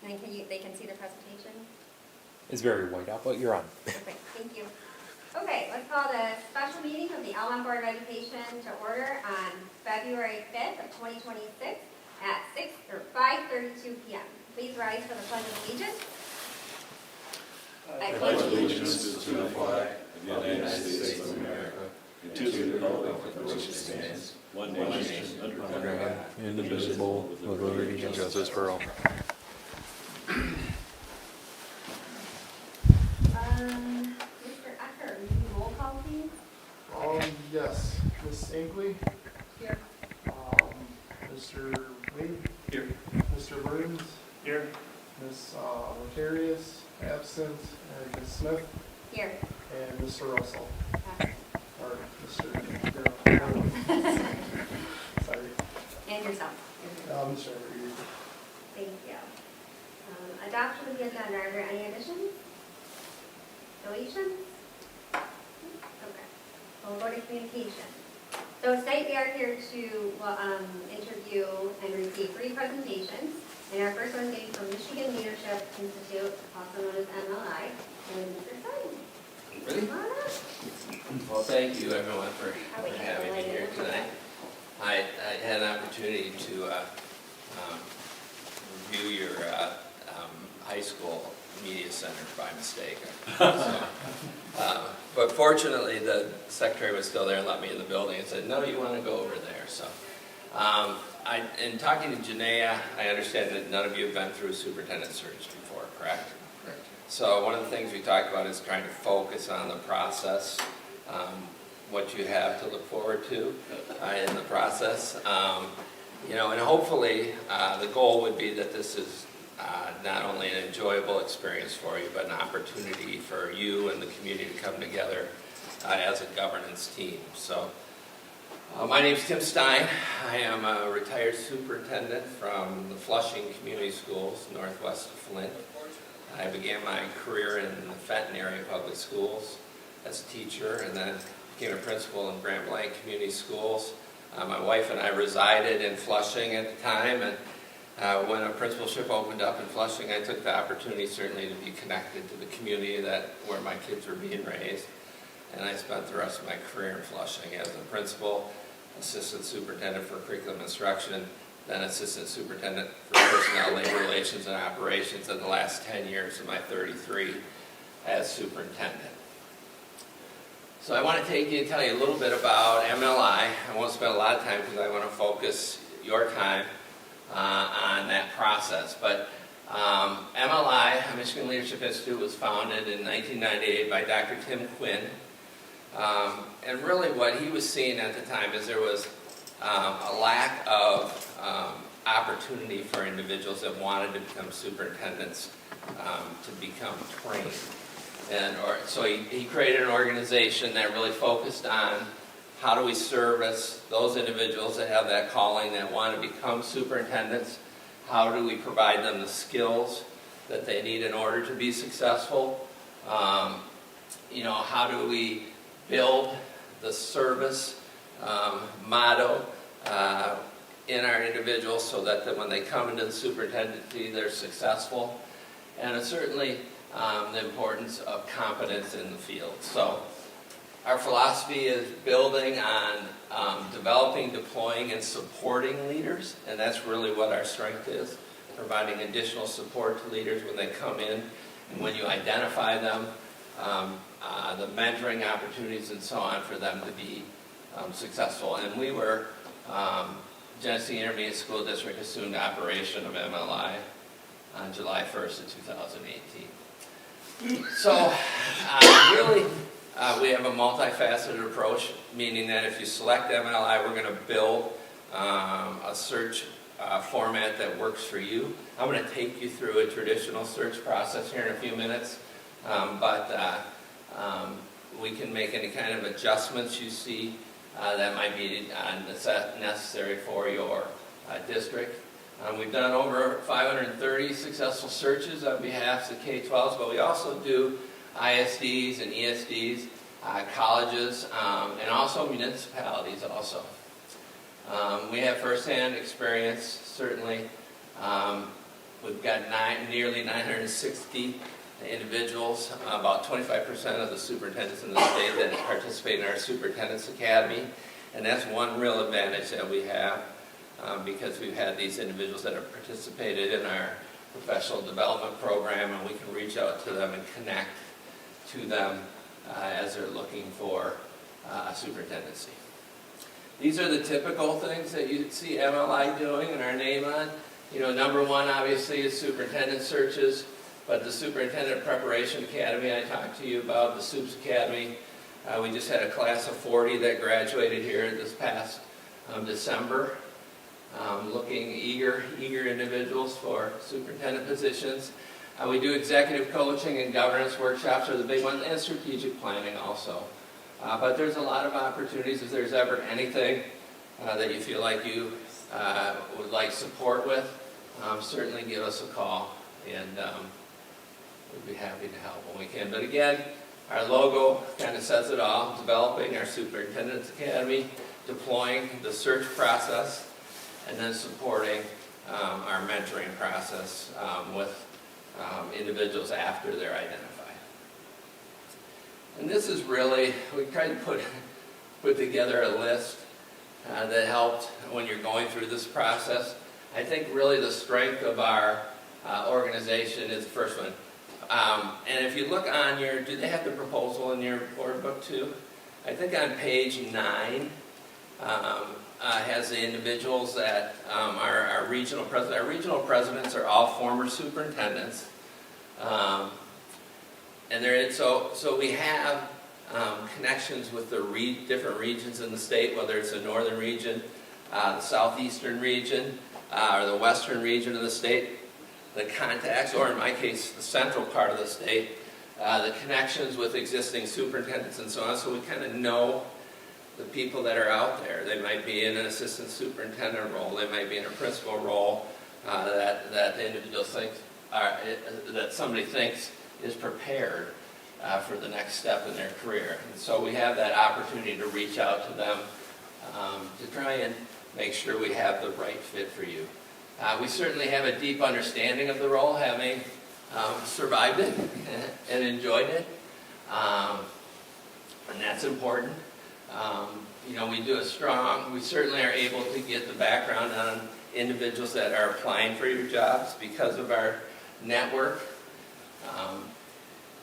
And then they can see the presentation? It's very white out, but you're on. Okay, thank you. Okay, let's call the special meeting of the Almont Board of Education to order on February 5th of 2026 at 5:32 p.m. Please rise for the Pledge of Allegiance. I pledge allegiance to the flag of the United States of America and to the republic for which it stands, one nation, under God, indivisible, with liberty and justice for all. Mr. Ecker, will you do roll call, please? Yes. Ms. Inkley? Here. Mr. Wade? Here. Mr. Burns? Here. Ms. Rotarius? Absent. And Ms. Smith? Here. And Mr. Russell? Okay. Or Mr. Darrell. Sorry. And yourself. Mr. Reed. Thank you. Adoption of the agenda. Are there any additions? Deletions? Okay. We'll go to communication. So tonight we are here to interview and receive 3 presentations. And our first one is from Michigan Leadership Institute, also known as MLI. And Mr. Stein. Really? Come on up. Well, thank you everyone for having me here tonight. I had an opportunity to review your high school media center by mistake. But fortunately, the secretary was still there and let me in the building and said, no, you want to go over there. So, in talking to Janaea, I understand that none of you have been through a superintendent search before, correct? Correct. So one of the things we talked about is trying to focus on the process, what you have to look forward to in the process. And hopefully the goal would be that this is not only an enjoyable experience for you, but an opportunity for you and the community to come together as a governance team. So my name is Tim Stein. I am a retired superintendent from the Flushing Community Schools, northwest of Flint. I began my career in the Fenton area public schools as a teacher, and then became a principal in Grand Blanc Community Schools. My wife and I resided in Flushing at the time, and when a principalship opened up in Flushing, I took the opportunity certainly to be connected to the community where my kids were being raised. And I spent the rest of my career in Flushing as a principal, assistant superintendent for curriculum instruction, then assistant superintendent for personnel, labor relations, and operations in the last 10 years of my 33 as superintendent. So I want to take you and tell you a little bit about MLI. I won't spend a lot of time because I want to focus your time on that process. But MLI, Michigan Leadership Institute, was founded in 1998 by Dr. Tim Quinn. And really what he was seeing at the time is there was a lack of opportunity for individuals that wanted to become superintendents to become trained. So he created an organization that really focused on how do we service those individuals that have that calling, that want to become superintendents? How do we provide them the skills that they need in order to be successful? How do we build the service motto in our individuals so that when they come into the superintendency, they're successful? And it's certainly the importance of competence in the field. So our philosophy is building on developing, deploying, and supporting leaders, and that's really what our strength is, providing additional support to leaders when they come in, and when you identify them, the mentoring opportunities and so on for them to be successful. And we were, Genesee Intermediate School District assumed operation of MLI on July 1st of 2018. So really, we have a multifaceted approach, meaning that if you select MLI, we're going to build a search format that works for you. I'm going to take you through a traditional search process here in a few minutes, but we can make any kind of adjustments you see that might be necessary for your district. We've done over 530 successful searches on behalf of K-12s, but we also do ISDs and ESDs, colleges, and also municipalities also. We have firsthand experience, certainly, We've got nearly 960 individuals, about 25% of the superintendents in the state that participate in our Superintendent's Academy. And that's one real advantage that we have because we've had these individuals that have participated in our professional development program, and we can reach out to them and connect to them as they're looking for a superintendency. These are the typical things that you see MLI doing and our name on. Number one obviously is superintendent searches, but the Superintendent Preparation Academy I talked to you about, the SUPS Academy, we just had a class of 40 that graduated here this past December, looking eager individuals for superintendent positions. We do executive coaching and governance workshops are the big ones, and strategic planning also. But there's a lot of opportunities. If there's ever anything that you feel like you would like support with, certainly give us a call, and we'd be happy to help when we can. But again, our logo kind of says it all: developing our Superintendent's Academy, deploying the search process, and then supporting our mentoring process with individuals after they're identified. And this is really, we tried to put together a list that helped when you're going through this process. I think really the strength of our organization is the first one. And if you look on do they have the proposal in your board book too? I think on page 9 has the individuals that are our regional president. Our regional presidents are all former superintendents. And so we have connections with the different regions in the state, whether it's the northern region, the southeastern region, or the western region of the state, the contacts, or in my case, the central part of the state, the connections with existing superintendents and so on, so we kind of know the people that are out there. They might be in an assistant superintendent role, they might be in a principal role that the individual thinks, that somebody thinks is prepared for the next step in their career. And so we have that opportunity to reach out to them to try and make sure we have the right fit for you. We certainly have a deep understanding of the role, having survived it and enjoyed it, and that's important. We certainly are able to get the background on individuals that are applying for your jobs because of our network.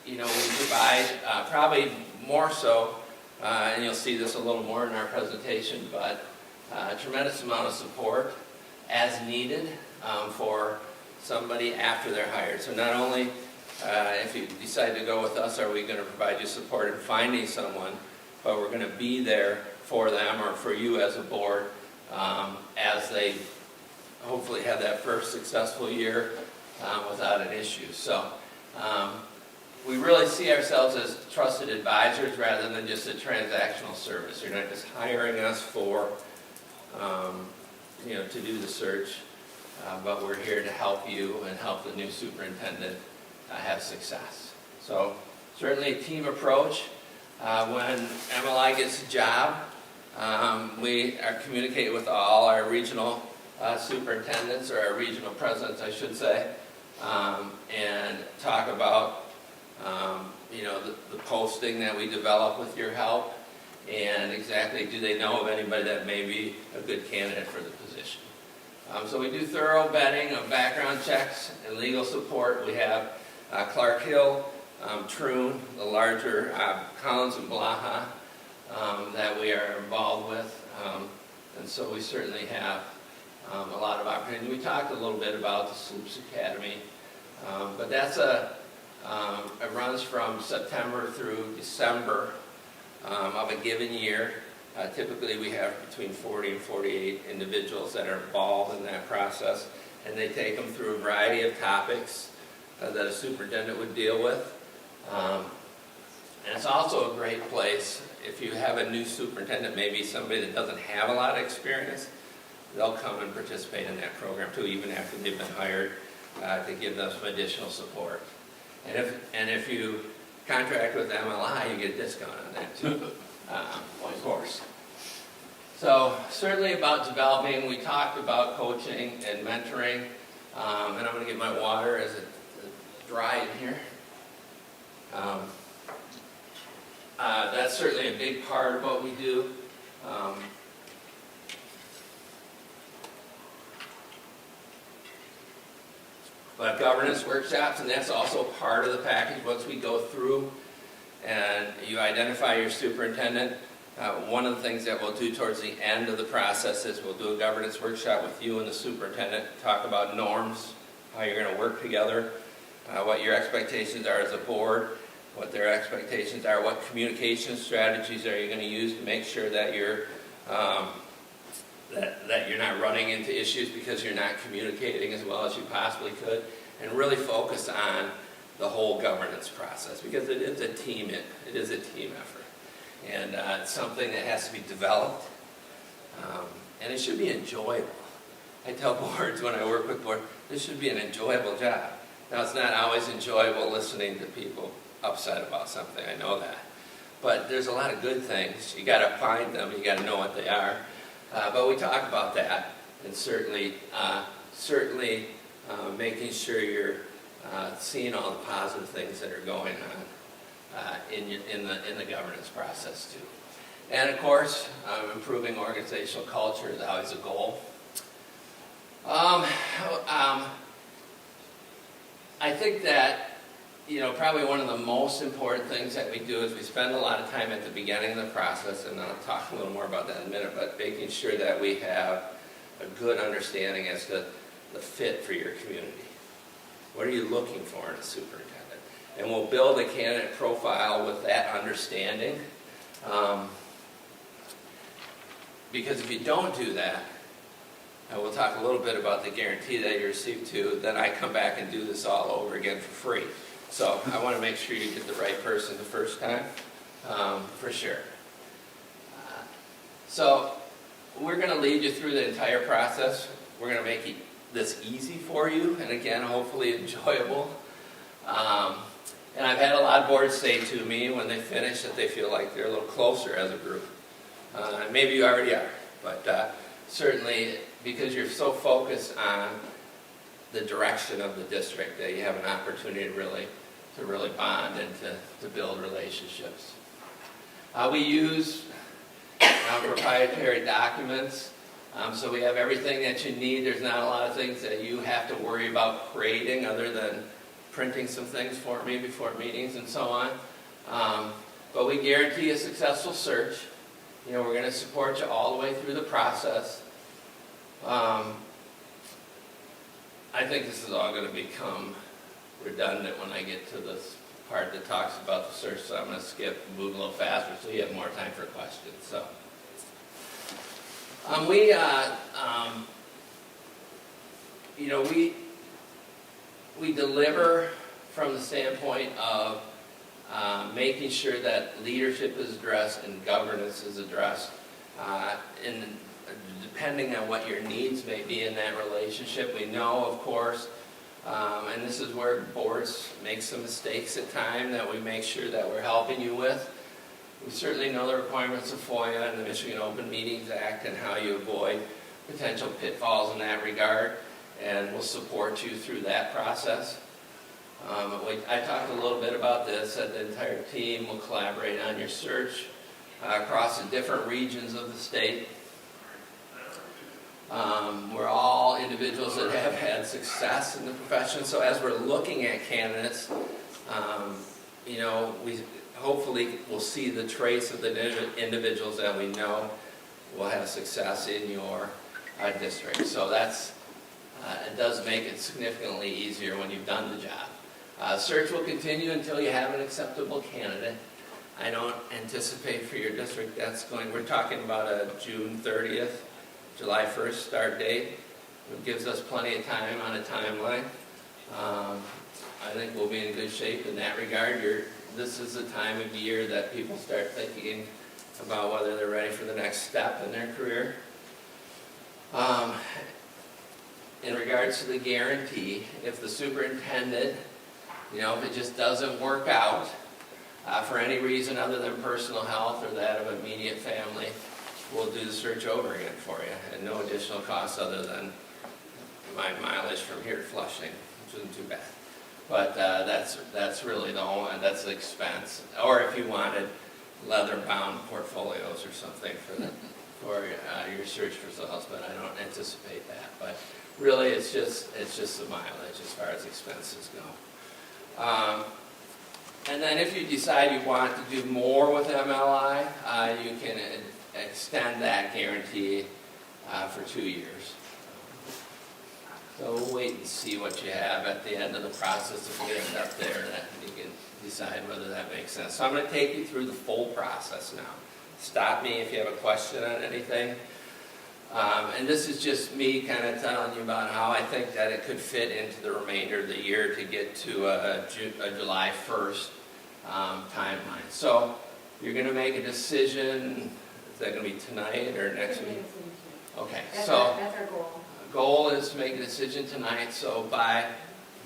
We provide probably more so, and you'll see this a little more in our presentation, but a tremendous amount of support as needed for somebody after they're hired. So not only if you decide to go with us are we going to provide you support in finding someone, but we're going to be there for them or for you as a board as they hopefully have that first successful year without an issue. So we really see ourselves as trusted advisors rather than just a transactional service. You're not just hiring us for, to do the search, but we're here to help you and help the new superintendent have success. So certainly a team approach. When MLI gets a job, we communicate with all our regional superintendents, or our regional presidents, I should say, and talk about the posting that we develop with your help, and exactly do they know of anybody that may be a good candidate for the position. So we do thorough vetting of background checks and legal support. We have Clark Hill, Troon, the larger Collins and Blaha that we are involved with, and so we certainly have a lot of opportunity. We talked a little bit about the SUPS Academy, but that's it runs from September through December of a given year. Typically we have between 40 and 48 individuals that are involved in that process, and they take them through a variety of topics that a superintendent would deal with. And it's also a great place if you have a new superintendent, maybe somebody that doesn't have a lot of experience, they'll come and participate in that program too, even after they've been hired, to give them some additional support. And if you contract with MLI, you get a discount on that too, of course. So certainly about developing, we talked about coaching and mentoring. And I'm going to get my water as it dry in here. That's certainly a big part of what we do. But governance workshops, and that's also part of the package. Once we go through and you identify your superintendent, one of the things that we'll do towards the end of the process is we'll do a governance workshop with you and the superintendent, talk about norms, how you're going to work together, what your expectations are as a board, what their expectations are, what communication strategies are you going to use to make sure that you're that you're not running into issues because you're not communicating as well as you possibly could, and really focus on the whole governance process, because it is a team effort, and it's something that has to be developed, and it should be enjoyable. I tell boards when I work with boards, this should be an enjoyable job. Now, it's not always enjoyable listening to people upset about something, I know that, but there's a lot of good things. You got to find them, you got to know what they are. But we talk about that, and certainly making sure you're seeing all the positive things that are going on in the governance process too. And of course, improving organizational culture is always a goal. I think that probably one of the most important things that we do is we spend a lot of time at the beginning of the process, and I'll talk a little more about that in a minute, but making sure that we have a good understanding as to the fit for your community. What are you looking for in a superintendent? And we'll build a candidate profile with that understanding. Because if you don't do that, and we'll talk a little bit about the guarantee that you receive too, then I come back and do this all over again for free. So I want to make sure you get the right person the first time, for sure. So we're going to lead you through the entire process. We're going to make this easy for you, and again, hopefully enjoyable. And I've had a lot of boards say to me when they finish that they feel like they're a little closer as a group. Maybe you already are, but certainly because you're so focused on the direction of the district that you have an opportunity to really bond and to build relationships. We use proprietary documents, so we have everything that you need. There's not a lot of things that you have to worry about creating other than printing some things for me before meetings and so on. But we guarantee a successful search. We're going to support you all the way through the process. I think this is all going to become redundant when I get to this part that talks about the search, so I'm going to skip and move a little faster so you have more time for questions. So, we deliver from the standpoint of making sure that leadership is addressed and governance is addressed, and depending on what your needs may be in that relationship. We know, of course, and this is where boards make some mistakes at times that we make sure that we're helping you with. We certainly know the requirements of FOIA and the Michigan Open Meetings Act and how you avoid potential pitfalls in that regard, and we'll support you through that process. I talked a little bit about this, that the entire team will collaborate on your search across the different regions of the state. We're all individuals that have had success in the profession, so as we're looking at candidates, we hopefully will see the traits of the individuals that we know will have success in your district. So that's it does make it significantly easier when you've done the job. Search will continue until you have an acceptable candidate. I don't anticipate for your district we're talking about a June 30th, July 1st start date. It gives us plenty of time on a timeline. I think we'll be in good shape in that regard. This is the time of year that people start thinking about whether they're ready for the next step in their career. In regards to the guarantee, if the superintendent, if it just doesn't work out for any reason other than personal health or that of immediate family, we'll do the search over again for you at no additional cost other than my mileage from here to Flushing, which isn't too bad. But that's really the only, that's the expense. Or if you wanted leather-bound portfolios or something for your search results, but I don't anticipate that. But really, it's just the mileage as far as expenses go. And then if you decide you want to do more with MLI, you can extend that guarantee for 2 years. So we'll wait and see what you have at the end of the process. If we end up there, that you can decide whether that makes sense. So I'm going to take you through the full process now. Stop me if you have a question on anything. And this is just me kind of telling you about how I think that it could fit into the remainder of the year to get to a July 1st timeline. So you're going to make a decision. Is that going to be tonight or next week? Okay, That's so our goal. goal is to make a decision tonight, so by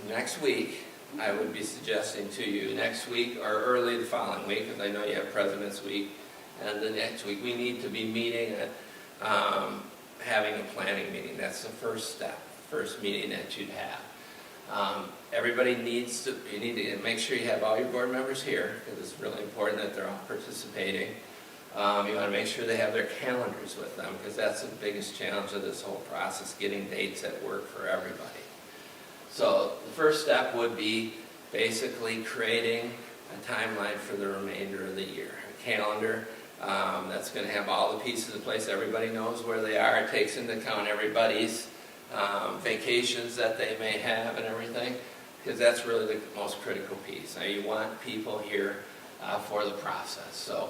next week, I would be suggesting to you next week or early the following week, because I know you have President's Week, and the next week we need to be meeting, having a planning meeting. That's the first step, first meeting that you'd have. Everybody needs to, you need to make sure you have all your board members here, because it's really important that they're all participating. You want to make sure they have their calendars with them, because that's the biggest challenge of this whole process, getting dates that work for everybody. So the first step would be basically creating a timeline for the remainder of the year. A calendar that's going to have all the pieces in place. Everybody knows where they are. It takes into account everybody's vacations that they may have and everything, because that's really the most critical piece. Now you want people here for the process. So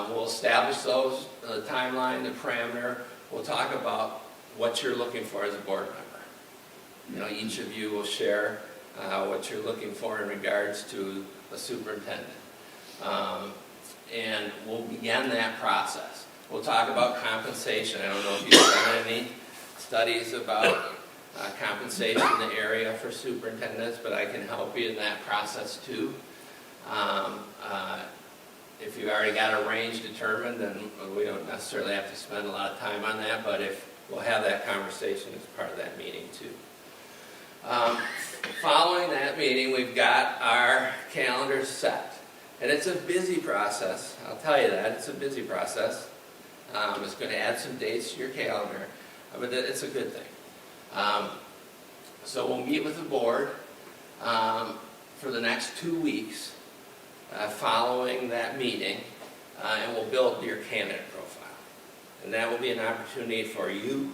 we'll establish those, the timeline, the parameter. We'll talk about what you're looking for as a board member. You know, each of you will share what you're looking for in regards to a superintendent. And we'll begin that process. We'll talk about compensation. I don't know if you've done any studies about compensation in the area for superintendents, but I can help you in that process too. If you've already got a range determined, then we don't necessarily have to spend a lot of time on that, but if we'll have that conversation as part of that meeting too. Following that meeting, we've got our calendar set. And it's a busy process, I'll tell you that, it's a busy process. It's going to add some dates to your calendar, but it's a good thing. So we'll meet with the board for the next 2 weeks following that meeting, and we'll build your candidate profile. And that will be an opportunity for you,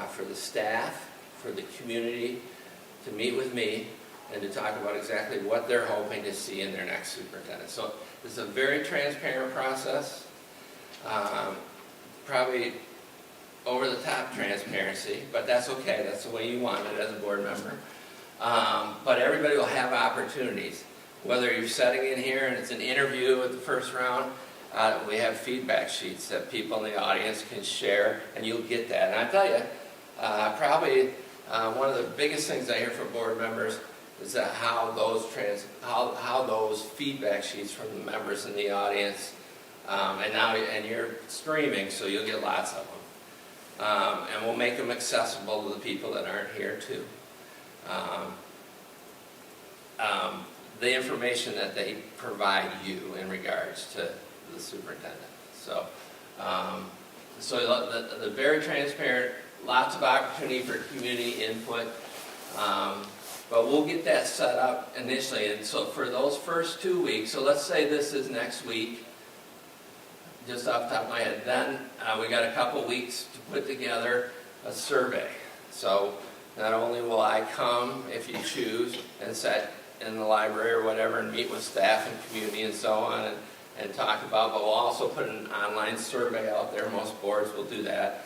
for the staff, for the community to meet with me and to talk about exactly what they're hoping to see in their next superintendent. So this is a very transparent process, probably over the top transparency, but that's okay. That's the way you want it as a board member. But everybody will have opportunities. Whether you're sitting in here and it's an interview at the first round, we have feedback sheets that people in the audience can share, and you'll get that. And I tell you, probably one of the biggest things I hear from board members is that how those feedback sheets from the members in the audience, and you're streaming, so you'll get lots of them, and we'll make them accessible to the people that aren't here too. The information that they provide you in regards to the superintendent. So, the very transparent, lots of opportunity for community input, but we'll get that set up initially. And so for those first 2 weeks, so let's say this is next week, just off the top of my head, then we got a couple weeks to put together a survey. So not only will I come, if you choose, and sit in the library or whatever and meet with staff and community and so on and talk about, but we'll also put an online survey out there. Most boards will do that.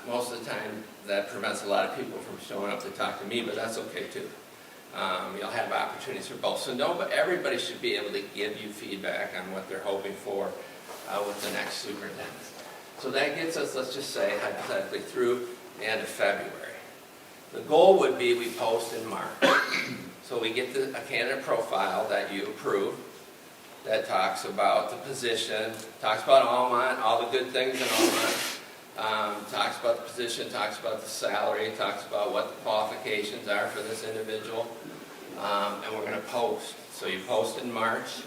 Most of the time that prevents a lot of people from showing up to talk to me, but that's okay too. You'll have opportunities for both. So but everybody should be able to give you feedback on what they're hoping for with the next superintendent. So that gets us, let's just say, hypothetically, through the end of February. The goal would be we post in March. So we get a candidate profile that you approve that talks about the position, talks about Almont, all the good things in Almont, talks about the position, talks about the salary, talks about what the qualifications are for this individual, and we're going to post. So you post in March,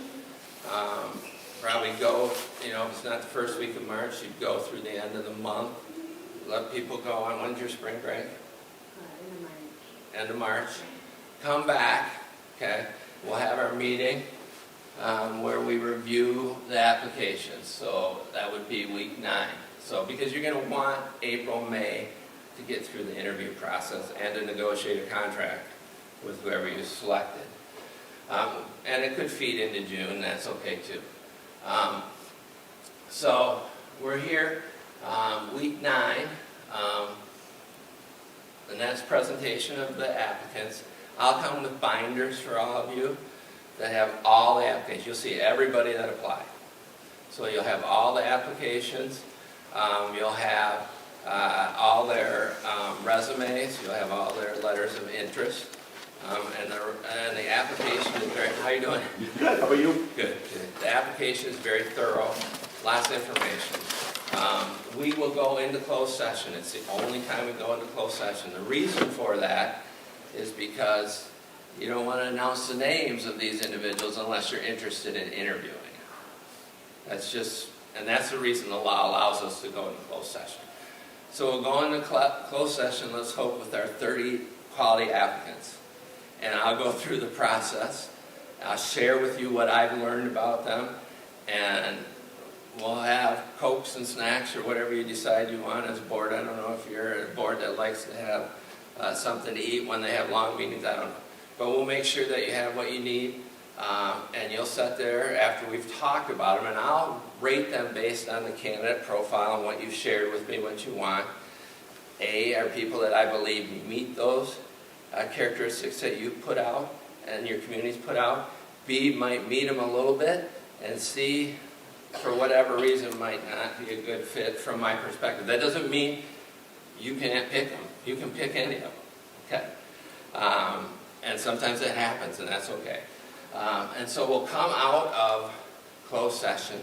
probably go, you know, if it's not the first week of March, you'd go through the end of the month, let people go on. When's your spring break? In March. End of March. Come back, okay? We'll have our meeting where we review the applications. So that would be week 9. So because you're going to want April, May to get through the interview process and to negotiate a contract with whoever you selected. And it could feed into June, that's okay too. So we're here, week 9, and that's presentation of the applicants. I'll come with binders for all of you that have all the applications. You'll see everybody that applied. So you'll have all the applications, you'll have all their resumes, you'll have all their letters of interest. And the application is very, how you doing? Good, how about you? Good. The application is very thorough, lots of information. We will go into closed session. It's the only time we go into closed session. The reason for that is because you don't want to announce the names of these individuals unless you're interested in interviewing. That's just, and that's the reason the law allows us to go into closed session. So we'll go into closed session, let's hope, with our 30 quality applicants. And I'll go through the process. I'll share with you what I've learned about them. And we'll have Cokes and snacks or whatever you decide you want as a board. I don't know if you're a board that likes to have something to eat when they have long meetings. I don't know. But we'll make sure that you have what you need. And you'll sit there after we've talked about them. And I'll rate them based on the candidate profile and what you've shared with me, what you want. A, are people that I believe meet those characteristics that you put out and your communities put out. B, might meet them a little bit. And C, for whatever reason, might not be a good fit from my perspective. That doesn't mean you can't pick them. You can pick any of them. Okay? And sometimes it happens, and that's okay. And so we'll come out of closed session,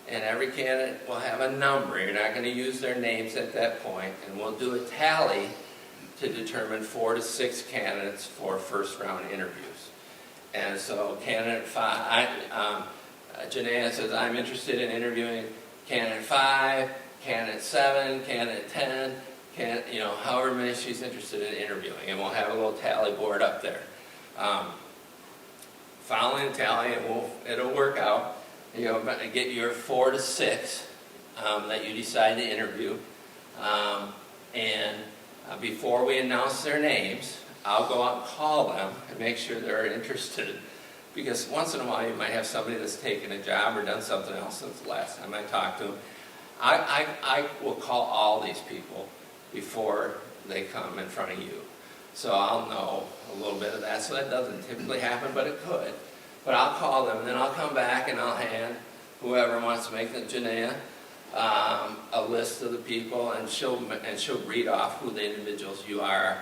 and every candidate will have a number. You're not going to use their names at that point, and we'll do a tally to determine 4 to 6 candidates for first round interviews. And so candidate 5, Janaea says, I'm interested in interviewing candidate 5, candidate 7, candidate 10, however many she's interested in interviewing. And we'll have a little tally board up there. Following the tally, it'll work out. You'll get your 4 to 6 that you decide to interview. Before we announce their names, I'll go out and call them and make sure they're interested. Because once in a while you might have somebody that's taken a job or done something else since the last time I talked to them. I will call all these people before they come in front of you. So I'll know a little bit of that. So that doesn't typically happen, but it could. But I'll call them, and then I'll come back and I'll hand whoever wants to make the Janaea a list of the people, and she'll read off who the individuals you are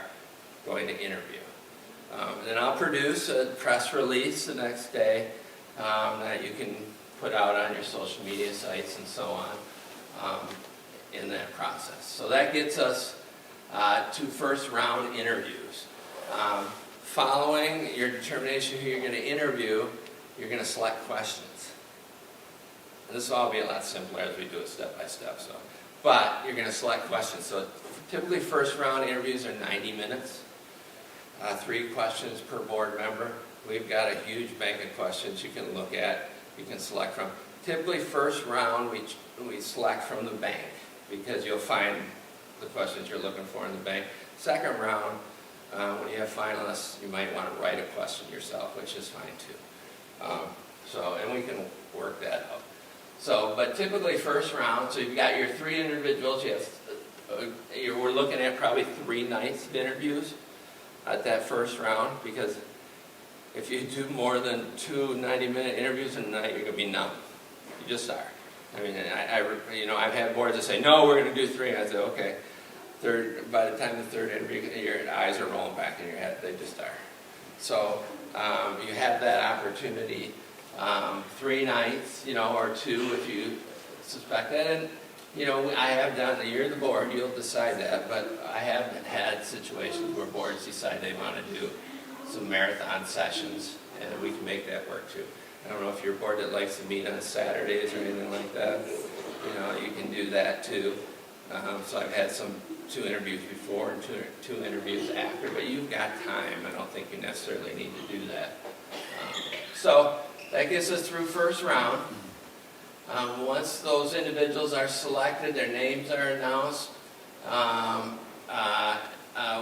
going to interview. Then I'll produce a press release the next day that you can put out on your social media sites and so on in that process. So that gets us to first round interviews. Following your determination who you're going to interview, you're going to select questions. And this will all be a lot simpler as we do it step by step. But you're going to select questions. So typically first round interviews are 90 minutes. 3 questions per board member. We've got a huge bank of questions you can look at, you can select from. Typically first round we select from the bank because you'll find the questions you're looking for in the bank. Second round, when you have finalists, you might want to write a question yourself, which is fine too. And we can work that out. But typically first round, so you've got your 3 individuals, we're looking at probably 3 nights of interviews at that first round, because if you do more than 2 90-minute interviews in a night, you're going to be numb. You just are. I mean, I've had boards that say, no, we're going to do 3. And I say, okay. By the time the 3rd interview, your eyes are rolling back in your head. They just are. So you have that opportunity 3 nights, or 2 if you suspect that. And I have done, you're the board, you'll decide that, but I have had situations where boards decide they want to do some marathon sessions, and we can make that work too. I don't know if you're a board that likes to meet on Saturdays or anything like that, you can do that too. So I've had 2 interviews before and two interviews after, but you've got time. I don't think you necessarily need to do that. So that gets us through first round. Once those individuals are selected, their names are announced,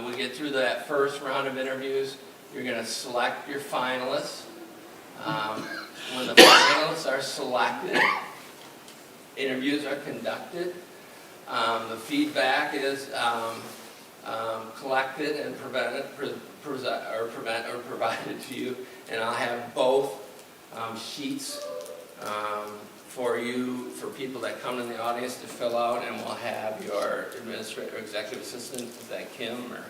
we get through that first round of interviews, you're going to select your finalists. When the finalists are selected, interviews are conducted. The feedback is collected and provided to you, and I'll have both sheets for people that come in the audience to fill out, and we'll have your administrator, executive assistant, is that Kim or?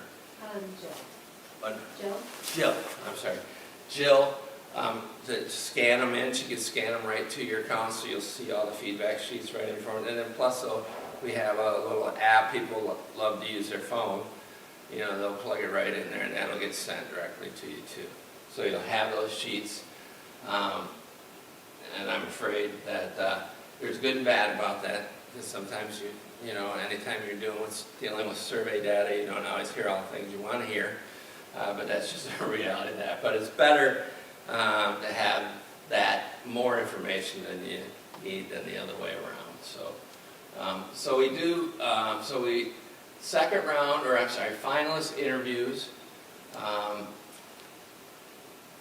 Jill. What? Jill? I'm sorry. Jill, to scan them in, she can scan them right to your account, so you'll see all the feedback sheets right in front of you. And then plus, we have a little app, people love to use their phone. They'll plug it right in there, and that'll get sent directly to you too. So you'll have those sheets. And I'm afraid that there's good and bad about that, because sometimes anytime you're dealing with survey data, you don't always hear all the things you want to hear, but that's just a reality of that. But it's better to have that more information than you need than the other way around. So we do. Second round, finalist interviews are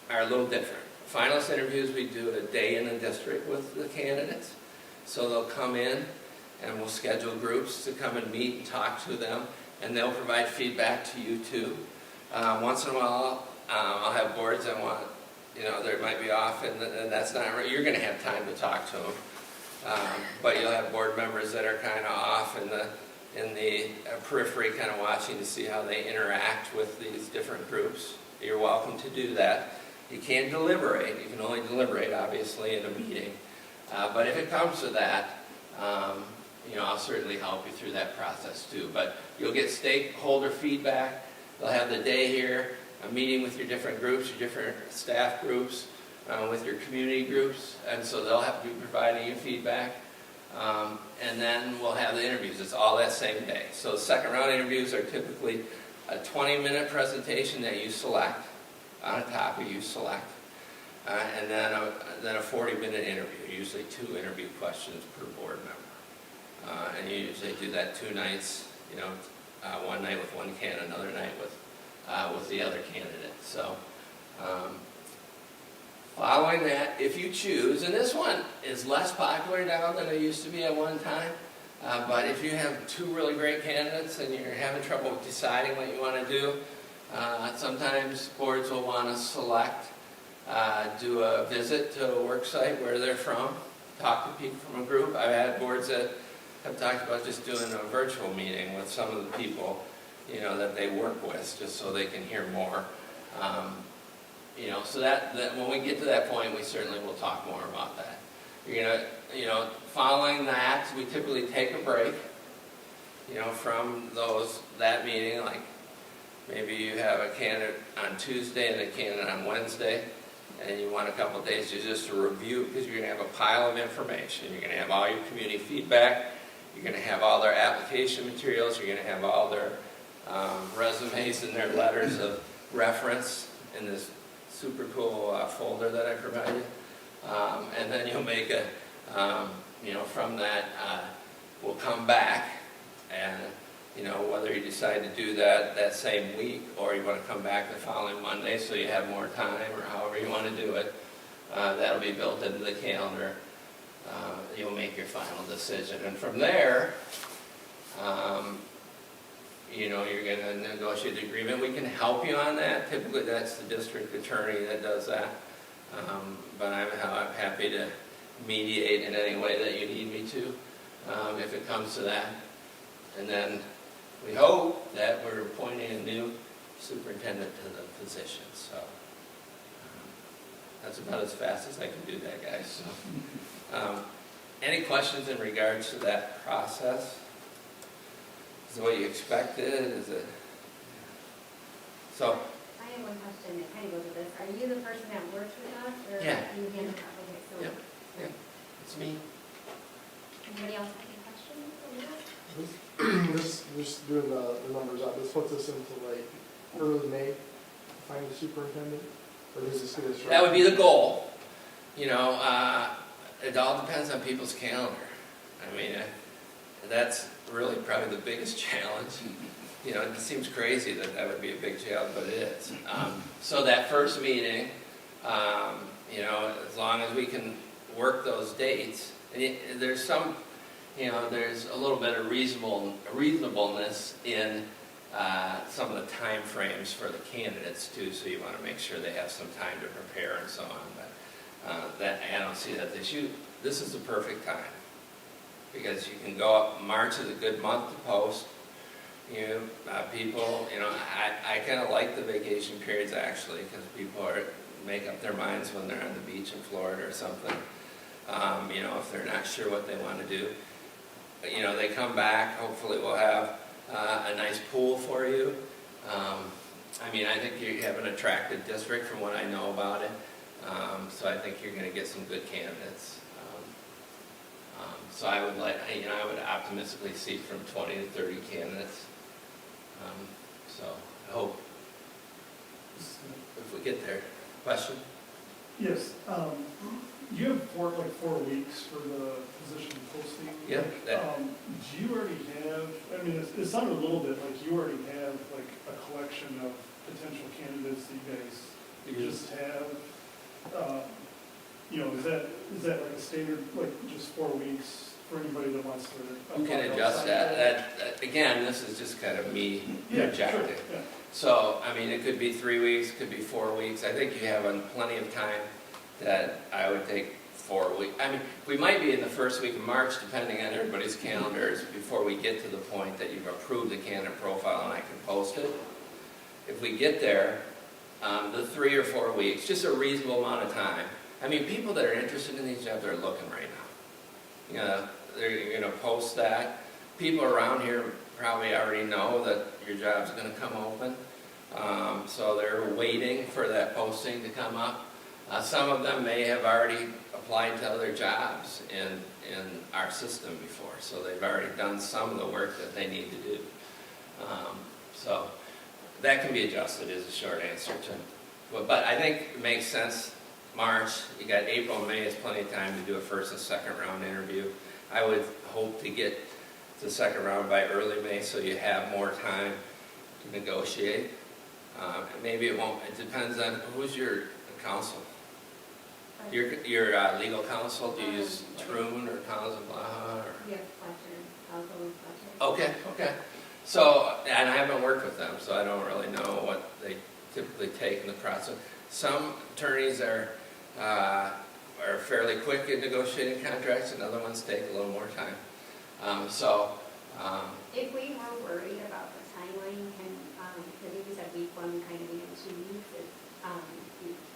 a little different. Finalist interviews, we do a day in the district with the candidates. So they'll come in and we'll schedule groups to come and meet and talk to them, and they'll provide feedback to you too. Once in a while, I'll have boards that want, they might be off, and that's not right. You're going to have time to talk to them. But you'll have board members that are kind of off in the periphery, kind of watching to see how they interact with these different groups. You're welcome to do that. You can't deliberate. You can only deliberate, obviously, in a meeting. But if it comes to that, I'll certainly help you through that process too. But you'll get stakeholder feedback. They'll have the day here, a meeting with your different groups, your different staff groups, with your community groups, and so they'll have to be providing you feedback. And then we'll have the interviews. It's all that same day. So second round interviews are typically a 20-minute presentation that you select. On a topic you select, and then a 40-minute interview, usually 2 interview questions per board member. And you usually do that 2 nights, one night with one candidate, another night with the other candidate. So following that, if you choose, and this one is less popular now than it used to be at one time, but if you have 2 really great candidates and you're having trouble deciding what you want to do, sometimes boards will want to select, do a visit to a work site where they're from, talk to people from a group. I've had boards that have talked about just doing a virtual meeting with some of the people, that they work with, just so they can hear more. So that when we get to that point, we certainly will talk more about that. Following that, we typically take a break, from that meeting, like, maybe you have a candidate on Tuesday and a candidate on Wednesday, and you want a couple of days just to review, because you're going to have a pile of information. You're going to have all your community feedback. You're going to have all their application materials. You're going to have all their resumes and their letters of reference in this super cool folder that I provided. And then you'll make from that, we'll come back and whether you decide to do that same week, or you want to come back the following Monday so you have more time, or however you want to do it, that'll be built into the calendar. You'll make your final decision. And from there, you're going to negotiate the agreement. We can help you on that. Typically, that's the district attorney that does that. But I'm happy to mediate in any way that you need me to, if it comes to that. And then we hope that we're appointing a new superintendent to the position. So that's about as fast as I can do that, guys. So, Any questions in regards to that process? Is it what you expected? Is it? So, I have one question that kind of goes with this. Are you the person that works with us, or Yeah. you handle that? Okay, so. Yep. Yep. It's me. Anybody else have any questions on that? This, just doing the numbers out, this puts us into like early May, to find a superintendent? Or does this get us right? That would be the goal. You know, it all depends on people's calendar. I mean, that's really probably the biggest challenge. You know, it seems crazy that that would be a big challenge, but it is. So that first meeting, you know, as long as we can work those dates, and there's some, you know, there's a little bit of reasonableness in some of the time frames for the candidates too, so you want to make sure they have some time to prepare and so on. But that, I don't see that issue. This is the perfect time, because you can go up. March is a good month to post. You know, people, you know, I kind of like the vacation periods actually, because people make up their minds when they're on the beach in Florida or something. You know, if they're not sure what they want to do. You know, they come back, hopefully we'll have a nice pool for you. I mean, I think you have an attractive district from what I know about it. So I think you're going to get some good candidates. So I would you know, I would optimistically see from 20 to 30 candidates. So I hope if we get there. Question? Yes, you have 4 weeks for the position posting. Yeah, that- Do you already have, I mean, it sounded a little bit like you already have like a collection of potential candidates that you just have. You know, is that like a standard, like just 4 weeks for anybody that wants to? We can apply adjust outside that. Again, this is just kind of me Yeah, projecting. sure, yeah. So, I mean, it could be 3 weeks, could be 4 weeks. I think you have plenty of time that I would take 4 weeks. I mean, we might be in the first week of March, depending on everybody's calendars, before we get to the point that you've approved the candidate profile and I can post it. If we get there, the 3 or 4 weeks, just a reasonable amount of time. I mean, people that are interested in these jobs are looking right now. You know, they're going to post that. People around here probably already know that your job's going to come open. So they're waiting for that posting to come up. Some of them may have already applied to other jobs in our system before, so they've already done some of the work that they need to do. So that can be adjusted is a short answer to. But I think it makes sense. March, you got April and May is plenty of time to do a first and second round interview. I would hope to get to the second round by early May, so you have more time to negotiate. Maybe it won't. It depends on who's your counsel. Your legal counsel. Do you use Troon or Counsel Blaha? Yes, Fletcher, also Fletcher. Okay. So, and I haven't worked with them, so I don't really know what they typically take in the process. Some attorneys are fairly quick in negotiating contracts, and other ones take a little more time. If we were worried about the timeline, because you said week 1 kind of being 2 weeks, is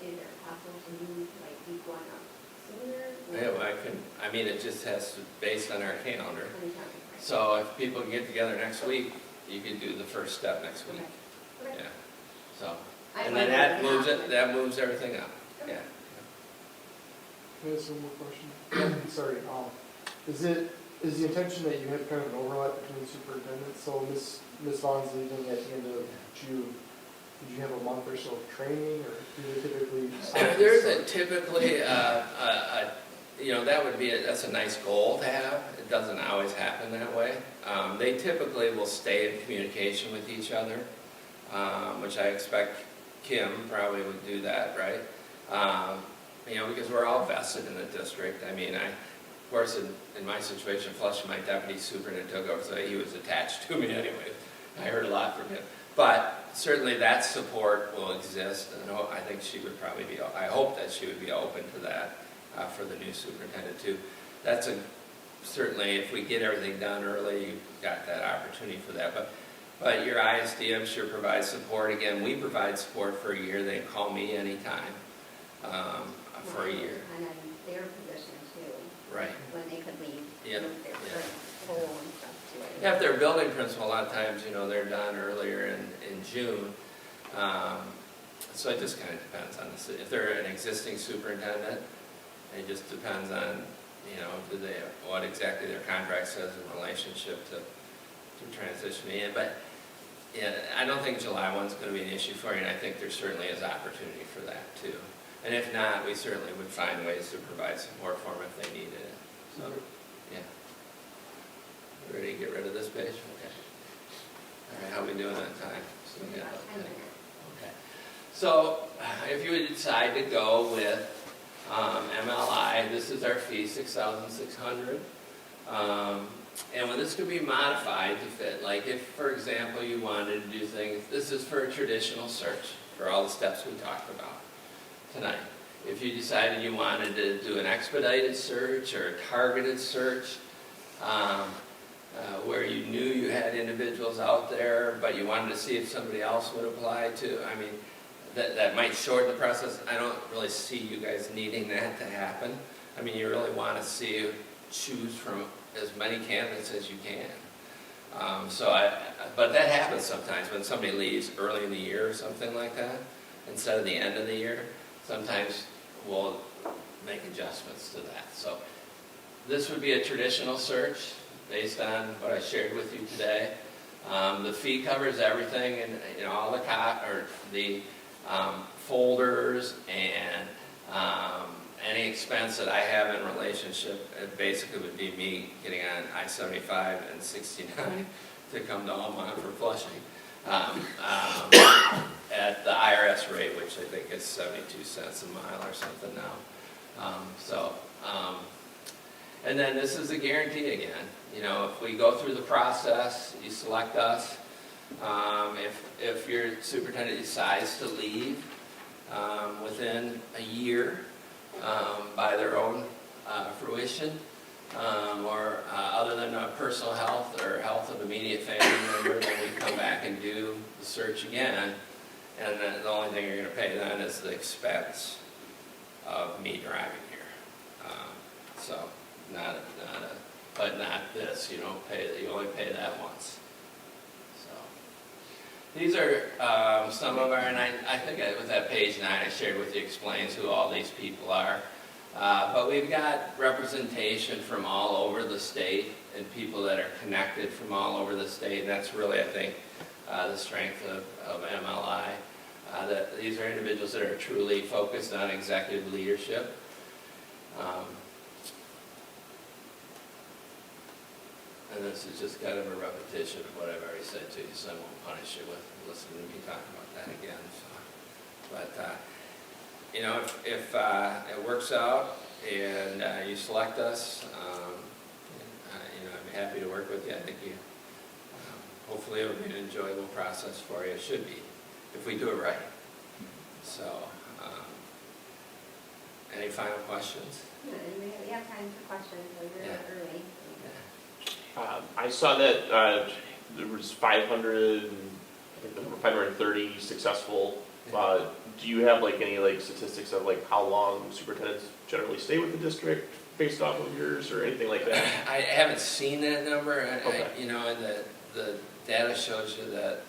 it possible to move like week 1 up sooner? Yeah, I mean, it just has to, based on our calendar. On the calendar, right? So if people can get together next week, you could do the first step next week. Okay. Yeah. So, I and then might that moves everything up. Okay. Yeah. Can I ask one more question? Sorry, is the intention that you have kind of an overlap between superintendents? So Ms. Vaughn's leaving at the end of June. Did you have a month or so of training, or do they typically? There isn't typically, you know, that's a nice goal to have. It doesn't always happen that way. They typically will stay in communication with each other, which I expect Kim probably would do that, right? You know, because we're all vested in the district. I mean, of course, in my situation, Flushing, my deputy superintendent took over, so he was attached to me anyway. I heard a lot from him. But certainly that support will exist, and I think she would probably be, I hope that she would be open to that for the new superintendent too. That's certainly, if we get everything done early, you've got that opportunity for that. But your ISD, I'm sure, provides support. Again, we provide support for a year. They can call me anytime for a year. And then their position too. Right. when they could leave. Yeah, with their yeah. current role and stuff too. Yeah, if they're building principal, a lot of times, they're done earlier in June. So it just kind of depends on if they're an existing superintendent, it just depends on, what exactly their contract says in relationship to transitioning in. But, yeah, I don't think July 1's going to be an issue for you, and I think there certainly is opportunity for that too. And if not, we certainly would find ways to provide support for them if they needed it. So, yeah. Ready to get rid of this page? Okay. All right, how are we doing on time? So we got About about 10 10. minutes. Okay. So if you would decide to go with MLI, this is our fee, $6,600. And this could be modified to fit. Like if, for example, you wanted to do things, this is for a traditional search for all the steps we talked about tonight. If you decided you wanted to do an expedited search or a targeted search, where you knew you had individuals out there, but you wanted to see if somebody else would apply to, that might shorten the process. I don't really see you guys needing that to happen. You really want to choose from as many candidates as you can. But that happens sometimes when somebody leaves early in the year or something like that, instead of the end of the year. Sometimes we'll make adjustments to that. So this would be a traditional search based on what I shared with you today. The fee covers everything, and all the folders and any expense that I have in relationship. It basically would be me getting on I-75 and 69 to come to Almont for Flushing at the IRS rate, which I think is 72 cents a mile or something now. And then this is a guarantee again. If we go through the process, you select us. If your superintendent decides to leave within a year by their own fruition, or other than personal health or health of immediate family member, then we come back and do the search again. And then the only thing you're going to pay then is the expense of me driving here. But not this. You only pay that once. So these are some of our, and I think it was at page 9 I shared with you, explains who all these people are. But we've got representation from all over the state and people that are connected from all over the state, and that's really, I think, the strength of MLI. That these are individuals that are truly focused on executive leadership. And this is just kind of a repetition of what I've already said to you, so I won't punish you with listening to me talk about that again. But if it works out and you select us, I'd be happy to work with you. I think hopefully it'll be an enjoyable process for you. It should be, if we do it right. So, any final questions? Yeah, and we have time for questions, we're Yeah. early. I saw that there was 530 successful. Do you have any statistics of how long superintendents generally stay with the district based off of yours or anything like that? I haven't seen that number. Okay. And the data shows you that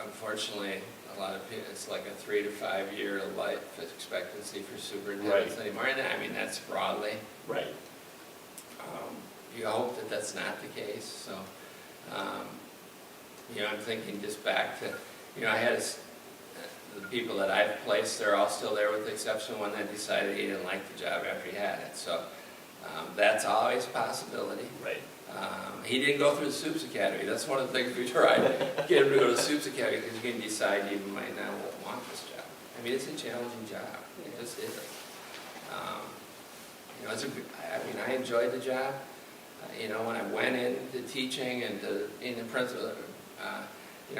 unfortunately a lot of people, it's like a 3 to 5 year life expectancy for superintendents anymore. And that's broadly. Right. You hope that that's not the case. So, I'm thinking just back to, I had the people that I've placed, they're all still there with the exception of one that decided he didn't like the job after he had it. So, that's always a possibility. Right. He didn't go through the Soups Academy. That's one of the things we tried, get him to go to the Soups Academy, because you can decide you might not want this job. It's a challenging job. It just isn't. I enjoyed the job. When I went into teaching and in the principal, I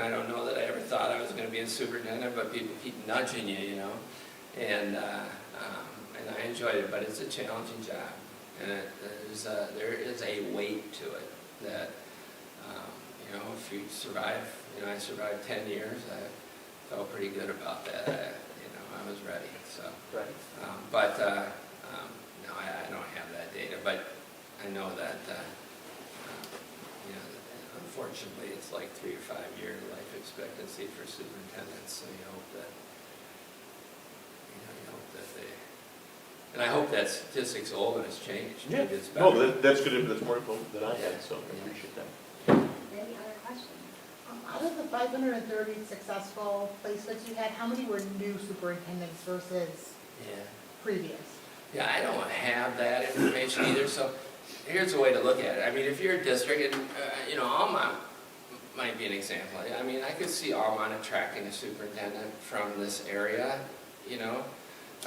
don't know that I ever thought I was going to be a superintendent, but people keep nudging you, and I enjoyed it. But it's a challenging job, and there is a weight to it that, if you survive, I survived 10 years. I felt pretty good about that. I was ready. So, Right. no, I don't have that data, but I know that, you know, unfortunately, it's like 3 or 5 year life expectancy for superintendents, so you hope that, you hope that they, and I hope that statistic's old and it's changed. Yeah, Maybe it's no, better. that's good, that's more info than I had, so I appreciate that. Any other questions? Out of the 530 successful placements you had, how many were new superintendents versus Yeah. previous? Yeah, I don't have that information either, so here's a way to look at it. I mean, if you're a district, and, you know, Almont might be an example. I mean, I could see Almont attracting a superintendent from this area, you know,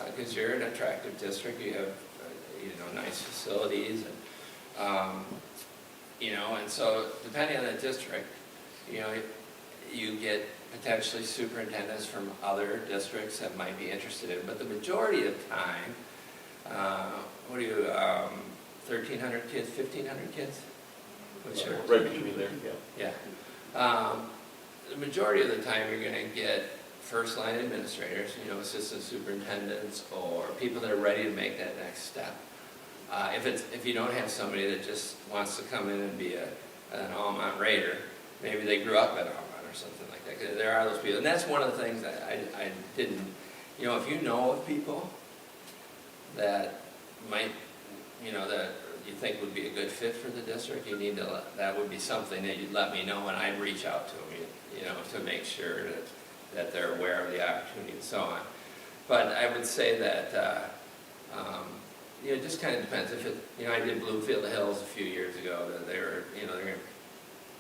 because you're an attractive district, you have, you know, nice facilities, and, you know, and so depending on the district, you know, you get potentially superintendents from other districts that might be interested in, but the majority of the time, what do you, 1,300 kids, 1,500 kids? What's your? Right between there, yeah. Yeah. The majority of the time, you're going to get first-line administrators, you know, assistant superintendents, or people that are ready to make that next step. If you don't have somebody that just wants to come in and be an Almont Raider, maybe they grew up at Almont or something like that. 'Cause there are those people, and that's one of the things that I didn't, you know, if you know of people that might, you know, that you think would be a good fit for the district, you need to, that would be something that you'd let me know, and I'd reach out to them, you know, to make sure that they're aware of the opportunity and so on. But I would say that, you know, it just kind of depends. If it, you know, I did Bluefield Hills a few years ago, that they were, you know,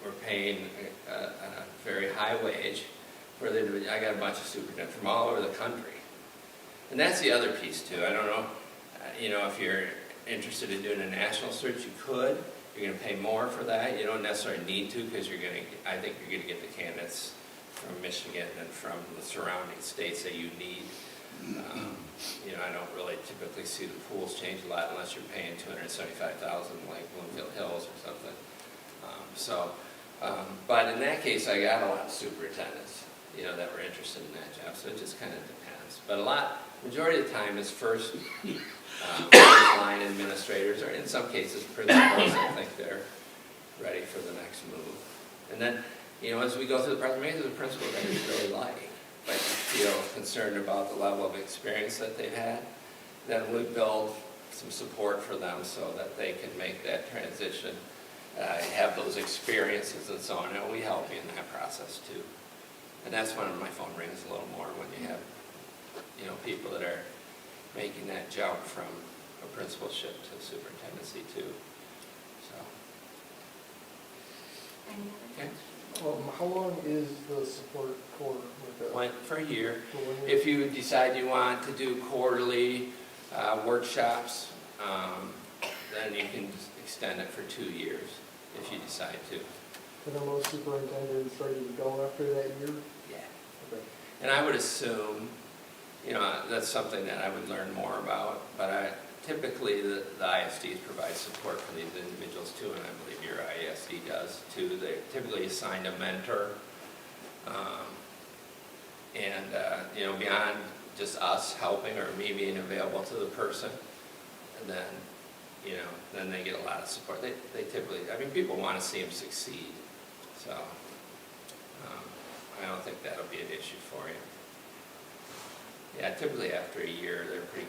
were paying a very high wage for the individual. I got a bunch of superintendents from all over the country. And that's the other piece too. I don't know, you know, if you're interested in doing a national search, you could. You're going to pay more for that. You don't necessarily need to, because you're going to, I think you're going to get the candidates from Michigan and from the surrounding states that you need. You know, I don't really typically see the pools change a lot unless you're paying $275,000 like Bloomfield Hills or something. But in that case, I got a lot of superintendents, you know, that were interested in that job. So it just kind of depends. But majority of the time is first line administrators, or in some cases principals that think they're ready for the next move. And then, you know, as we go through the process, maybe there's a principal that you really like, but you feel concerned about the level of experience that they've had, then we build some support for them so that they can make that transition, have those experiences and so on, and we help you in that process too. And that's when my phone rings a little more, when you have, you know, people that are making that jump from a principalship to superintendency too. So. Any other Okay. How long is the support for with that? Went for a year. For 1 year? If you decide you want to do quarterly workshops, then you can extend it for 2 years if you decide to. And are most superintendents ready to go after that year? Yeah. Okay. And I would assume, you know, that's something that I would learn more about, but typically the ISDs provide support for these individuals too, and I believe your ISD does too. They typically assign a mentor, you know, beyond just us helping or me being available to the person, and then, you know, then they get a lot of support. They typically, I mean, people want to see them succeed, so I don't think that'll be an issue for you. Yeah, typically after a year, they're pretty,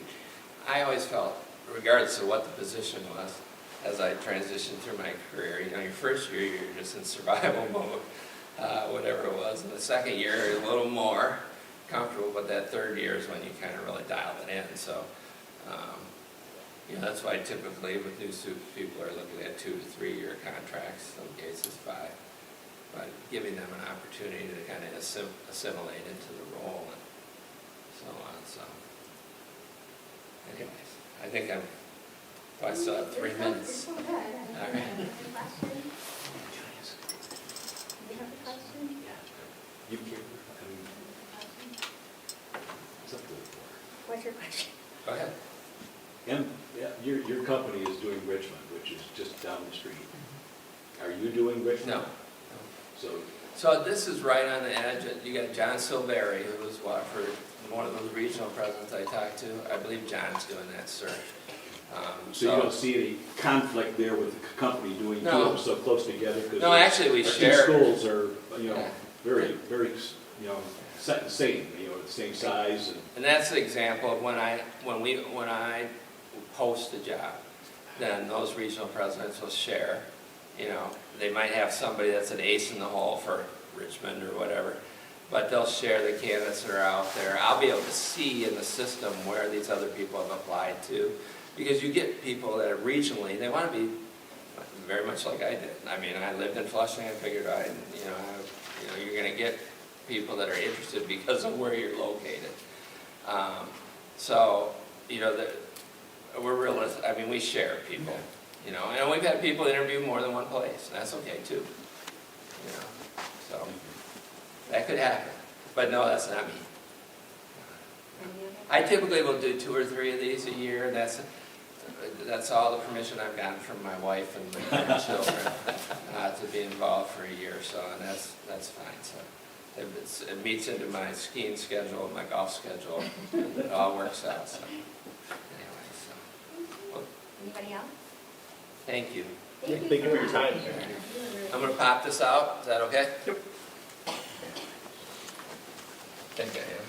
I always felt, regardless of what the position was, as I transitioned through my career, you know, your first year, you're just in survival mode, whatever it was. And the second year, you're a little more comfortable, but that third year is when you kind of really dial it in. So, you know, that's why typically with new people are looking at 2 to 3 year contracts, some cases 5, but giving them an opportunity to kind of assimilate into the role and so on. So, anyways, I think I still have 3 minutes. It's so good. All right. Any questions? Do you have a question? You can't, I mean, it's up to the board. What's your question? Go ahead. And, yeah, your company is doing Richmond, which is just down the street. Are you doing Richmond? No. So, This is right on the edge. You got John Silveri, who was for one of those regional presidents I talked to. I believe John's doing that search. So you don't see any conflict there with the company doing two No. of them so close together? 'Cause No, actually, we our share. two schools are, you know, Yeah. very, you know, set the same, you know, the same size and. And that's the example of when I post a job, then those regional presidents will share, you know, they might have somebody that's an ace in the hole for Richmond or whatever, but they'll share the candidates that are out there. I'll be able to see in the system where these other people have applied to, because you get people that are regionally, they want to be very much like I did. I mean, I lived in Flushing, I figured you're going to get people that are interested because of where you're located. So, you know, we're realistic. I mean, we share people, you know, and we've had people interview more than one place, and that's okay too, you know, so that could happen, but no, that's not me. I typically will do 2 or 3 of these a year, and that's all the permission I've gotten from my wife and my children to be involved for a year or so, and that's fine. So it meets into my skiing schedule, my golf schedule, it all works out. So anyway, well, Anybody else? thank you. Thank you for your time. I'm gonna pop this out. Is that okay? Yep. Think I am.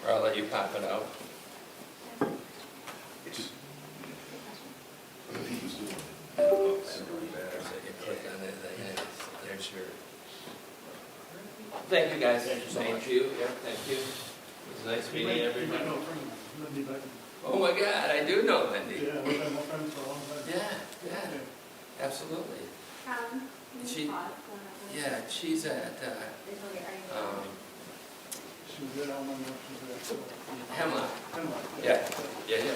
Or I'll let you pop it out. So you click on it, there's your. Thank you, guys. Thank you. Yep, thank you. It was nice meeting everybody. Lindy Beckman. Oh my God, I do know Lindy. Yeah, we've been friends for a long time. Yeah, absolutely. She- Yeah, she's at She was at Almont, she was at. Hemlock. Hemlock. Yeah, yeah.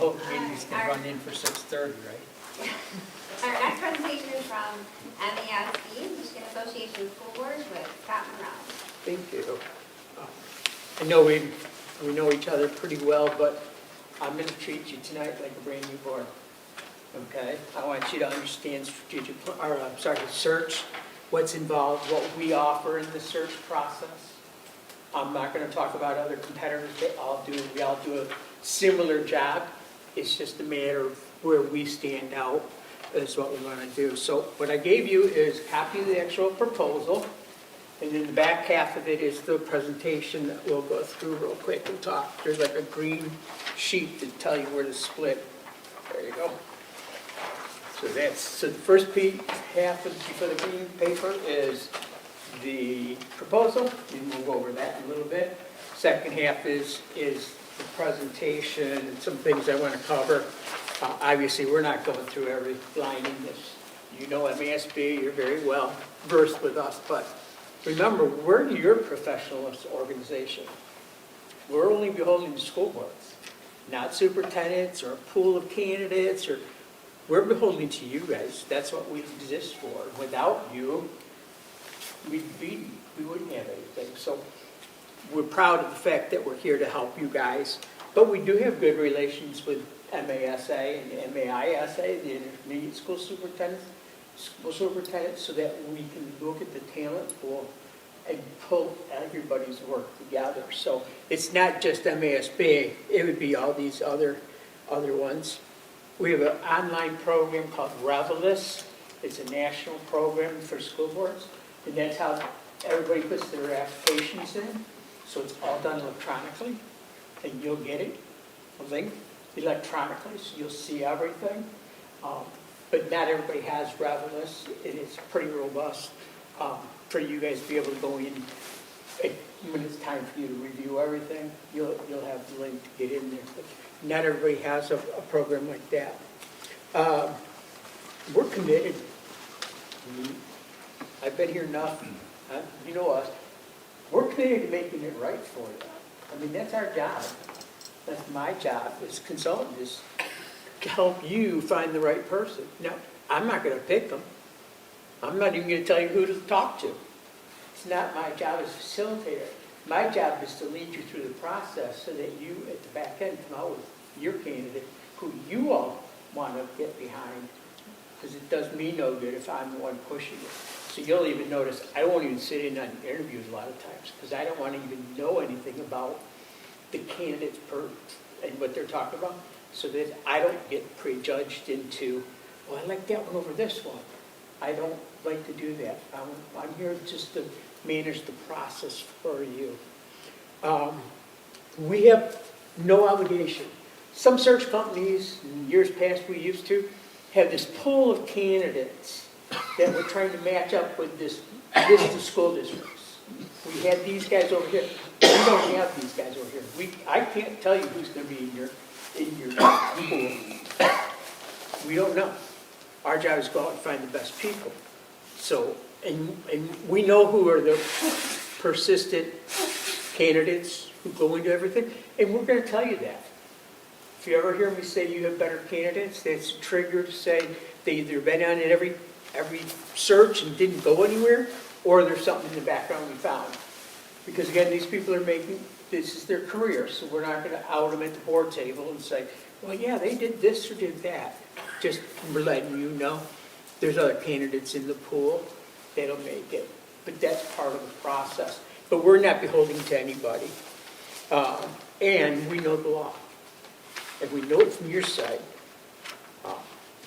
hope Andy's gonna run in for 6:30, right? Our next presentation is from MESB, Michigan Association of School Boards, with Scott Morrell. Thank you. I know we know each other pretty well, but I'm gonna treat you tonight like a brand new board. Okay? I want you to understand search, what's involved, what we offer in the search process. I'm not gonna talk about other competitors, we all do a similar job. It's just a matter of where we stand out is what we wanna do. So what I gave you is a copy of the actual proposal, and then the back half of it is the presentation that we'll go through real quick and talk. There's like a green sheet to tell you where to split. There you go. So the first half of the green paper is the proposal. We move over that a little bit. Second half is the presentation and some things I want to cover. Obviously, we're not going through every line in this. You know MASB, you're very well versed with us, but remember, we're your professionalist organization. We're only beholden to school boards, not superintendents or a pool of candidates, or we're beholden to you guys. That's what we exist for. Without you, we wouldn't have anything. So we're proud of the fact that we're here to help you guys, but we do have good relations with MASA and MAISA, the intermediate school superintendents, so that we can look at the talent pool and pull everybody's work together. So it's not just MASB, it would be all these other ones. We have an online program called Revelous. It's a national program for school boards, and that's how everybody puts their applications in. So it's all done electronically, and you'll get it, a link electronically, so you'll see everything. But not everybody has Revelous, and it's pretty robust for you guys to be able to go in. When it's time for you to review everything, you'll have the link to get in there. But not everybody has a program like that. We're committed. I've been here enough. You know us. We're committed to making it right for you. I mean, that's our job. That's my job as a consultant, is to help you find the right person. Now, I'm not going to pick them. I'm not even going to tell you who to talk to. It's not my job as facilitator. My job is to lead you through the process so that you, at the back end, come out with your candidate who you all want to get behind, because it does me no good if I'm the one pushing it. So you'll even notice I won't even sit in on interviews a lot of times, because I don't want to even know anything about the candidates and what they're talking about, so that I don't get prejudged into, well, I like that one over this one. I don't like to do that. I'm here just to manage the process for you. We have no obligation. Some search companies, in years past we used to, have this pool of candidates that we're trying to match up with this list of school districts. We had these guys over here. We don't have these guys over here. I can't tell you who's going to be in your pool. We don't know. Our job is to go out and find the best people. So, and we know who are the persistent candidates who go into everything, and we're going to tell you that. If you ever hear me say you have better candidates, that's a trigger to say they either been on it every search and didn't go anywhere, or there's something in the background we found. Because again, these people are this is their career, so we're not going to out them at the board table and say, well, yeah, they did this or did that. Just we're letting you know there's other candidates in the pool that'll make it. But that's part of the process. But we're not beholden to anybody. And we know the law. And we know it from your side.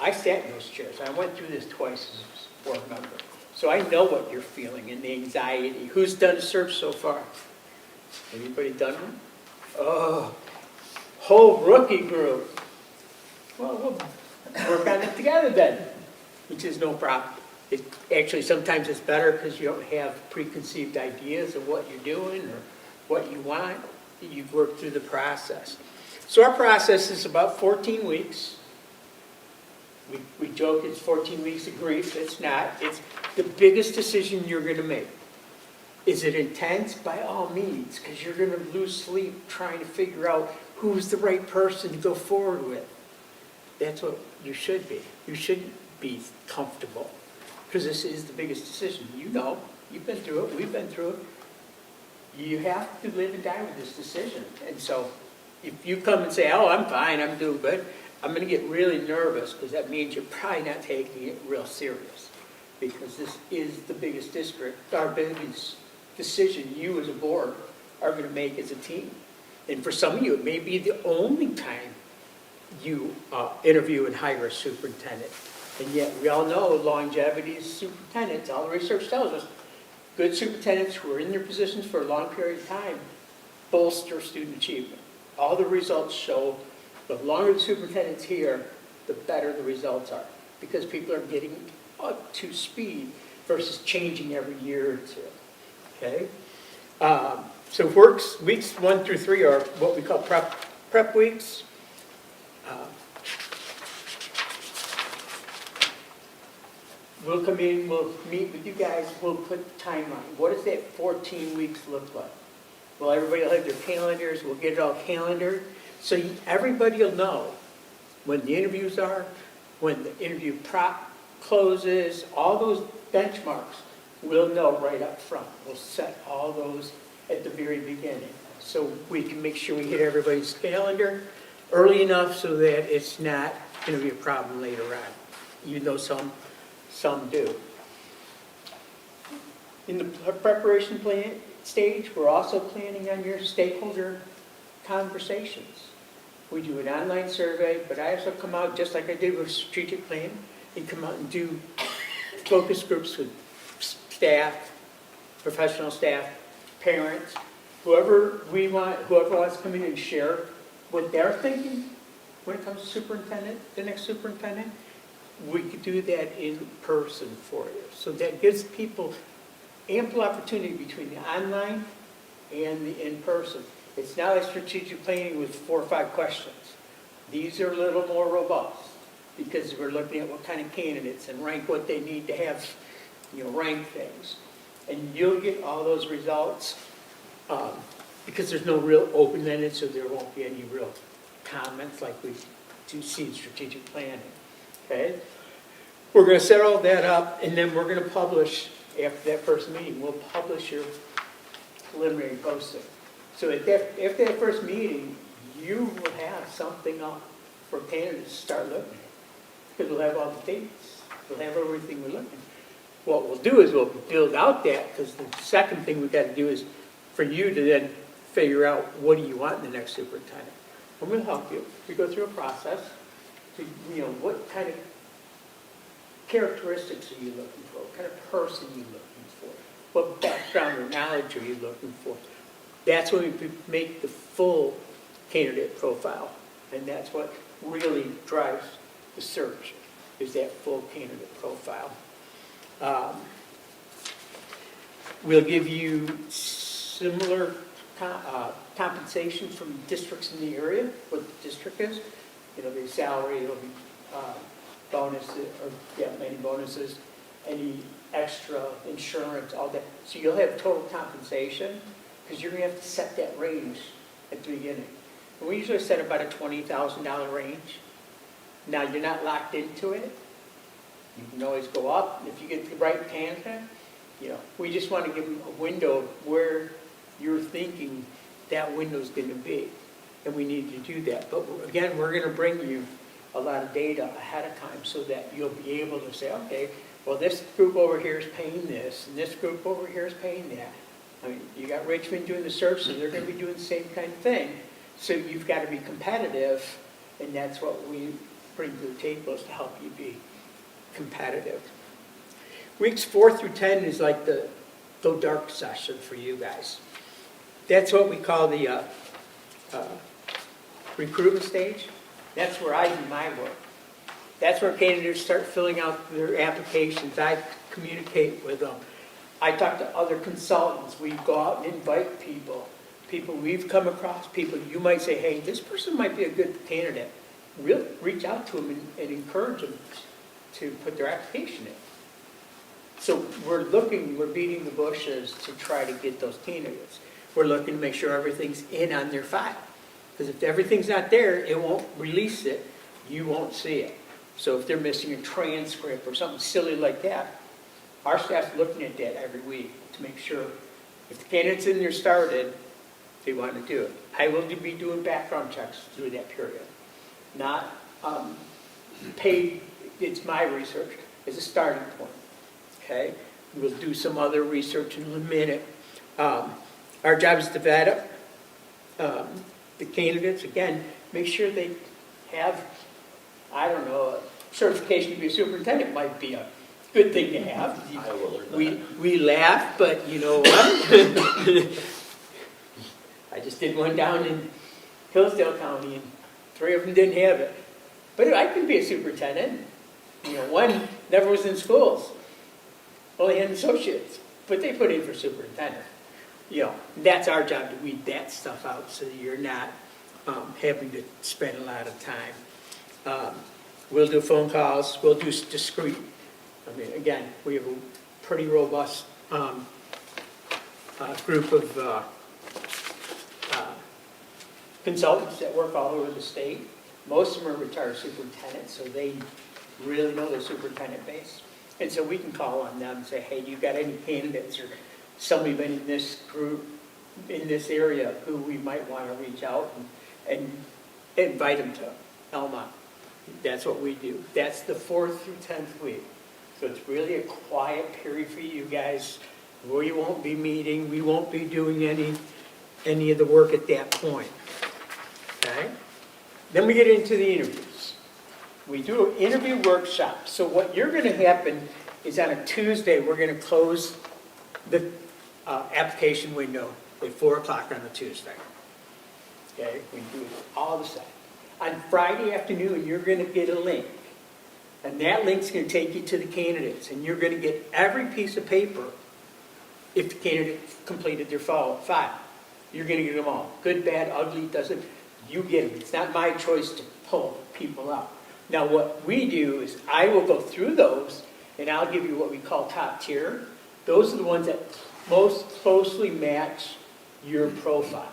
I sat in those chairs. I went through this twice as a board member. So I know what you're feeling and the anxiety. Who's done a search so far? Anybody done one? Oh, whole rookie group. Well, we'll work on it together then, which is no problem. Actually, sometimes it's better because you don't have preconceived ideas of what you're doing or what you want. You've worked through the process. So our process is about 14 weeks. We joke it's 14 weeks of grief. It's not. It's the biggest decision you're going to make. Is it intense? By all means, because you're going to lose sleep trying to figure out who's the right person to go forward with. That's what you should be. You should be comfortable, because this is the biggest decision. You know, you've been through it, we've been through it. You have to live and die with this decision. And so if you come and say, oh, I'm fine, I'm doing good, I'm going to get really nervous, because that means you're probably not taking it real serious. Because this is the biggest district, our biggest decision you as a board are going to make as a team. And for some of you, it may be the only time you interview and hire a superintendent. And yet, we all know longevity is superintendents. All the research tells us good superintendents who are in their positions for a long period of time bolster student achievement. All the results show the longer the superintendent's here, the better the results are, because people are getting up to speed versus changing every year or two. Okay? So weeks 1 through 3 are what we call prep weeks. We'll come in, we'll meet with you guys, we'll put time on. What does that 14 weeks look like? Well, everybody will have their calendars, we'll get it all calendared. So everybody will know when the interviews are, when the interview prop closes, all those benchmarks, we'll know right up front. We'll set all those at the very beginning. So we can make sure we hit everybody's calendar early enough so that it's not going to be a problem later on, even though some do. In the preparation plan stage, we're also planning on your stakeholder conversations. We do an online survey, but I also come out, just like I did with strategic plan, and come out and do focus groups with staff, professional staff, parents, whoever wants to come in and share what they're thinking when it comes to superintendent, the next superintendent. We could do that in person for you. So that gives people ample opportunity between the online and the in-person. It's not like strategic planning with 4 or 5 questions. These are a little more robust because we're looking at what kind of candidates and rank what they need to have, rank things. And you'll get all those results because there's no real open-ended, so there won't be any real comments like we do see in strategic planning. Okay? We're going to set all that up, and then we're going to publish, after that first meeting, we'll publish your preliminary posting. So after that first meeting, you will have something up for candidates to start looking at. Because we'll have all the dates. We'll have everything we're looking at. What we'll do is we'll build out that, because the second thing we've got to do is for you to then figure out what do you want in the next superintendent. And we'll help you. We go through a process. To, what kind of characteristics are you looking for? What kind of person are you looking for? What background or knowledge are you looking for? That's when we make the full candidate profile. And that's what really drives the search, is that full candidate profile. We'll give you similar compensation from districts in the area, what the district is. It'll be salary, it'll be bonuses, many bonuses, any extra insurance, all that. So you'll have total compensation, because you're going to have to set that range at the beginning. And we usually set about a $20,000 range. Now, you're not locked into it. You can always go up. If you get the right candidate, we just want to give them a window of where you're thinking that window's going to be. And we need to do that. But again, we're going to bring you a lot of data ahead of time so that you'll be able to say, okay, well, this group over here is paying this, and this group over here is paying that. I mean, you got Richmond doing the search, so they're going to be doing the same kind of thing. So you've got to be competitive, and that's what we bring to the table, is to help you be competitive. Weeks 4 through 10 is like the go dark session for you guys. That's what we call the recruitment stage. That's where I do my work. That's where candidates start filling out their applications. I communicate with them. I talk to other consultants. We go out and invite people we've come across, people you might say, hey, this person might be a good candidate. Really reach out to them and encourage them to put their application in. So we're beating the bushes to try to get those candidates. We're looking to make sure everything's in on their file. Because if everything's not there, it won't release it, you won't see it. So if they're missing a transcript or something silly like that, our staff's looking at that every week to make sure if the candidate's in there started, they want to do it. I will be doing background checks through that period. Not paid, it's my research, as a starting point, okay? We'll do some other research in a minute. Our job is to vet the candidates, again, make sure they have, I don't know, a certification to be a superintendent might be a good thing to have. I will learn that. We laugh, but you know what? I just did one down in Hillsdale County, and 3 of them didn't have it. But I could be a superintendent. You know, one never was in schools, only had associates, but they put in for superintendent. You know, that's our job to weed that stuff out so that you're not having to spend a lot of time. We'll do phone calls, we'll do discrete. I mean, again, we have a pretty robust group of consultants that work all over the state. Most of them are retired superintendents, so they really know their superintendent base. And so we can call on them and say, hey, do you got any candidates or somebody been in this group, in this area, who we might want to reach out and invite them to Almont. That's what we do. That's the 4th through 10th week. So it's really a quiet period for you guys. We won't be meeting. We won't be doing any of the work at that point. Okay? Then we get into the interviews. We do an interview workshop. So what you're going to happen is on a Tuesday, we're going to close the application window at 4 o'clock on a Tuesday. Okay? We do it all the same. On Friday afternoon, you're going to get a link. And that link's going to take you to the candidates. And you're going to get every piece of paper if the candidate completed their file. You're going to get them all. Good, bad, ugly, doesn't. You get them. It's not my choice to pull people out. Now what we do is I will go through those and I'll give you what we call top tier. Those are the ones that most closely match your profile.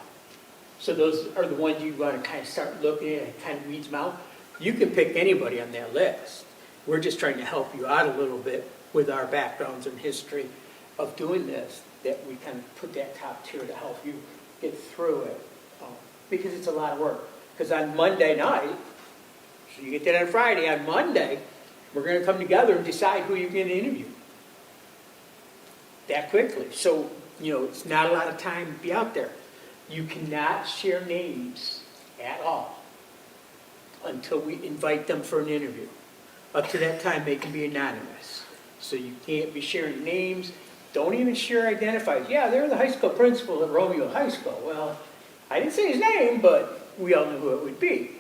So those are the ones you want to kind of start looking at and kind of weeds them out. You can pick anybody on that list. We're just trying to help you out a little bit with our backgrounds and history of doing this, that we kind of put that top tier to help you get through it. Because it's a lot of work. Because on Monday night, so you get that on Friday, on Monday, we're going to come together and decide who you're going to interview. That quickly. So, you know, it's not a lot of time to be out there. You cannot share names at all until we invite them for an interview. Up to that time, they can be anonymous. So you can't be sharing names. Don't even share identifiers. Yeah, they're the high school principal at Romeo High School. Well, I didn't say his name, but we all knew who it would be.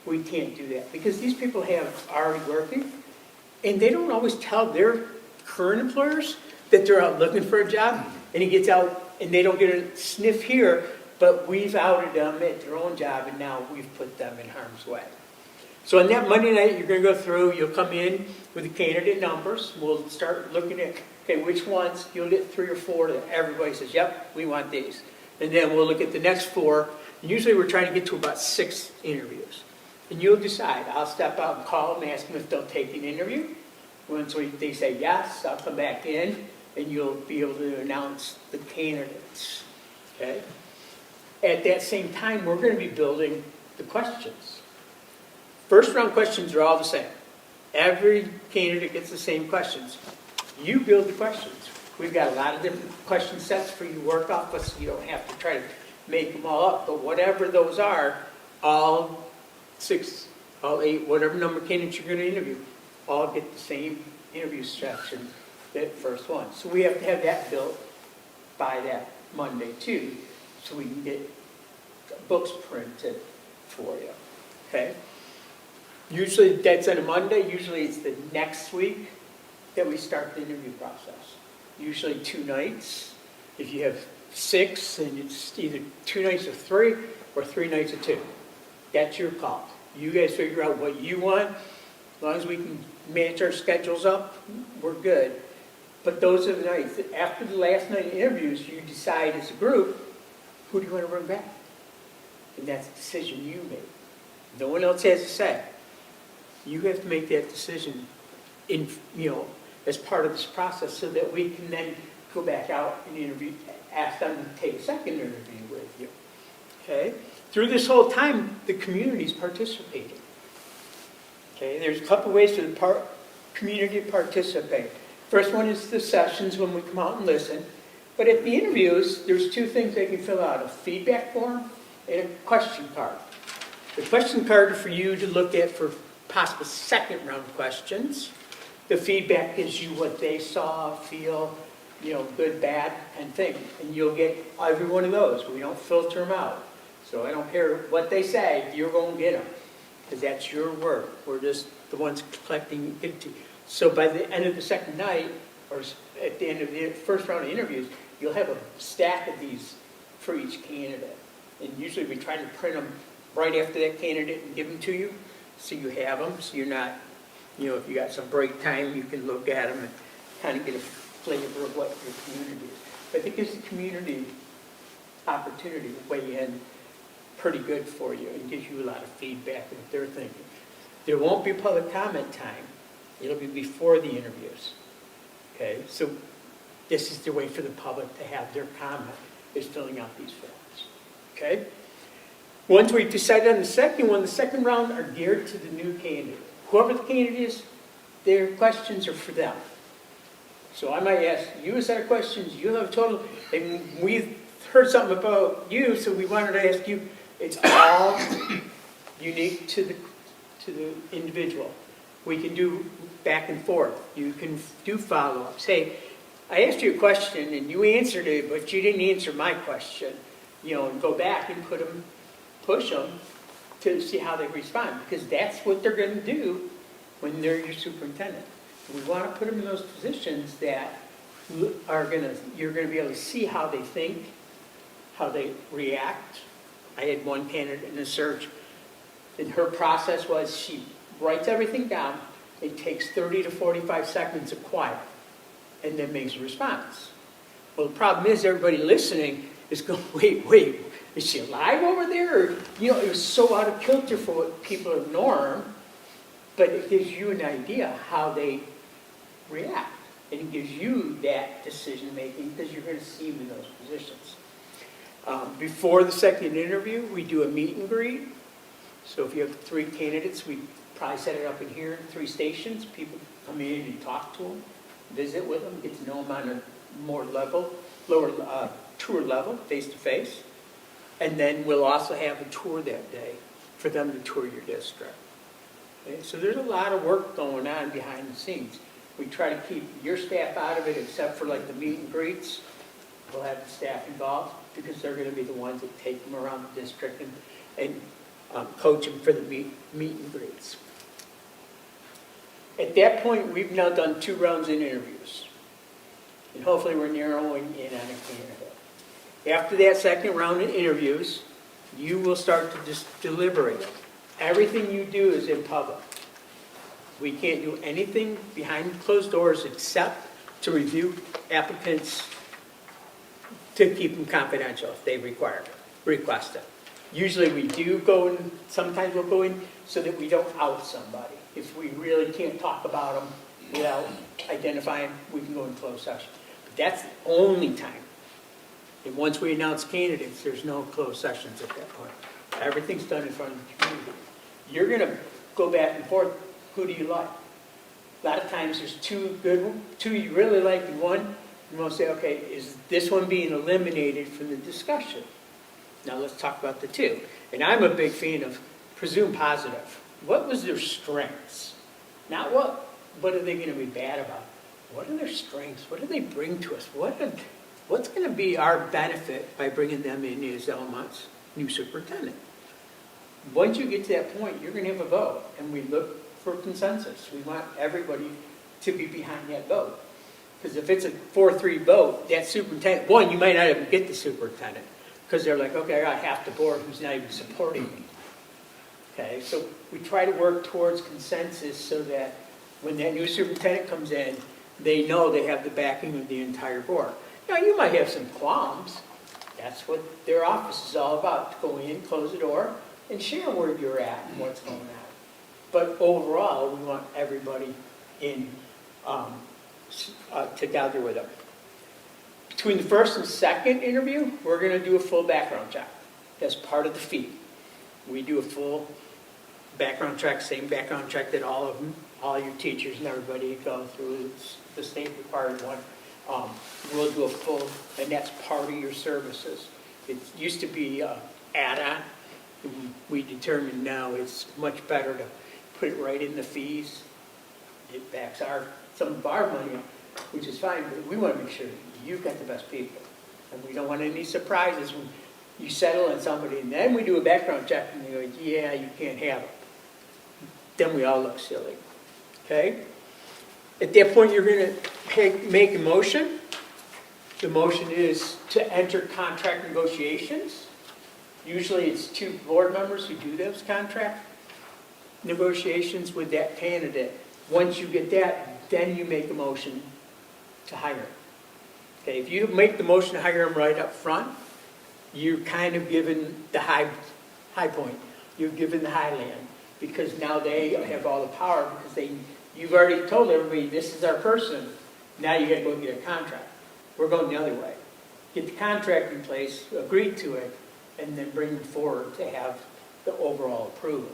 We can't do that because these people have already working, and they don't always tell their current employers that they're out looking for a job, and he gets out and they don't get a sniff here, but we've outed them at their own job, and now we've put them in harm's way. So on that Monday night, you're going to go through, you'll come in with the candidate numbers. We'll start looking at, okay, which ones, you'll get 3 or 4 that everybody says, yep, we want these. And then we'll look at the next 4. And usually we're trying to get to about 6 interviews. And you'll decide. I'll step out and call them, ask them if they'll take an interview. Once they say yes, I'll come back in, and you'll be able to announce the candidates. Okay? At that same time, we're going to be building the questions. First round questions are all the same. Every candidate gets the same questions. You build the questions. We've got a lot of different question sets for you to work off, so you don't have to try to make them all up. But whatever those are, all 6, all 8, whatever number of candidates you're going to interview, all get the same interview section, that first one. So we have to have that built by that Monday too, so we can get books printed for you. Okay? Usually that's on a Monday. Usually it's the next week that we start the interview process. Usually 2 nighs. If you have 6, and it's either 2 nights of 3 or 3 nights of 2. That's your call. You guys figure out what you want. As long as we can match our schedules up, we're good. But those are the nights. After the last night of interviews, you decide as a group, who do you want to bring back? and that's a decision you make. No one else has a say. You have to make that decision in, as part of this process so that we can then go back out and interview, ask them to take a second interview with you. Okay? Through this whole time, the community's participating. Okay? There's a couple ways for the community to participate. First one is the sessions when we come out and listen. But at the interviews, there's two things they can fill out, a feedback form and a question card. The question card is for you to look at for possible second round questions. The feedback gives you what they saw, feel, good, bad, and thing. And you'll get every one of those. We don't filter them out. So I don't care what they say, you're going to get them. Because that's your work. We're just the ones collecting it. So by the end of the second night, or at the end of the first round of interviews, you'll have a stack of these for each candidate. And usually we try to print them right after that candidate and give them to you, so you have them, so you're not, if you got some break time, you can look at them and kind of get a flavor of what your community is. But I think it's a community opportunity to weigh in pretty good for you and gives you a lot of feedback on what they're thinking. There won't be public comment time. It'll be before the interviews. Okay, so this is the way for the public to have their comment, is filling out these forms. Okay? Once we've decided on the second one, the second round are geared to the new candidate. Whoever the candidate is, their questions are for them. So I might ask you a set of questions, you have a total, and we've heard something about you, so we wanted to ask you. It's all unique to the individual. We can do back and forth. You can do follow-ups. Hey, I asked you a question and you answered it, but you didn't answer my question. And go back and push them to see how they respond, because that's what they're going to do when they're your superintendent. We want to put them in those positions that you're going to be able to see how they think, how they react. I had one candidate in a search, and her process was she writes everything down. It takes 30 to 45 seconds of quiet, and then makes a response. Well, the problem is everybody listening is going, wait, is she alive over there? Or, it was so out of kilter for what people are norm, but it gives you an idea how they react. And it gives you that decision making because you're going to see them in those positions. Before the second interview, we do a meet and greet. So if you have 3 candidates, we probably set it up in here, 3 stations. People come in and talk to them, visit with them, get to know them on a lower tour level, face-to-face. And then we'll also have a tour that day for them to tour your district. Okay? So there's a lot of work going on behind the scenes. We try to keep your staff out of it, except for like the meet and greets. We'll have the staff involved because they're going to be the ones that take them around the district and coach them for the meet and greets. At that point, we've now done 2 rounds in interviews. And hopefully we're narrowing in on a candidate. After that second round of interviews, you will start to just deliberate. Everything you do is in public. We can't do anything behind closed doors except to review applicants to keep them confidential if they request it. Usually we do go in, sometimes we'll go in so that we don't out somebody. If we really can't talk about them without identifying, we can go in closed session. But that's the only time. And once we announce candidates, there's no closed sessions at that point. Everything's done in front of the community. You're going to go back and forth. Who do you like? A lot of times there's 2 good ones, 2 you really like, and 1 you will say, okay, is this one being eliminated from the discussion? Now let's talk about the 2. And I'm a big fan of presume positive. What was their strengths? Not what are they going to be bad about? What are their strengths? What do they bring to us? What's going to be our benefit by bringing them in as Almont's new superintendent? Once you get to that point, you're going to have a vote, and we look for consensus. We want everybody to be behind that vote. Because if it's a 4-3 vote, that superintendent, 1, you might not even get the superintendent, because they're like, okay, I got half the board who's not even supporting me. Okay, so we try to work towards consensus so that when that new superintendent comes in, they know they have the backing of the entire board. Now, you might have some qualms. That's what their office is all about, to go in, close the door, and share where you're at and what's going on. But overall, we want everybody in, together with them. Between the first and second interview, we're gonna do a full background check. That's part of the fee. We do a full background check, same background check that all of them, all your teachers and everybody go through. It's the state required one. We'll do a full, and that's part of your services. It used to be add-on. We determined now it's much better to put it right in the fees. It backs some of our money up, which is fine, but we want to make sure you've got the best people. And we don't want any surprises when you settle on somebody and then we do a background check and they go, yeah, you can't have it. Then we all look silly, okay? At that point, you're going to make a motion. The motion is to enter contract negotiations. Usually it's 2 board members who do those contract negotiations with that candidate. Once you get that, then you make a motion to hire them. Okay, if you make the motion to hire them right up front, you're kind of given the high point. You're given the highland because now they have all the power because you've already told everybody this is our person. Now you got to go get a contract. We're going the other way. Get the contract in place, agree to it, and then bring them forward to have the overall approval.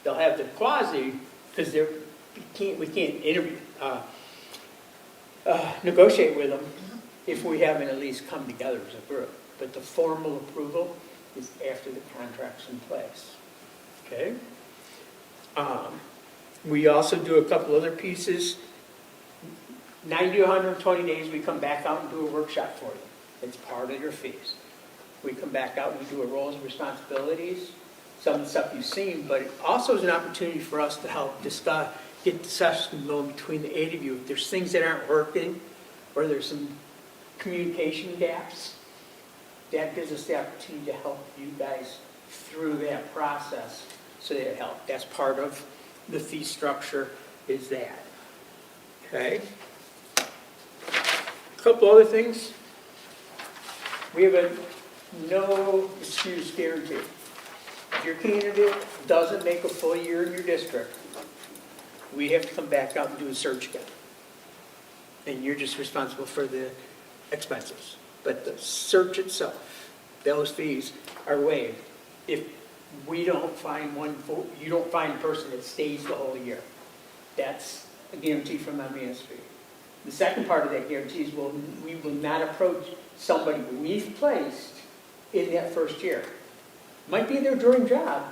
They'll have the quasi because we can't interview, negotiate with them if we haven't at least come together as a group. But the formal approval is after the contract's in place. Okay? We also do a couple other pieces. 90 to 120 days, we come back out and do a workshop for you. It's part of your fees. We come back out and we do a roles and responsibilities, some of the stuff you've seen, but it also is an opportunity for us to help discuss, get discussion going between the 8 of you. If there's things that aren't working or there's some communication gaps, that gives us the opportunity to help you guys through that process so that it helps. That's part of the fee structure is that. Okay? A couple other things. We have a no excuse guarantee. If your candidate doesn't make a full year in your district, we have to come back out and do a search again. And you're just responsible for the expenses. But the search itself, those fees are waived. If we don't find you don't find a person that stays the whole year. That's a guarantee from MASB. The second part of that guarantee is we will not approach somebody we've placed in that first year. Might be their dream job.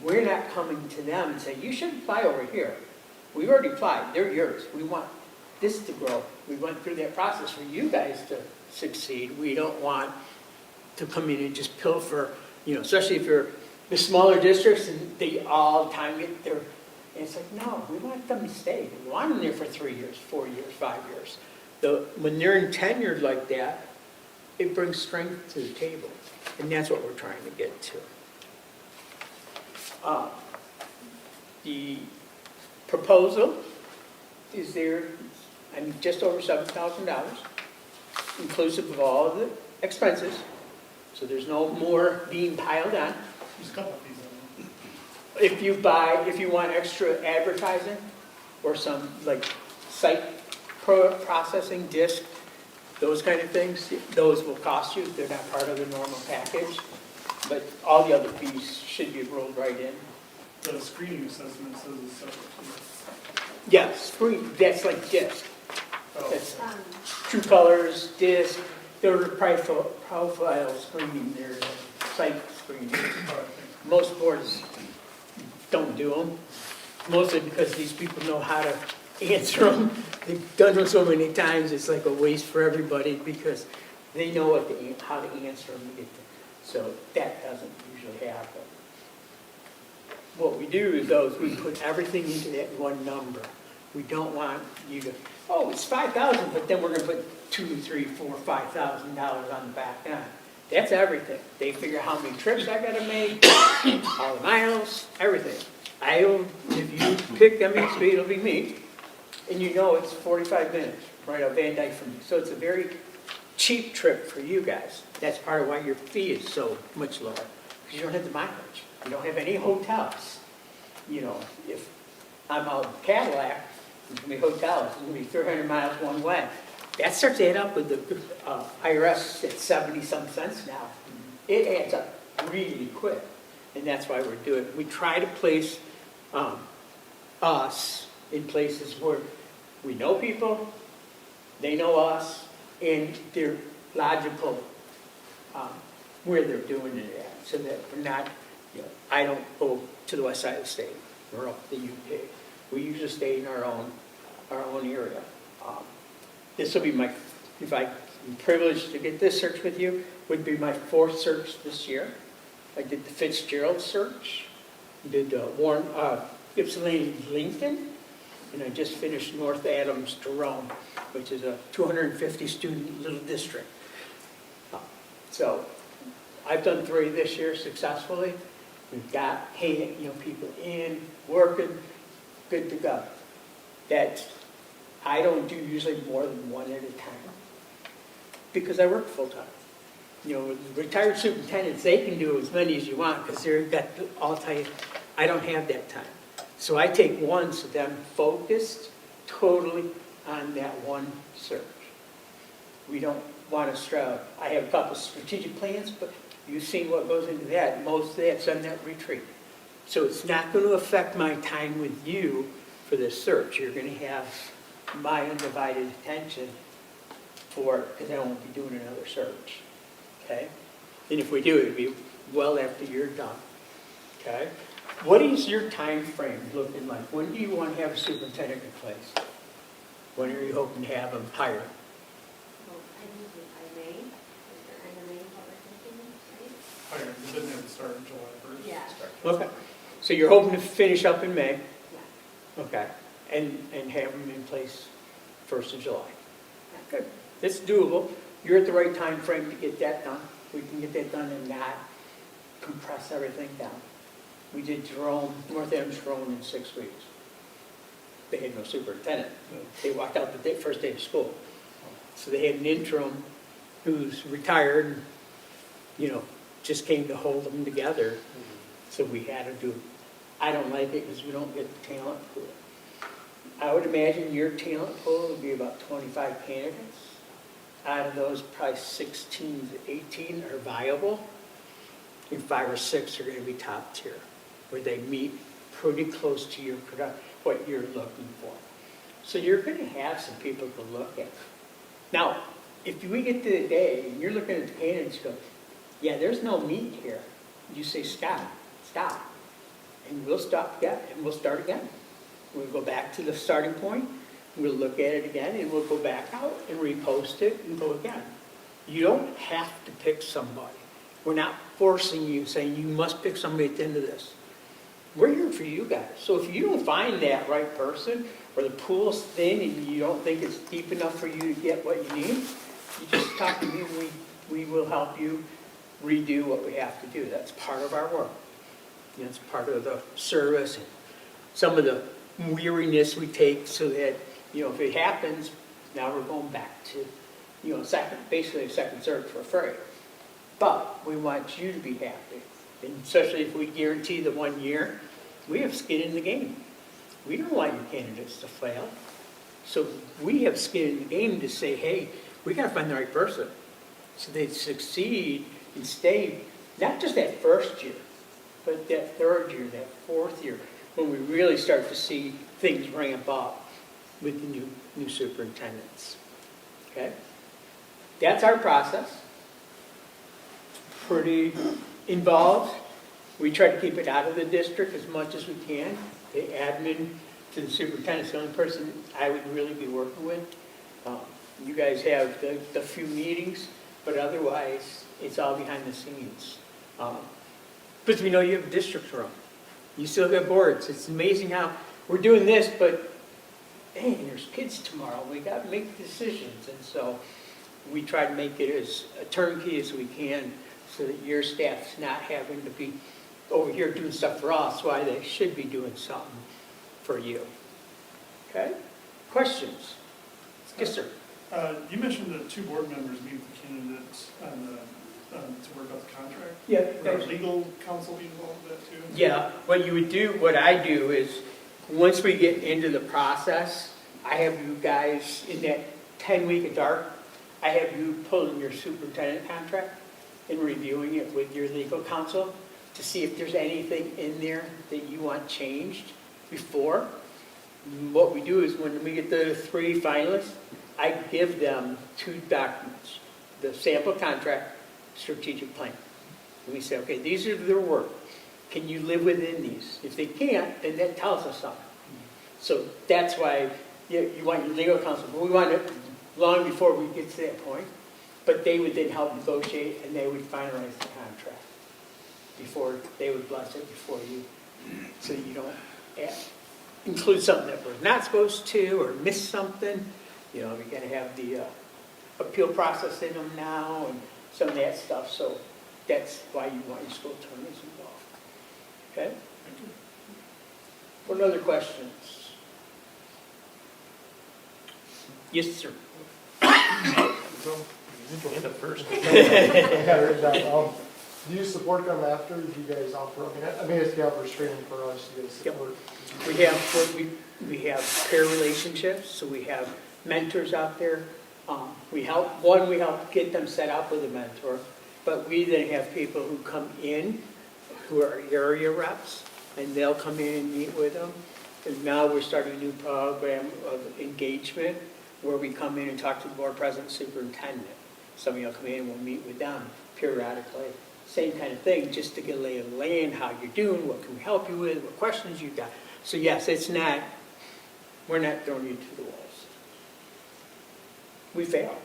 We're not coming to them and saying, you should apply over here. We've already applied. They're yours. We want this to grow. We went through that process for you guys to succeed. We don't want to come in and just pilfer, especially if you're the smaller districts and they all the time get there. And it's like, no, we want them to stay. We want them there for 3 years, 4 years, 5 years. When they're in tenured like that, it brings strength to the table. And that's what we're trying to get to. The proposal is there, just over $7,000, inclusive of all of the expenses. So there's no more being piled on. There's a couple of these on there. If you want extra advertising or some like site processing, disk, those kind of things, those will cost you. They're not part of the normal package. But all the other fees should get rolled right in. The screening assessment says it's separate. Yes, that's like disk. Oh. That's True Colors, disk, they're profile screening, they're site screening. Most boards don't do them, mostly because these people know how to answer them. They've done them so many times, it's like a waste for everybody because they know how to answer them. So that doesn't usually happen. What we do is we put everything into that one number. We don't want you to, it's $5,000, but then we're going to put $2,000, $3,000, $4,000, $5,000 on the back end. That's everything. They figure how many trips I got to make, all the miles, everything. If you pick MASB, it'll be me, and it's 45 minutes right out Van Dyke from me. So it's a very cheap trip for you guys. That's part of why your fee is so much lower, because you don't have the mileage. You don't have any hotels. You know, if I'm out in Cadillac, there's gonna be hotels, it's gonna be 300 miles one way. That starts to add up with the IRS at 70-some cents now. It adds up really quick, and that's why we're doing it. We try to place us in places where we know people, they know us, and they're logical where they're doing it at, so that we're not, you know, I don't go to the west side of the state, or up the UK. We usually stay in our own area. This will be my, if I'm privileged to get this search with you, would be my 4th search this year. I did the Fitzgerald search, did Warren, Ypsilanti Lincoln, and I just finished North Adams Jerome, which is a 250 student little district. So I've done 3 this year successfully. We've got, hey, you know, people in, working, good to go. That I don't do usually more than 1 at a time because I work full-time. You know, retired superintendents, they can do as many as you want because they've got all time. I don't have that time. So I take 1 so that I'm focused totally on that one search. We don't want to straddle. I have a couple strategic plans, but you've seen what goes into that. Most of that's on that retreat. So it's not going to affect my time with you for this search. You're going to have my undivided attention for it because I won't be doing another search. Okay? And if we do, it'll be well after you're done. Okay? What is your time frame looking like? When do you want to have a superintendent in place? When are you hoping to have them hired? Well, I think by May, is there end of May, what we're thinking, right? Higher, it doesn't have to start in July 1st. Yeah. Okay. So you're hoping to finish up in May? Yeah. Okay. And have them in place 1st of July? Yeah. Good. It's doable. You're at the right time frame to get that done. We can get that done and not compress everything down. We did Jerome, North Adams Jerome in 6 weeks. They had no superintendent. They walked out the first day of school. So they had an interim who's retired, and, you know, just came to hold them together. So we had to do it. I don't like it because we don't get the talent pool. I would imagine your talent pool would be about 25 candidates. Out of those, probably 16 to 18 are viable, and 5 or 6 are going to be top tier, where they meet pretty close to your what you're looking for. So you're going to have some people to look at. Now, if we get to the day and you're looking at the candidates and go, yeah, there's no meat here, you say stop, and we'll stop again, and we'll start again. We'll go back to the starting point, we'll look at it again, and we'll go back out and repost it and go again. You don't have to pick somebody. We're not forcing you, saying you must pick somebody at the end of this. We're here for you guys. So if you don't find that right person, or the pool's thin and you don't think it's deep enough for you to get what you need, you just talk to me and we will help you redo what we have to do. That's part of our work. You know, it's part of the service and some of the weariness we take so that, you know, if it happens, now we're going back to, you know, basically a second search for free. But we want you to be happy. And especially if we guarantee the 1 year, we have skin in the game. We don't want your candidates to fail. So we have skin in the game to say, hey, we got to find the right person. So they succeed and stay, not just that first year, but that 3rd year, that 4th year, when we really start to see things ramp up with the new superintendents. Okay? That's our process. Pretty involved. We try to keep it out of the district as much as we can. The admin to the superintendent's the only person I would really be working with. You guys have the few meetings, but otherwise it's all behind the scenes. Because we know you have a district run. You still got boards. It's amazing how we're doing this, but hey, there's kids tomorrow. We got to make decisions. And so we try to make it as a turnkey as we can so that your staff's not having to be over here doing stuff for us while they should be doing something for you. Okay? Questions? Yes, sir. You mentioned that 2 board members meet with the candidates on to work out the contract. Yeah. Would our legal counsel be involved with that too? Yeah, what you would do, what I do is, once we get into the process, I have you guys, in that 10-week of dark, I have you pulling your superintendent contract and reviewing it with your legal counsel to see if there's anything in there that you want changed before. What we do is when we get the 3 finalists, I give them 2 documents, the sample contract, strategic plan. And we say, okay, these are their work. Can you live within these? If they can't, then that tells us something. So that's why you want your legal counsel, but we want it long before we get to that point. But they would then help negotiate and they would finalize the contract before, they would bless it before you. So you don't include something that we're not supposed to or miss something. You know, we're going to have the appeal process in them now and some of that stuff. So that's why you want your school attorneys involved. Okay? What other questions? Yes, sir. And the first. I got it written down. Do you support them after? Do you guys offer, I mean, it's the offer training for us, you guys support? We have peer relationships, so we have mentors out there. We help get them set up with a mentor, but we then have people who come in who are area reps, and they'll come in and meet with them. And now we're starting a new program of engagement where we come in and talk to the board president, superintendent. Some of you will come in and we'll meet with them periodically. Same kind of thing, just to get a lay of the land, how you're doing, what can we help you with, what questions you've got. So yes, we're not throwing you to the wolves. We fail.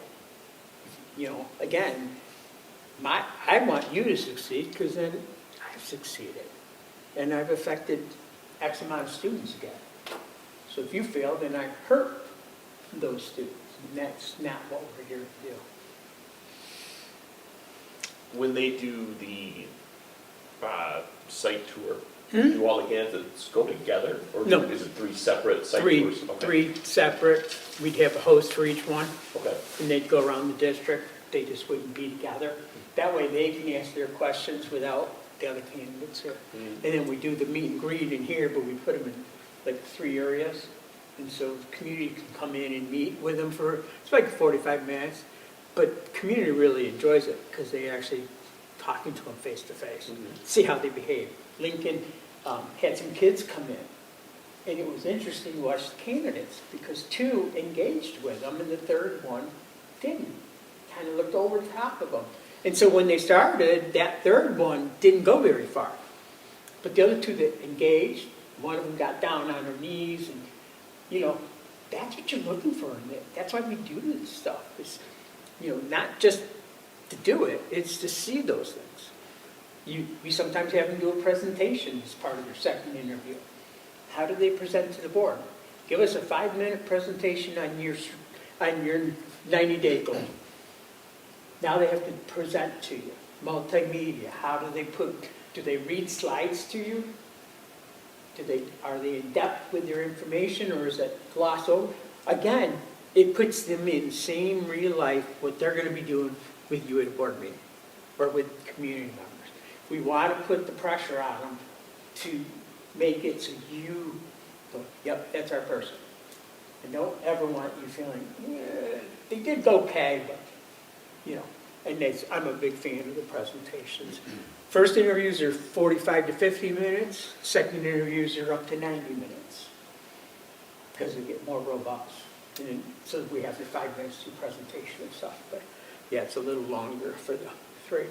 You know, again, I want you to succeed because then I've succeeded. And I've affected X amount of students again. So if you fail, then I hurt those students. And that's not what we're here to do. When they do the site tour, do all the candidates go together? Or No. is it 3 separate site tours? Okay. Three separate. We'd have a host for each one. Okay. And they'd go around the district. They just wouldn't be together. That way they can ask their questions without the other candidates here. And then we do the meet and greet in here, but we put them in like 3 areas. And so the community can come in and meet with them it's like 45 minutes. But community really enjoys it because they actually talking to them face to face, see how they behave. Lincoln had some kids come in, and it was interesting to watch the candidates because 2 engaged with them, and the 3rd one didn't. Kind of looked over the top of them. And so when they started, that 3rd one didn't go very far. But the other 2 that engaged, one of them got down on her knees, and you know, that's what you're looking for. And that's why we do this stuff. It's, you know, not just to do it, it's to see those things. We sometimes have them do a presentation as part of their second interview. How do they present to the board? Give us a 5-minute presentation on your 90-day goal. Now they have to present to you. Multimedia, how do they read slides to you? Are they in depth with their information, or is it gloss over? Again, it puts them in same real life what they're going to be doing with you at a board meeting or with community members. We want to put the pressure on them to make it so you go, yep, that's our person. And don't ever want you feeling, they did okay, but, you know, and I'm a big fan of the presentations. First interviews are 45 to 50 minutes. Second interviews are up to 90 minutes because they get more robust. And then, so we have the 5 minutes to presentation and stuff. But yeah, it's a little longer for the 3.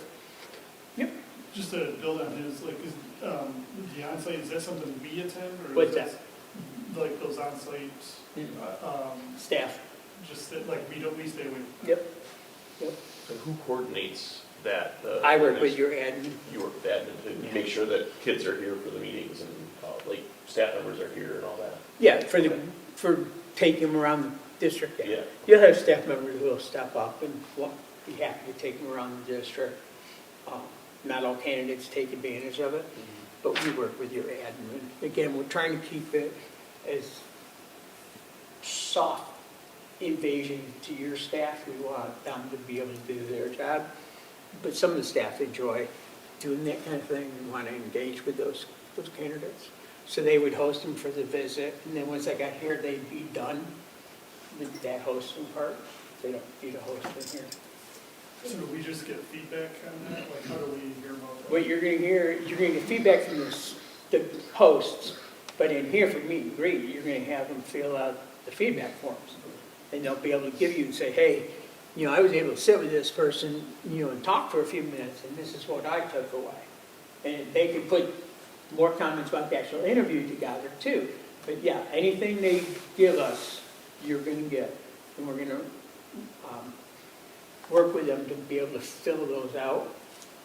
Yep. Just to build on his, like, is the onsite, is that something we attend? Or What's is that? Like those onsite, Staff. just that, like, we stay away. Yep. And who coordinates that? I work with your admin. You work with admin to Yeah. make sure that kids are here for the meetings and like staff members are here and all that. Yeah, for taking them around the district. Yeah. You'll have staff members who will step up and be happy to take them around the district. Not all candidates take advantage of it, but we work with your admin. Again, we're trying to keep it as soft invasion to your staff. We want them to be able to do their job. But some of the staff enjoy doing that kind of thing and want to engage with those candidates. So they would host them for the visit, and then once I got here, they'd be done with that hosting part. They don't need a host in here. So do we just get feedback on that? Like, how do we hear about that? What you're going to hear, you're going to get feedback from the hosts, but in here for meet and greet, you're going to have them fill out the feedback forms. And they'll be able to give you and say, hey, you know, I was able to sit with this person, you know, and talk for a few minutes, and this is what I took away. And they can put more comments about the actual interview together too. But yeah, anything they give us, you're going to get. And we're going to work with them to be able to fill those out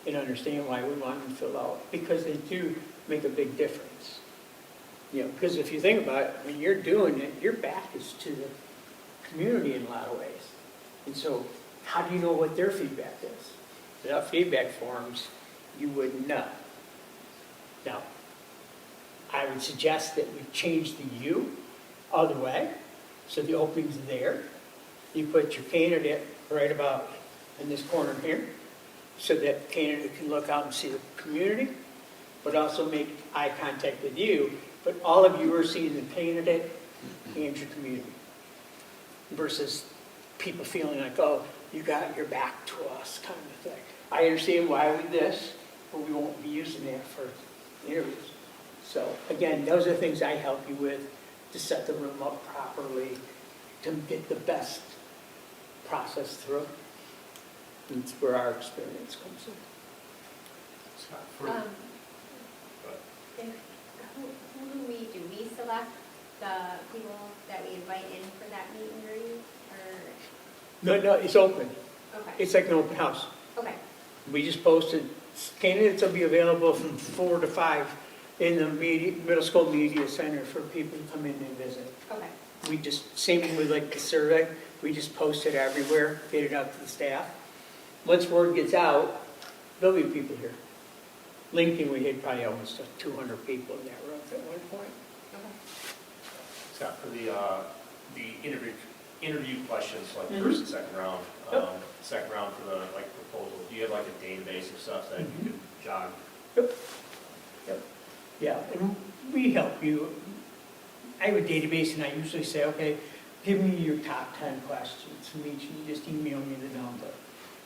and understand why we want them filled out. Because they do make a big difference. You know, because if you think about it, when you're doing it, your back is to the community in a lot of ways. And so how do you know what their feedback is? Without feedback forms, you wouldn't know. Now, I would suggest that we change the U other way, so the opening's there. You put your candidate right about in this corner here, so that the candidate can look out and see the community, but also make eye contact with you. But all of you are seeing the candidate and your community, versus people feeling like, oh, you got your back to us kind of thing. I understand why we this, but we won't be using that for interviews. So again, those are things I help you with to set the room up properly, to get the best process through. And it's where our experience comes in. Do we select the people that we invite in for that meet and greet, or? No, it's open. Okay, It's like an open house. okay, We just posted, candidates will be available from 4 to 5 in the middle school media center for people to come in and visit. okay. We just, same with like the survey, we just post it everywhere, get it out to the staff. Once word gets out, there'll be people here. Lincoln, we had probably almost 200 people in that room at one point. Scott, for the interview questions, like Mhm. first and second round, Yep. second round for the like proposal, do you have like a database of stuff that you can jog? Yeah, and we help you. I have a database and I usually say, okay, give me your top 10 questions from each, and you just email me the number.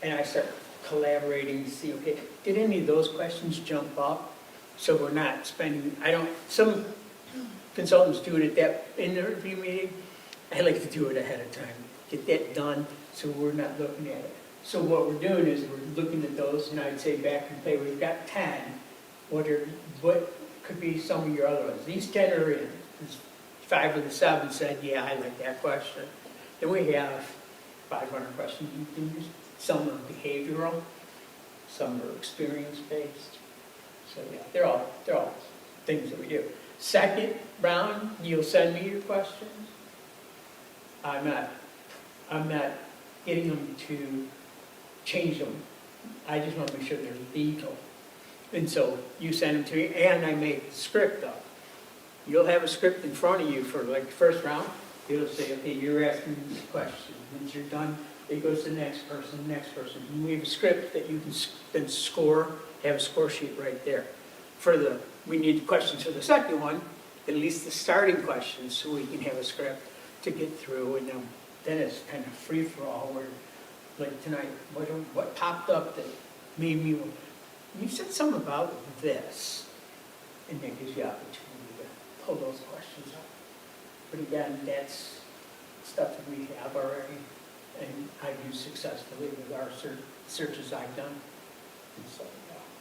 And I start collaborating to see, okay, did any of those questions jump up? So we're not spending, some consultants do it at that interview meeting. I like to do it ahead of time, get that done so we're not looking at it. So what we're doing is we're looking at those, and I'd say back and say, we've got 10. What could be some of your other ones? These 10 are in. 5 of the 7 said, yeah, I like that question. Then we have 500 questions you can use. Some are behavioral, some are experience-based. So yeah, they're all things that we do. Second round, you'll send me your questions. I'm not getting them to change them. I just want to make sure they're legal. And so you send them to me, and I make the script up. You'll have a script in front of you for like the first round. It'll say, okay, you're asking these questions. Once you're done, it goes to the next person, And we have a script that you can then score, have a score sheet right there. We need the questions for the second one, at least the starting questions, so we can have a script to get through, and then it's kind of free for all. Where, like tonight, what popped up that made me, you said something about this, and that gives you opportunity to pull those questions up. But again, that's stuff that we have already, and I've used successfully with our searches I've done. And so,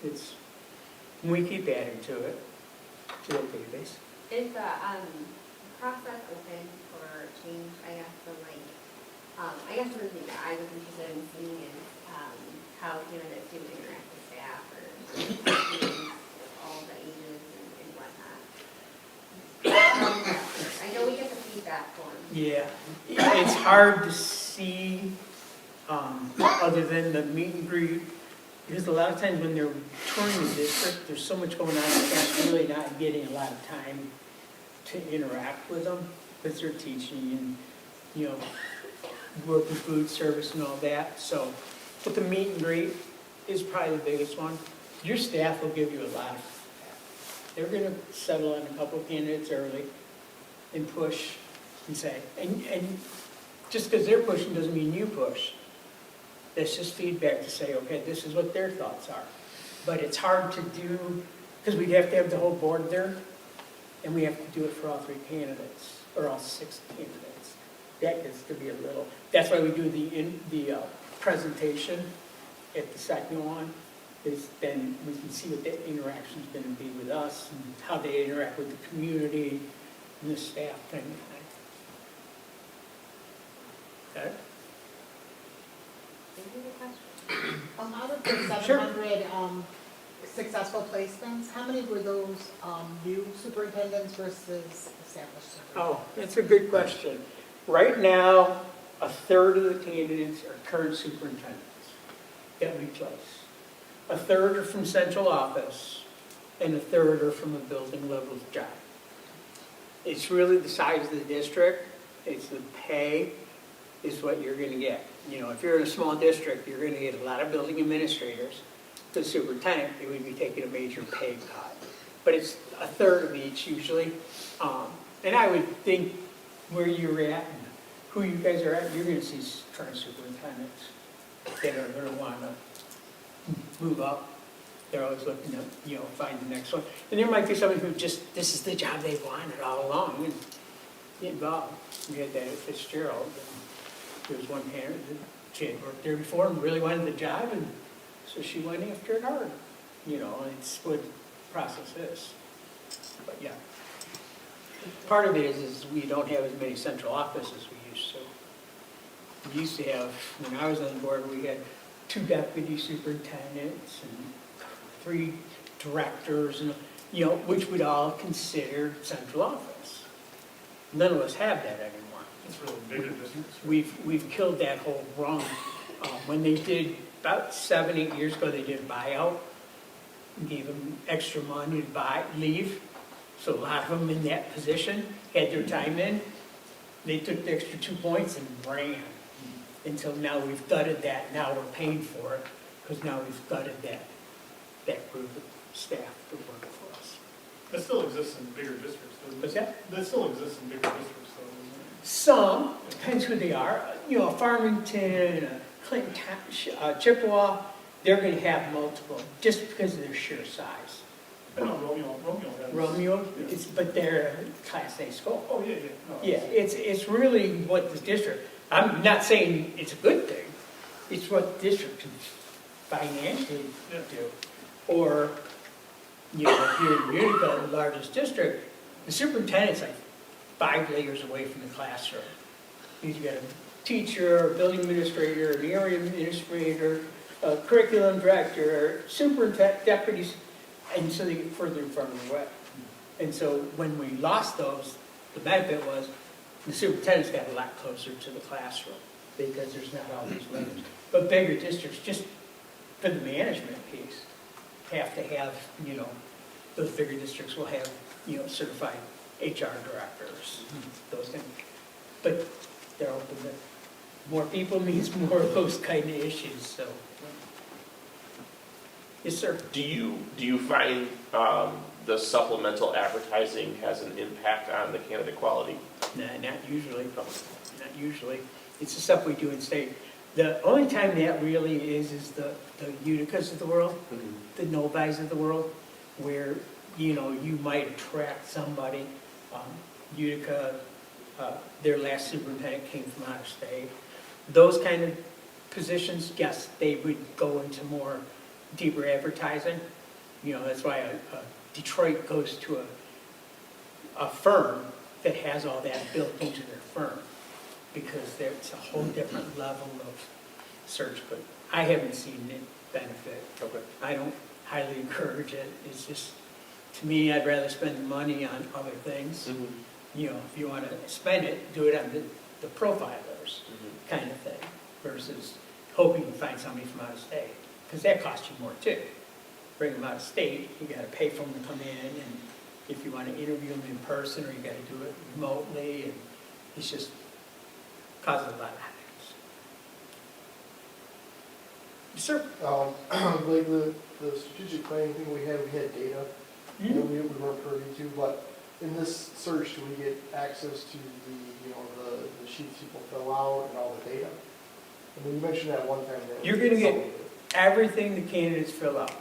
yeah, we keep adding to it, to the database. Is the process open for change, I guess, from like, I guess one thing that I was interested in seeing is how candidates do interact with staff or students, all the ages and whatnot. I know we get the feedback form. Yeah, it's hard to see, other than the meet and greet, because a lot of times when they're touring the district, there's so much going on, they're really not getting a lot of time to interact with them, because they're teaching, and, work with food service and all that, so, but the meet and greet is probably the biggest one. Your staff will give you a lot of, they're gonna settle on a couple of candidates early and push and say, and just because they're pushing doesn't mean you push. That's just feedback to say, okay, this is what their thoughts are. But it's hard to do, because we'd have to have the whole board there, and we have to do it for all 3 candidates, or all 6 candidates. That gets to be a little, that's why we do the presentation at the second one, is then we can see what the interaction's gonna be with us, and how they interact with the community, and the staff kind of thing. Okay? Any other questions? Out of the Sure. 700 successful placements, how many were those new superintendents versus established superintendents? Oh, that's a good question. Right now, a third of the candidates are current superintendents that we place. A third are from central office, and a third are from a building level job. It's really the size of the district, it's the pay, is what you're gonna get. You know, if you're in a small district, you're gonna get a lot of building administrators. The superintendent, they would be taking a major pay cut. But it's a third of each usually. And I would think where you're at, and who you guys are at, you're gonna see current superintendents that are gonna wanna move up. They're always looking to, you know, find the next one. And there might be somebody who just, this is the job they've wanted all along, and get involved. We had that at Fitzgerald. There was one parent that she had worked there before and really wanted the job, and so she went after it hard. You know, it's what the process is. But yeah. Part of it is we don't have as many central offices as we used to. We used to have, when I was on the board, we had 2 deputy superintendents and 3 directors, and, you know, which we'd all consider central office. None of us have that anymore. It's really bigger districts. We've killed that whole run. When they did, about 7, 8 years ago, they did a buyout, gave them extra money to leave. So a lot of them in that position had their time in. They took the extra 2 points and ran. Until now we've gutted that, now we're paying for it, because now we've gutted that group of staff to work for us. That still exists in bigger districts, doesn't it? What's that? That still exists in bigger districts, though, doesn't it? Some, depends who they are. You know, Farmington, Clinton, Chippewa, they're going to have multiple, just because of their sheer size. I know Romeo has. Romeo, Yeah. but they're a Class A school. Oh, yeah, yeah. No, Yeah, it's really what the district, I'm not saying it's a good thing, it's what the district can financially Yeah. do. Or, you know, if you're in Utica, the largest district, the superintendent's like 5 layers away from the classroom. You've got a teacher, a building administrator, an area administrator, a curriculum director, superintendent, deputies, and so they get further and further away. And so when we lost those, the benefit was the superintendents got a lot closer to the classroom because there's not all these layers. But bigger districts, just for the management piece, have to have, you know, those bigger districts will have, you know, certified HR directors, those things. But they're open to, more people means more of those kind of issues, so. Yes, sir. Do you find the supplemental advertising has an impact on the candidate quality? Nah, not usually. Not usually. It's the stuff we do in state. The only time that really is the Uticas of the world, the Novis of the world, where, you know, you might attract somebody. Utica, their last superintendent came from out of state. Those kind of positions, yes, they would go into more deeper advertising. You know, that's why Detroit goes to a firm that has all that built into their firm, because it's a whole different level of search. But I haven't seen it benefit. Okay. I don't highly encourage it. It's just, to me, I'd rather spend the money on other things. You know, if you want to spend it, do it on the profilers kind of thing, versus hoping to find somebody from out of state, because that costs you more too. Bring them out of state, you got to pay for them to come in, and if you want to interview them in person, or you got to do it remotely, and it's just causes a lot of headaches. Sir? Like the strategic planning thing we had data, Hmm? that we weren't privy to, but in this search, do we get access to the sheets people fill out and all the data? I mean, you mentioned that one time that. You're gonna get- some of it. Everything the candidates fill out.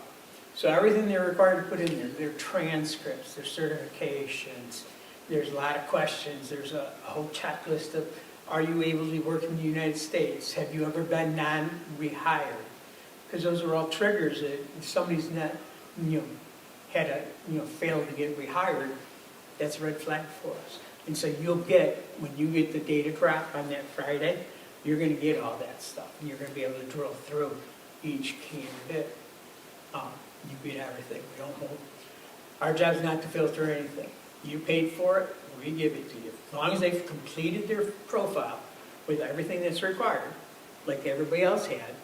So everything they're required to put in there, their transcripts, their certifications, there's a lot of questions, there's a whole checklist of, are you able to work in the United States? Have you ever been non-rehired? Because those are all triggers that if somebody's not, failed to get rehired, that's a red flag for us. And so when you get the data drop on that Friday, you're gonna get all that stuff, and you're gonna be able to drill through each candidate. You get everything, we don't hold, our job's not to filter anything. You paid for it, we give it to you. As long as they've completed their profile with everything that's required, like everybody else had,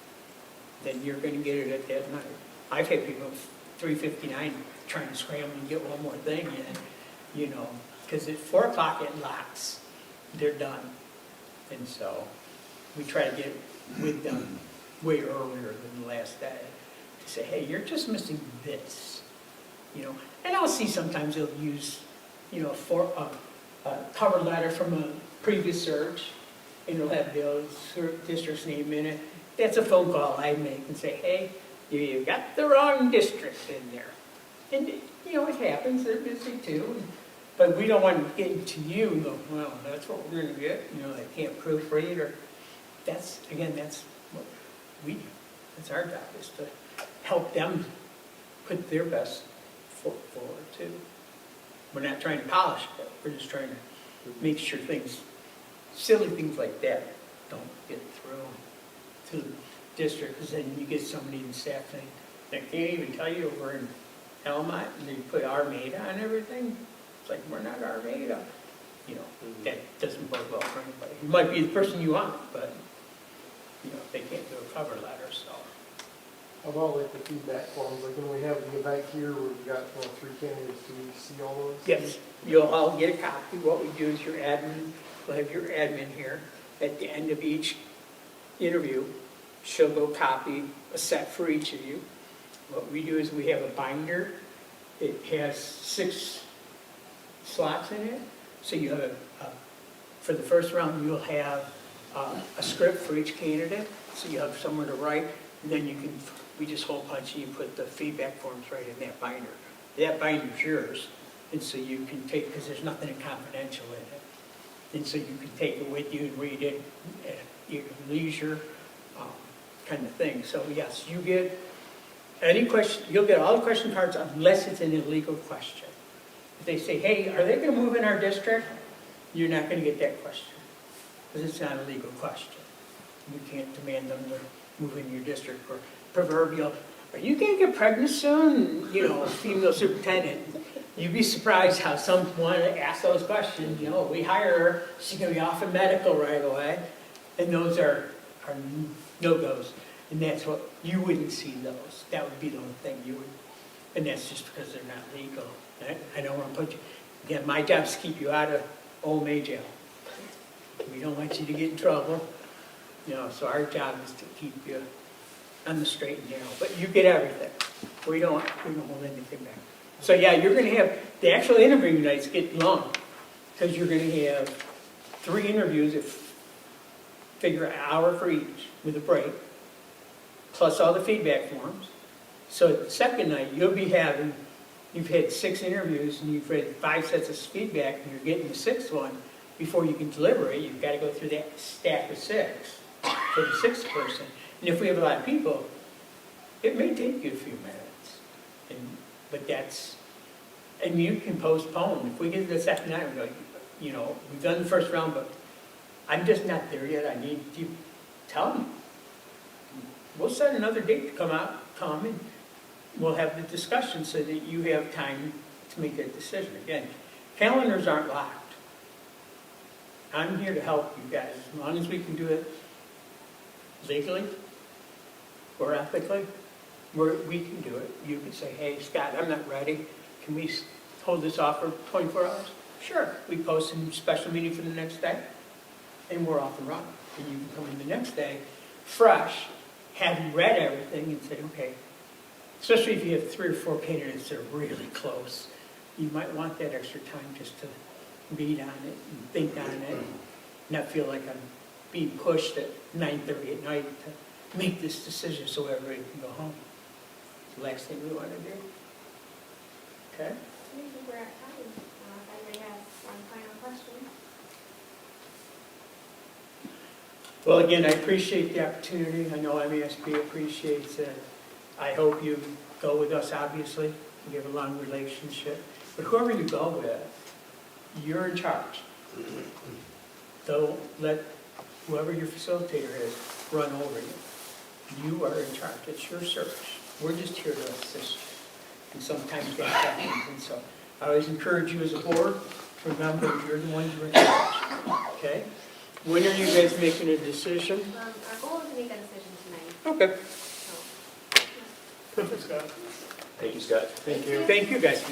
then you're gonna get it at that night. I've had people 3:59 trying to scramble and get one more thing in, because at 4 o'clock it locks, they're done. And so we try to get with them way earlier than the last day to say, hey, you're just missing this, And I'll see sometimes they'll use, for a cover letter from a previous search, and it'll have Bill's district's name in it. That's a phone call I make and say, hey, you got the wrong district in there. And, it happens, they're busy too. But we don't want to get into you and go, well, that's what we're going to get, they can't proofread, or that's what we do. That's our job, is to help them put their best foot forward too. We're not trying to polish it, we're just trying to make sure silly things like that don't get through to the district, because then you get somebody in staff saying, they can't even tell you we're in Almont, and they put Armada on everything. It's like, we're not Armada. That doesn't bode well for anybody. It might be the person you want, but, they can't do a cover letter, so. How about like the feedback forms, like when we have the event here where we've got 3 candidates, do we see all those? Yes, you'll all get a copy. What we do is your admin, we'll have your admin here. At the end of each interview, she'll go copy a set for each of you. What we do is we have a binder. It has 6 slots in it. So you have for the first round, you'll have a script for each candidate. So you have somewhere to write, and then we just hole punch and you put the feedback forms right in that binder. That binder's yours, and so you can take, because there's nothing confidential in it. And so you can take it with you and read it at your leisure, kind of thing. So yes, you get any question, you'll get all the question cards unless it's an illegal question. If they say, hey, are they going to move in our district? You're not going to get that question, because it's not a legal question. You can't demand them to move in your district, or proverbial, are you going to get pregnant soon? Female superintendent. You'd be surprised how someone asks those questions. We hire her, she's going to be off in medical right away. And those are no-goes. And that's what, you wouldn't see those. That would be the only thing you would, and that's just because they're not legal. I don't want to put you, again, my job is to keep you out of Old May jail. We don't want you to get in trouble. So our job is to keep you on the straight and narrow. But you get everything. We don't hold anything back. So yeah, you're going to have, the actual interview nights get long, because you're going to have 3 interviews, figure an hour for each with a break, plus all the feedback forms. So the second night, you've had 6 interviews and you've read 5 sets of feedback, and you're getting the 6th one. Before you can deliberate, you've got to go through that stack of 6 for the 6th person. And if we have a lot of people, it may take you a few minutes. But and you can postpone. If we get to the second night, we go, we've done the first round, but I'm just not there yet. I need you, tell them. We'll set another date to come and we'll have the discussion so that you have time to make that decision. Again, calendars aren't locked. I'm here to help you guys, as long as we can do it legally or ethically, we can do it. You can say, hey, Scott, I'm not ready. Can we hold this off for 24 hours? Sure. We post a special meeting for the next day, and we're off and running. And you can come in the next day fresh have you read everything and say, okay, especially if you have 3 or 4 candidates that are really close, you might want that extra time just to read on it and think on it, and not feel like I'm being pushed at 9:30 at night to make this decision so everybody can go home. It's the last thing we want to do. Okay? I think we're at time. If anybody has one final question. Well, again, I appreciate the opportunity. I know MASB appreciates it. I hope you go with us, obviously. We have a long relationship. But whoever you go with, you're in charge. Don't let whoever your facilitator is run over you. You are in charge. It's your search. We're just here to assist you. And sometimes that happens. And so I always encourage you as a board to remember you're the ones who are in charge. Okay? When are you guys making a decision? Our goal is to make a decision tonight. Okay. So, Perfect, Scott. Thank you, Scott. Thank you. Thank you, guys.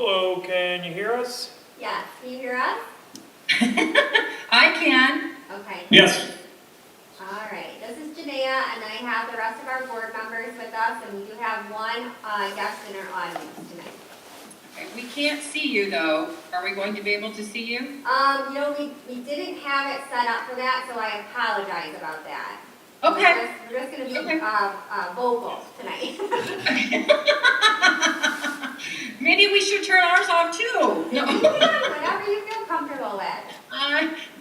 Hello, can you hear us? Yes, can you hear us? I can. Okay. Yes. All right, this is Janaea, and I have the rest of our board members with us, and we do have one guest in our audience tonight. Okay, we can't see you though. Are we going to be able to see you? You know, we didn't have it set up for that, so I apologize about that. Okay. We're just gonna be Okay. vocal tonight. Maybe we should turn ours off too. No. Whatever you feel comfortable with.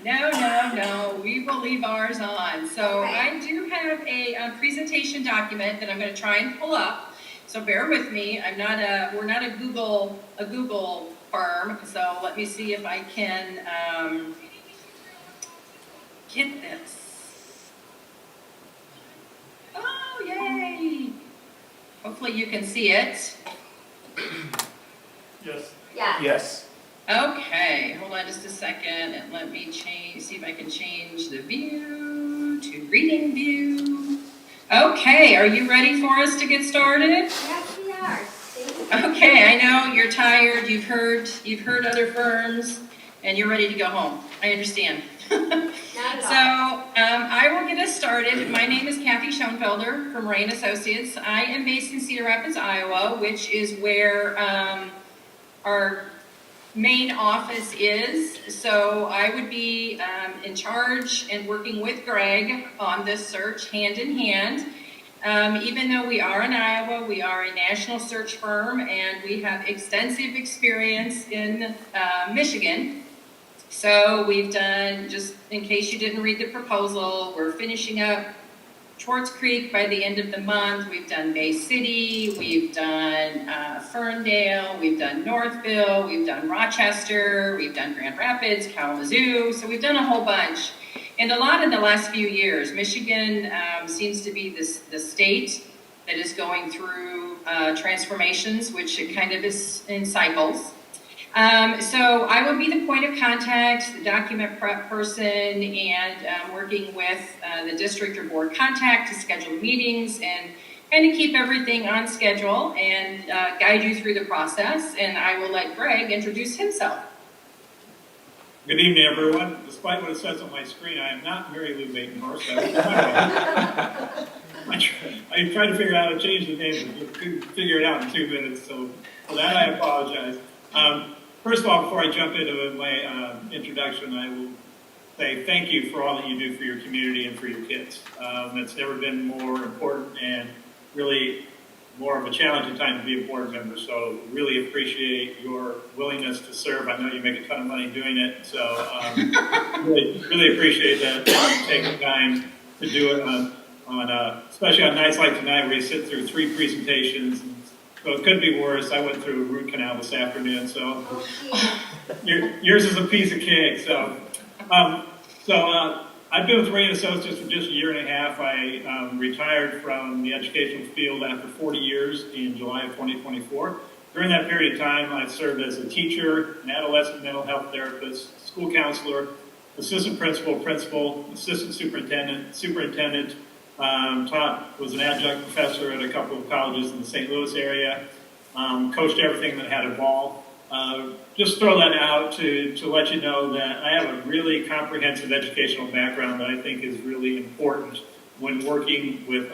No. We will leave ours on. So Okay. I do have a presentation document that I'm going to try and pull up. So bear with me. We're not a Google firm. So let me see if I can get this. Oh, yay! Hopefully you can see it. Yes. Yeah. Yes. Okay, hold on just a second and let me see if I can change the view to reading view. Okay, are you ready for us to get started? Yes, we are. Thank you. Okay, I know you're tired, you've heard other firms, and you're ready to go home. I understand. Not at So all. I will get us started. My name is Kathy Schoenfelder from Rain Associates. I am based in Cedar Rapids, Iowa, which is where our main office is. So I would be in charge and working with Greg on this search hand in hand. Even though we are in Iowa, we are a national search firm and we have extensive experience in Michigan. So we've done, just in case you didn't read the proposal, we're finishing up Schwartz Creek by the end of the month. We've done Bay City, we've done Ferndale, we've done Northville, we've done Rochester, we've done Grand Rapids, Kalamazoo. So we've done a whole bunch. And a lot in the last few years. Michigan seems to be the state that is going through transformations, which it kind of is in cycles. So I will be the point of contact, the document prep person, and working with the district or board contact to schedule meetings and kind of keep everything on schedule and guide you through the process. And I will let Greg introduce himself. Good evening, everyone. Despite what it says on my screen, I am not Mary Lou Batenhorst. I tried to figure out how to change the name, but couldn't figure it out in 2 minutes, so for that I apologize. First of all, before I jump into my introduction, I will say thank you for all that you do for your community and for your kids. It's never been more important and really more of a challenging time to be a board member, so really appreciate your willingness to serve. I know you make a ton of money doing it, so really appreciate that taking time to do it especially on nights like tonight where you sit through 3 presentations. So it could be worse. I went through a root canal this afternoon, so yours is a piece of cake. So, I've been with Rain Associates for just a year and a half. I retired from the educational field after 40 years in July of 2024. During that period of time, I've served as a teacher, an adolescent mental health therapist, school counselor, assistant principal, assistant superintendent, was an adjunct professor at a couple of colleges in the St. Louis area, coached everything that had a ball. Just throw that out to let you know that I have a really comprehensive educational background that I think is really important when working with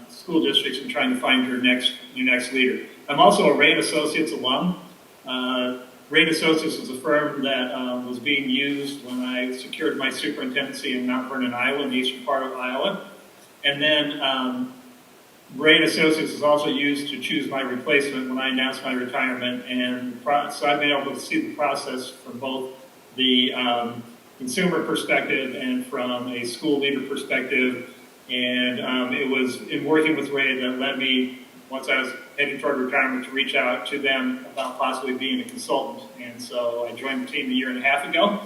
school districts and trying to find your next leader. I'm also a Rain Associates alum. Rain Associates was a firm that was being used when I secured my superintendency in Mount Vernon, Iowa, in the eastern part of Iowa. And then Rain Associates was also used to choose my replacement when I announced my retirement. And so I've been able to see the process from both the consumer perspective and from a school leader perspective. And it was in working with Ray that led me, once I was heading toward retirement, to reach out to them about possibly being a consultant. And so I joined the team a year and a half ago.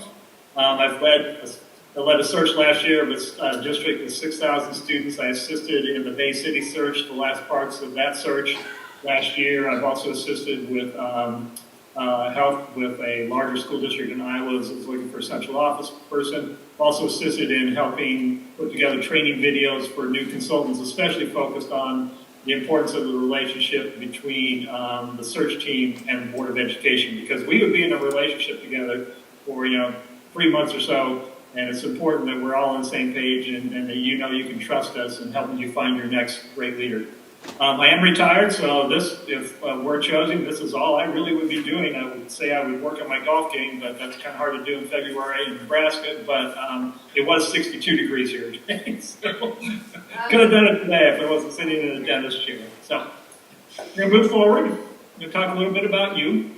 I led a search last year with a district with 6,000 students. I assisted in the Bay City search, the last parts of that search last year. I've also assisted with help with a larger school district in Iowa that was looking for a central office person. Also assisted in helping put together training videos for new consultants, especially focused on the importance of the relationship between the search team and the Board of Education, because we would be in a relationship together for 3 months or so, and it's important that we're all on the same page and that you can trust us in helping you find your next great leader. I am retired, so if we're chosen, this is all I really would be doing. I would say I would work on my golf game, but that's kind of hard to do in February in Nebraska. But it was 62 degrees here today, so could have done it today if I wasn't sitting in a dentist chair. So we're going to move forward. I'm going to talk a little bit about you.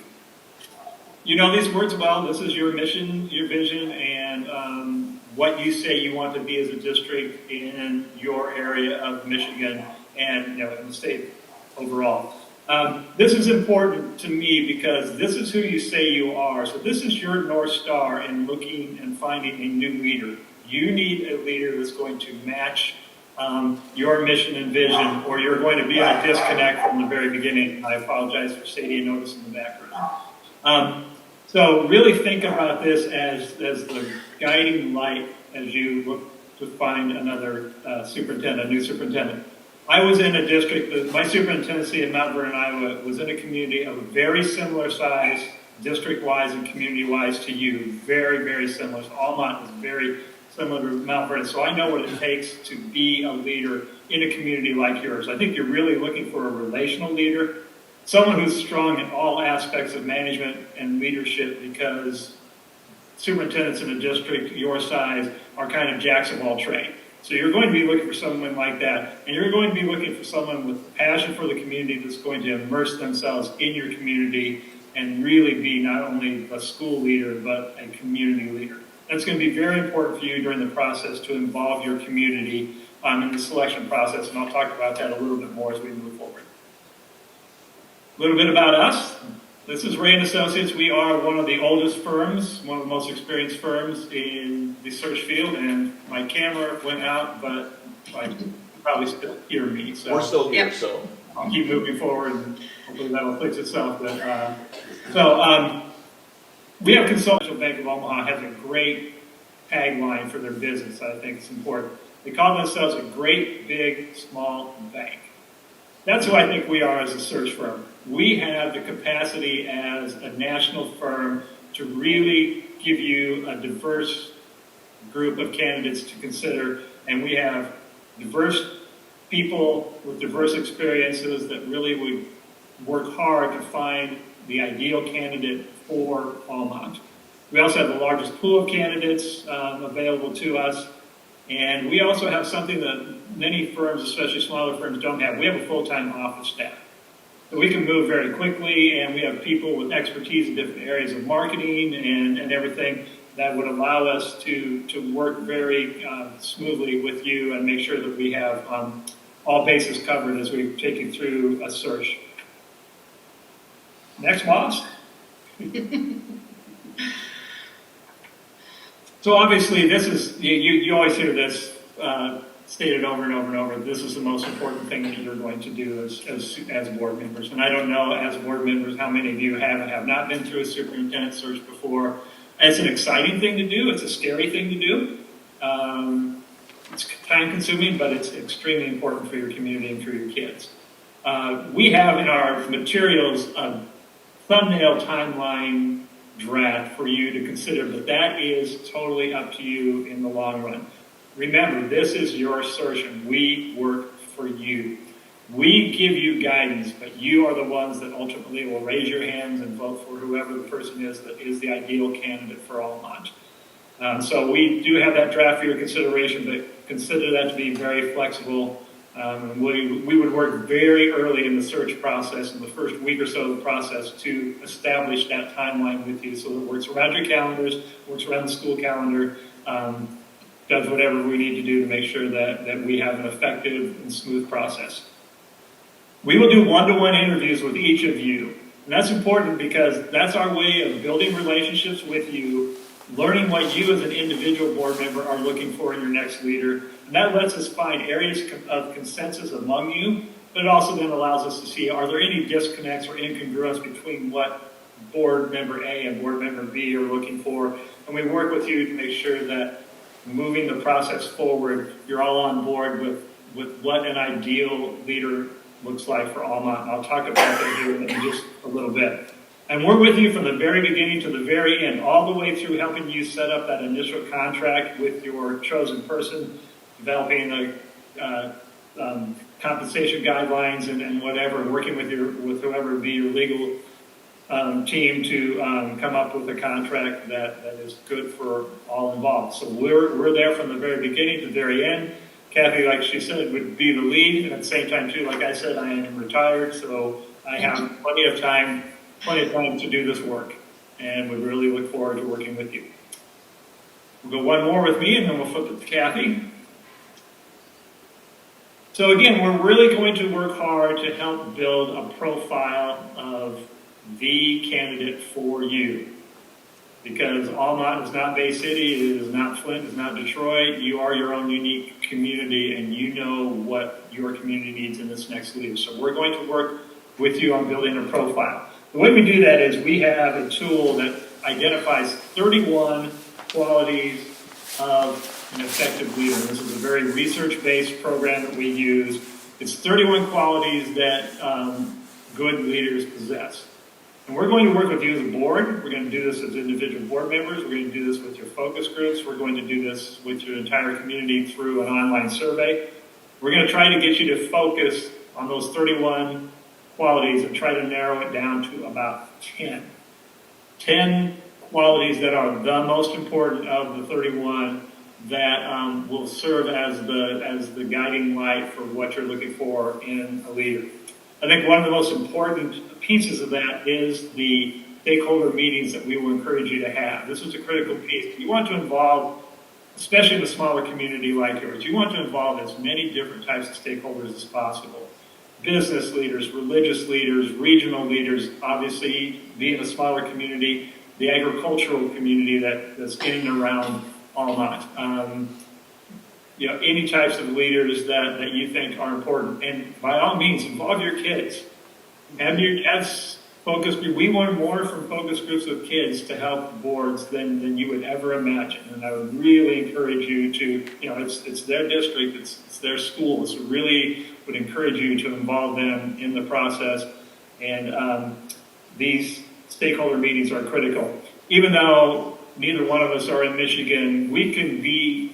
You know these words well. This is your mission, your vision, and what you say you want to be as a district in your area of Michigan and in the state overall. This is important to me because this is who you say you are. So this is your North Star in looking and finding a new leader. You need a leader that's going to match your mission and vision, or you're going to be in a disconnect from the very beginning. I apologize for stating a notice in the background. So really think about this as the guiding light as you look to find another superintendent, a new superintendent. I was in a district, my superintendency in Mount Vernon, Iowa, was in a community of a very similar size, district-wise and community-wise to you. Very, very similar. So Almont is very similar to Mount Vernon. So I know what it takes to be a leader in a community like yours. I think you're really looking for a relational leader, someone who's strong in all aspects of management and leadership, because superintendents in a district your size are kind of jacks of all trades. So you're going to be looking for someone like that, and you're going to be looking for someone with passion for the community that's going to immerse themselves in your community and really be not only a school leader, but a community leader. That's going to be very important for you during the process to involve your community in the selection process, and I'll talk about that a little bit more as we move forward. A little bit about us. This is Ray & Associates. We are one of the oldest firms, one of the most experienced firms in the search field, and my camera went out, but I can probably still hear me. So We're still here, so I'll keep moving forward, and hopefully that'll fix itself. But, we have Consultant Bank of Omaha has a great tagline for their business. I think it's important. They call themselves a great, big, small bank. That's who I think we are as a search firm. We have the capacity as a national firm to really give you a diverse group of candidates to consider, and we have diverse people with diverse experiences that really would work hard to find the ideal candidate for Almont. We also have the largest pool of candidates available to us, and we also have something that many firms, especially smaller firms, don't have. We have a full-time office staff. So we can move very quickly, and we have people with expertise in different areas of marketing and everything that would allow us to work very smoothly with you and make sure that we have all bases covered as we take you through a search. Next, boss. So obviously this is, you always hear this stated over and over and over. This is the most important thing that you're going to do as board members. And I don't know, as board members, how many of you have and have not been through a superintendent search before. It's an exciting thing to do. It's a scary thing to do. It's time consuming, but it's extremely important for your community and for your kids. We have in our materials a thumbnail timeline draft for you to consider, but that is totally up to you in the long run. Remember, this is your search and we work for you. We give you guidance, but you are the ones that ultimately will raise your hands and vote for whoever the person is that is the ideal candidate for Almont. So we do have that draft for your consideration, but consider that to be very flexible. We would work very early in the search process, in the first week or so of the process, to establish that timeline with you so that it works around your calendars, works around the school calendar, does whatever we need to do to make sure that we have an effective and smooth process. We will do one-to-one interviews with each of you. And that's important because that's our way of building relationships with you, learning what you as an individual board member are looking for in your next leader. And that lets us find areas of consensus among you, but it also then allows us to see, are there any disconnects or incongruence between what board member A and board member B are looking for? And we work with you to make sure that moving the process forward, you're all on board with what an ideal leader looks like for Almont. And I'll talk about that here in just a little bit. And we're with you from the very beginning to the very end, all the way through helping you set up that initial contract with your chosen person, developing the compensation guidelines and whatever, working with whoever be your legal team to come up with a contract that is good for all involved. So we're there from the very beginning to the very end. Kathy, like she said, would be the lead, and at the same time too, like I said, I am retired, so I have plenty of time to do this work, and would really look forward to working with you. We'll go one more with me, and then we'll flip it to Kathy. So again, we're really going to work hard to help build a profile of the candidate for you. Because Almont is not Bay City, it is not Flint, it's not Detroit. You are your own unique community, and you know what your community needs in this next leader. So we're going to work with you on building a profile. The way we do that is we have a tool that identifies 31 qualities of an effective leader. This is a very research-based program that we use. It's 31 qualities that good leaders possess. And we're going to work with you as a board. We're going to do this as individual board members. We're going to do this with your focus groups. We're going to do this with your entire community through an online survey. We're going to try to get you to focus on those 31 qualities and try to narrow it down to about 10. 10 qualities that are the most important of the 31 that will serve as the guiding light for what you're looking for in a leader. I think one of the most important pieces of that is the stakeholder meetings that we will encourage you to have. This is a critical piece. You want to involve, especially in a smaller community like yours, you want to involve as many different types of stakeholders as possible. Business leaders, religious leaders, regional leaders, obviously being a smaller community, the agricultural community that's in and around Almont. Any types of leaders that you think are important. And by all means, involve your kids. Have focus group. We want more from focus groups with kids to help boards than you would ever imagine. And I would really encourage you to, it's their district, it's their school. So really would encourage you to involve them in the process. And these stakeholder meetings are critical. Even though neither one of us are in Michigan, we can be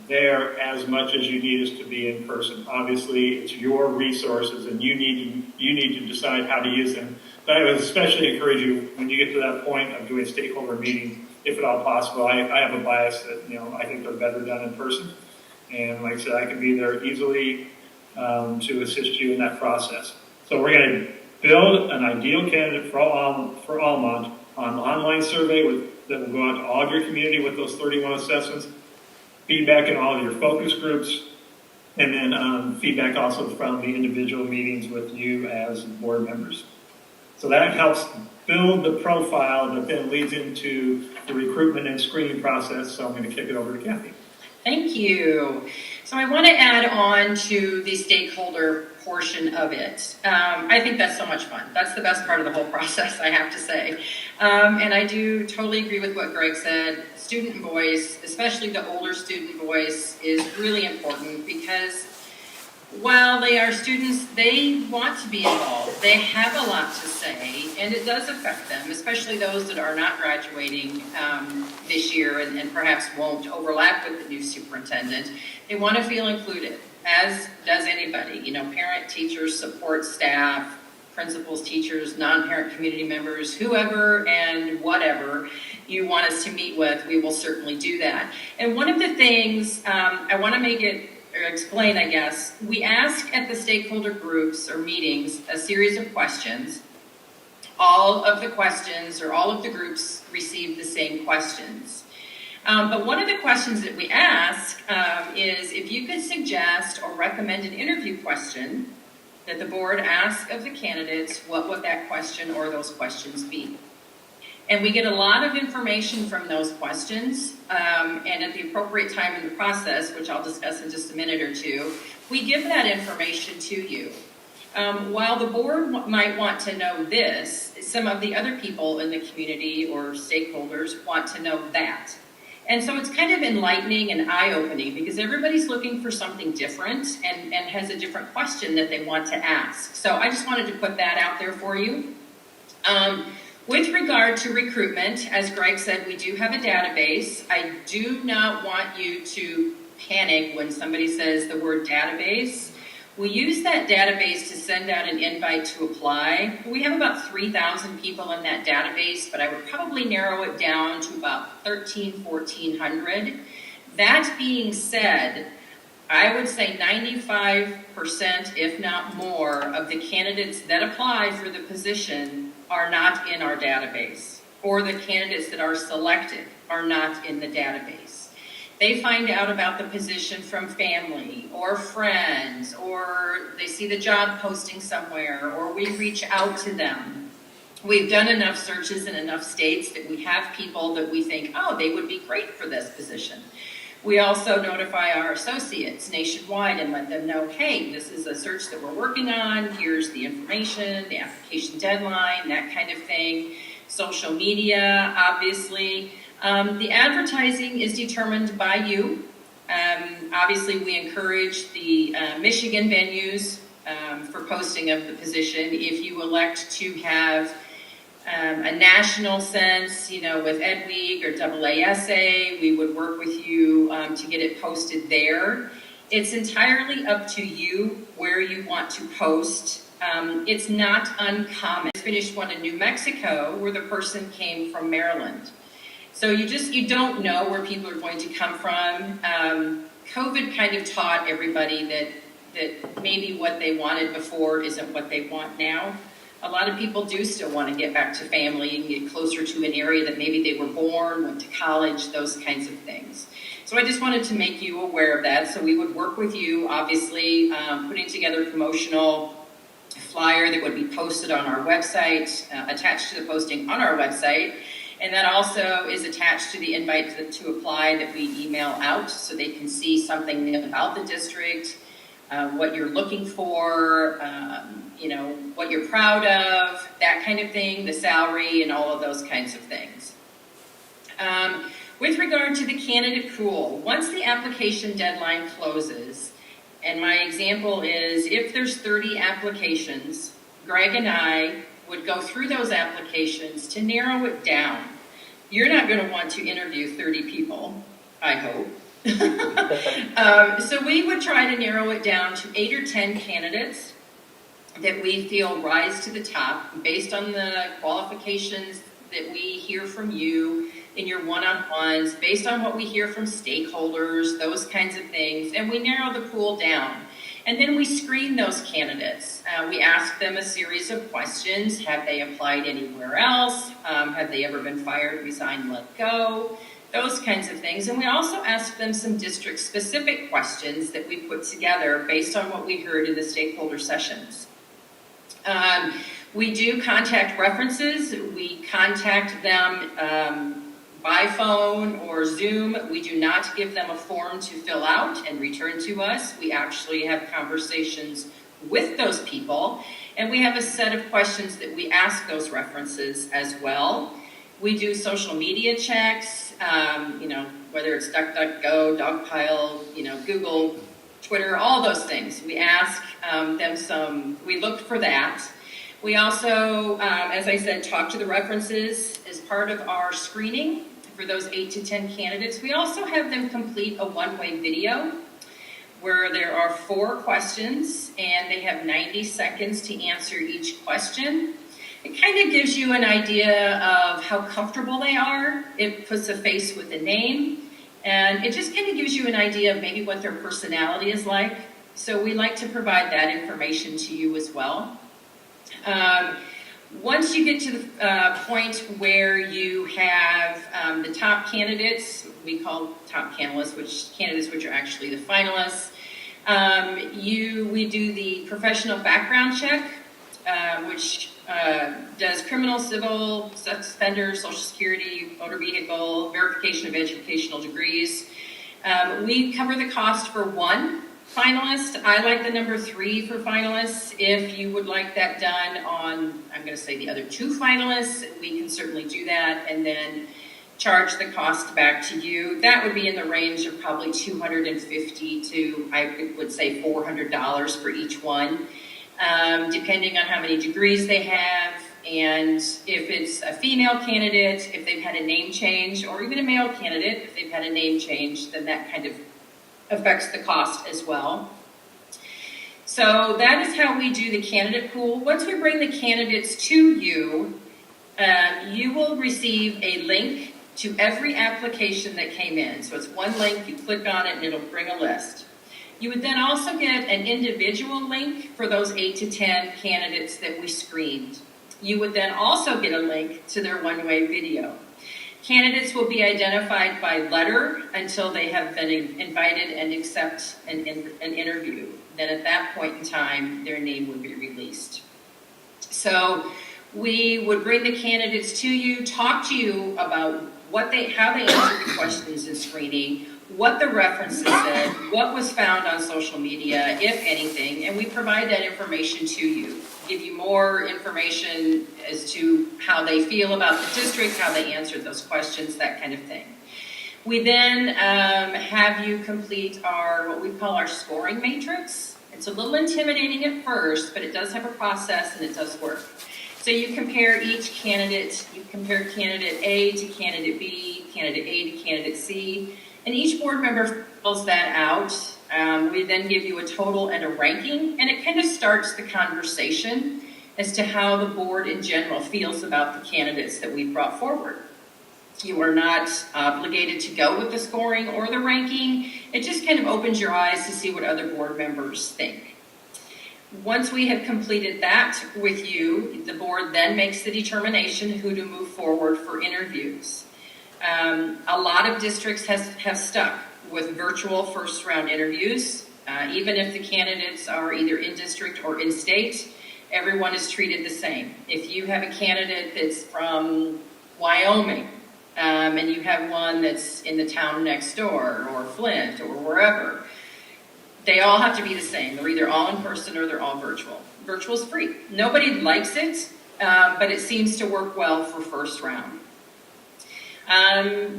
there as much as you need us to be in person. Obviously, it's your resources, and you need to decide how to use them. But I would especially encourage you, when you get to that point of doing stakeholder meetings, if at all possible. I have a bias that I think they're better done in person, and like I said, I can be there easily to assist you in that process. So we're going to build an ideal candidate for Almont on an online survey that will go out to all of your community with those 31 assessments. Feedback in all of your focus groups, and then feedback also from the individual meetings with you as board members. So that helps build the profile that then leads into the recruitment and screening process. So I'm going to kick it over to Kathy. Thank you. So I want to add on to the stakeholder portion of it. I think that's so much fun. That's the best part of the whole process, I have to say. And I do totally agree with what Greg said. Student voice, especially the older student voice, is really important because while they are students, they want to be involved. They have a lot to say, and it does affect them, especially those that are not graduating this year and perhaps won't overlap with the new superintendent. They want to feel included, as does anybody. Parent, teachers, support staff, principals, teachers, non-parent community members, whoever and whatever you want us to meet with, we will certainly do that. And one of the things I want to make it or explain, I guess, we ask at the stakeholder groups or meetings a series of questions. All of the questions or all of the groups receive the same questions. But one of the questions that we ask is if you could suggest or recommend an interview question that the board asks of the candidates, what would that question or those questions be? And we get a lot of information from those questions, and at the appropriate time in the process, which I'll discuss in just a minute or two, we give that information to you. While the board might want to know this, some of the other people in the community or stakeholders want to know that. And so it's kind of enlightening and eye-opening because everybody's looking for something different and has a different question that they want to ask. So I just wanted to put that out there for you. With regard to recruitment, as Greg said, we do have a database. I do not want you to panic when somebody says the word database. We use that database to send out an invite to apply. We have about 3,000 people in that database, but I would probably narrow it down to about 1,400. That being said, I would say 95%, if not more, of the candidates that apply for the position are not in our database, or the candidates that are selected are not in the database. They find out about the position from family or friends, or they see the job posting somewhere, or we reach out to them. We've done enough searches in enough states that we have people that we think, oh, they would be great for this position. We also notify our associates nationwide and let them know, hey, this is a search that we're working on, here's the information, the application deadline, that kind of thing. Social media, obviously. The advertising is determined by you. Obviously, we encourage the Michigan venues for posting of the position. If you elect to have a national sense, with EdWeek or AASA, we would work with you to get it posted there. It's entirely up to you where you want to post. It's not uncommon. I finished one in New Mexico where the person came from Maryland. So you don't know where people are going to come from. COVID kind of taught everybody that maybe what they wanted before isn't what they want now. A lot of people do still want to get back to family and get closer to an area that maybe they were born, went to college, those kinds of things. So I just wanted to make you aware of that. So we would work with you, obviously, putting together a promotional flyer that would be posted on our website, attached to the posting on our website. And that also is attached to the invite to apply that we email out so they can see something about the district, what you're looking for, what you're proud of, that kind of thing, the salary, and all of those kinds of things. With regard to the candidate pool, once the application deadline closes, and my example is if there's 30 applications, Greg and I would go through those applications to narrow it down. You're not going to want to interview 30 people, I hope. So we would try to narrow it down to 8 or 10 candidates that we feel rise to the top based on the qualifications that we hear from you in your one-on-ones, based on what we hear from stakeholders, those kinds of things, and we narrow the pool down. And then we screen those candidates. We ask them a series of questions. Have they applied anywhere else? Have they ever been fired, resigned, let go? Those kinds of things. And we also ask them some district-specific questions that we put together based on what we heard in the stakeholder sessions. We do contact references. We contact them by phone or Zoom. We do not give them a form to fill out and return to us. We actually have conversations with those people, and we have a set of questions that we ask those references as well. We do social media checks, whether it's DuckDuckGo, Dogpile, Google, Twitter, all those things. We ask them we look for that. We also, as I said, talk to the references as part of our screening for those 8 to 10 candidates. We also have them complete a one-way video where there are 4 questions and they have 90 seconds to answer each question. It kind of gives you an idea of how comfortable they are. It puts a face with a name, and it just kind of gives you an idea of maybe what their personality is like. So we like to provide that information to you as well. Once you get to the point where you have the top candidates, we call top candidates, which are actually the finalists, we do the professional background check, which does criminal, civil, sex offender, social security, motor vehicle, verification of educational degrees. We cover the cost for 1 finalist. I like the number 3 for finalists. If you would like that done on, I'm going to say the other 2 finalists, we can certainly do that. And then charge the cost back to you. That would be in the range of probably $250 to, I would say, $400 for each one, depending on how many degrees they have, and if it's a female candidate, if they've had a name change, or even a male candidate, if they've had a name change, then that kind of affects the cost as well. So that is how we do the candidate pool. Once we bring the candidates to you, you will receive a link to every application that came in. So it's one link, you click on it and it'll bring a list. You would then also get an individual link for those 8 to 10 candidates that we screened. You would then also get a link to their one-way video. Candidates will be identified by letter until they have been invited and accept an interview. Then at that point in time, their name would be released. So we would bring the candidates to you, talk to you about how they answered the questions in screening, what the references said, what was found on social media, if anything, and we provide that information to you. Give you more information as to how they feel about the district, how they answered those questions, that kind of thing. We then have you complete what we call our scoring matrix. It's a little intimidating at first, but it does have a process and it does work. So you compare each candidate, you compare candidate A to candidate B, candidate A to candidate C, and each board member fills that out. We then give you a total and a ranking, and it kind of starts the conversation as to how the board in general feels about the candidates that we've brought forward. You are not obligated to go with the scoring or the ranking. It just kind of opens your eyes to see what other board members think. Once we have completed that with you, the board then makes the determination who to move forward for interviews. A lot of districts have stuck with virtual first round interviews. Even if the candidates are either in district or in state, everyone is treated the same. If you have a candidate that's from Wyoming, and you have one that's in the town next door, or Flint, or wherever, they all have to be the same. They're either all in person or they're all virtual. Virtual is free. Nobody likes it, but it seems to work well for first round.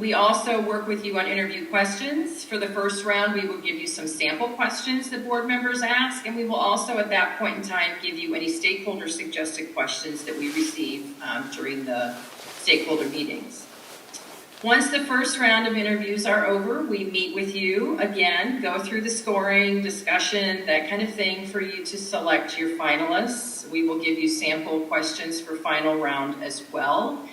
We also work with you on interview questions. For the first round, we will give you some sample questions that board members ask, and we will also at that point in time give you any stakeholder suggested questions that we receive during the stakeholder meetings. Once the first round of interviews are over, we meet with you again, go through the scoring, discussion, that kind of thing for you to select your finalists. We will give you sample questions for final round as well.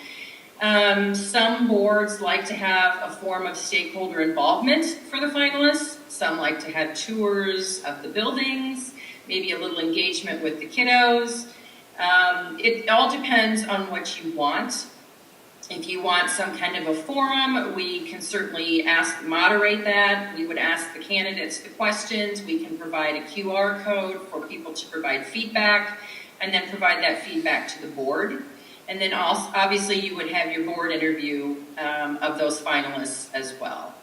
Some boards like to have a form of stakeholder involvement for the finalists. Some like to have tours of the buildings, maybe a little engagement with the kiddos. It all depends on what you want. If you want some kind of a forum, we can certainly moderate that. We would ask the candidates the questions. We can provide a QR code for people to provide feedback, and then provide that feedback to the board. And then also, obviously, you would have your board interview of those finalists as well.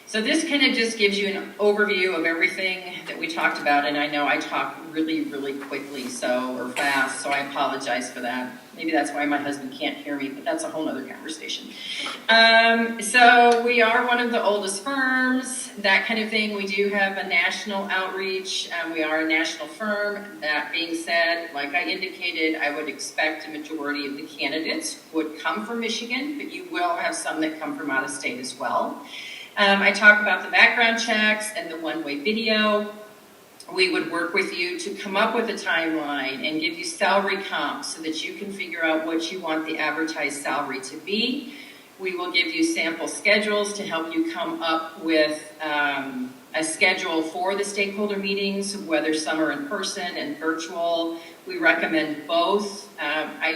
So this kind of just gives you an overview of everything that we talked about, and I know I talk really, really quickly or fast, so I apologize for that. Maybe that's why my husband can't hear me, but that's a whole other conversation. So we are one of the oldest firms, that kind of thing. We do have a national outreach. We are a national firm. That being said, like I indicated, I would expect a majority of the candidates would come from Michigan, but you will have some that come from out of state as well. I talk about the background checks and the one-way video. We would work with you to come up with a timeline and give you salary comps so that you can figure out what you want the advertised salary to be. We will give you sample schedules to help you come up with a schedule for the stakeholder meetings, whether some are in person and virtual. We recommend both. I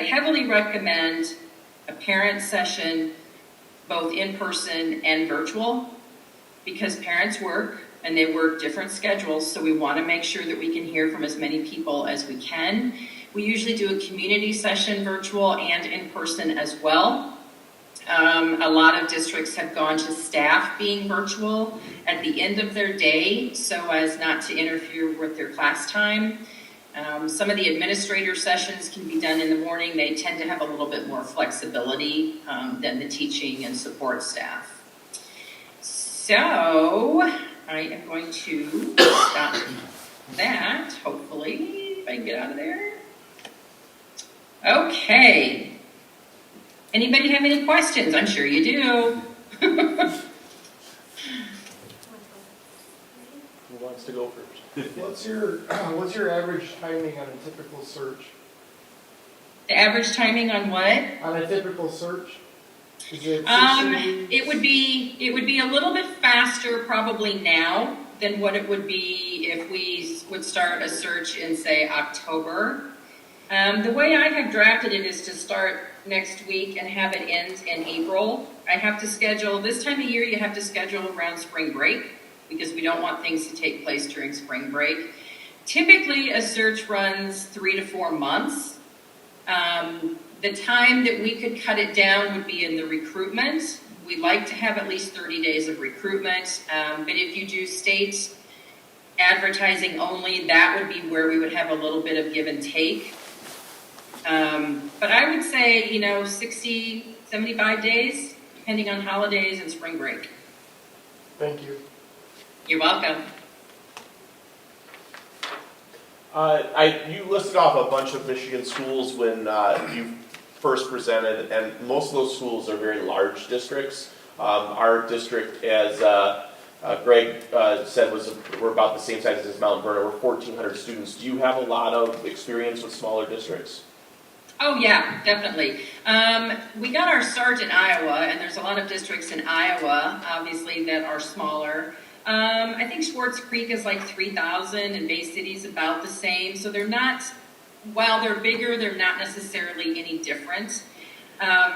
heavily recommend a parent session, both in person and virtual, because parents work and they work different schedules, so we want to make sure that we can hear from as many people as we can. We usually do a community session, virtual and in person as well. A lot of districts have gone to staff being virtual at the end of their day so as not to interfere with their class time. Some of the administrator sessions can be done in the morning. They tend to have a little bit more flexibility than the teaching and support staff. So I am going to stop that, hopefully, if I can get out of there. Okay. Anybody have any questions? I'm sure you do. Who wants to go first? What's your average timing on a typical search? The average timing on what? On a typical search? Is it 60 weeks? It would be a little bit faster probably now than what it would be if we would start a search in, say, October. The way I have drafted it is to start next week and have it end in April. I have to schedule, this time of year you have to schedule around spring break because we don't want things to take place during spring break. Typically a search runs 3 to 4 months. The time that we could cut it down would be in the recruitment. We like to have at least 30 days of recruitment, but if you do state advertising only, that would be where we would have a little bit of give and take. But I would say, 60, 75 days, depending on holidays and spring break. Thank you. You're welcome. You listed off a bunch of Michigan schools when you first presented, and most of those schools are very large districts. Our district, as Greg said, we're about the same size as Mount Vernon. We're 1,400 students. Do you have a lot of experience with smaller districts? Oh yeah, definitely. We got our start in Iowa, and there's a lot of districts in Iowa, obviously, that are smaller. I think Schwartz Creek is like 3,000, and Bay City's about the same. So they're not, while they're bigger, they're not necessarily any different.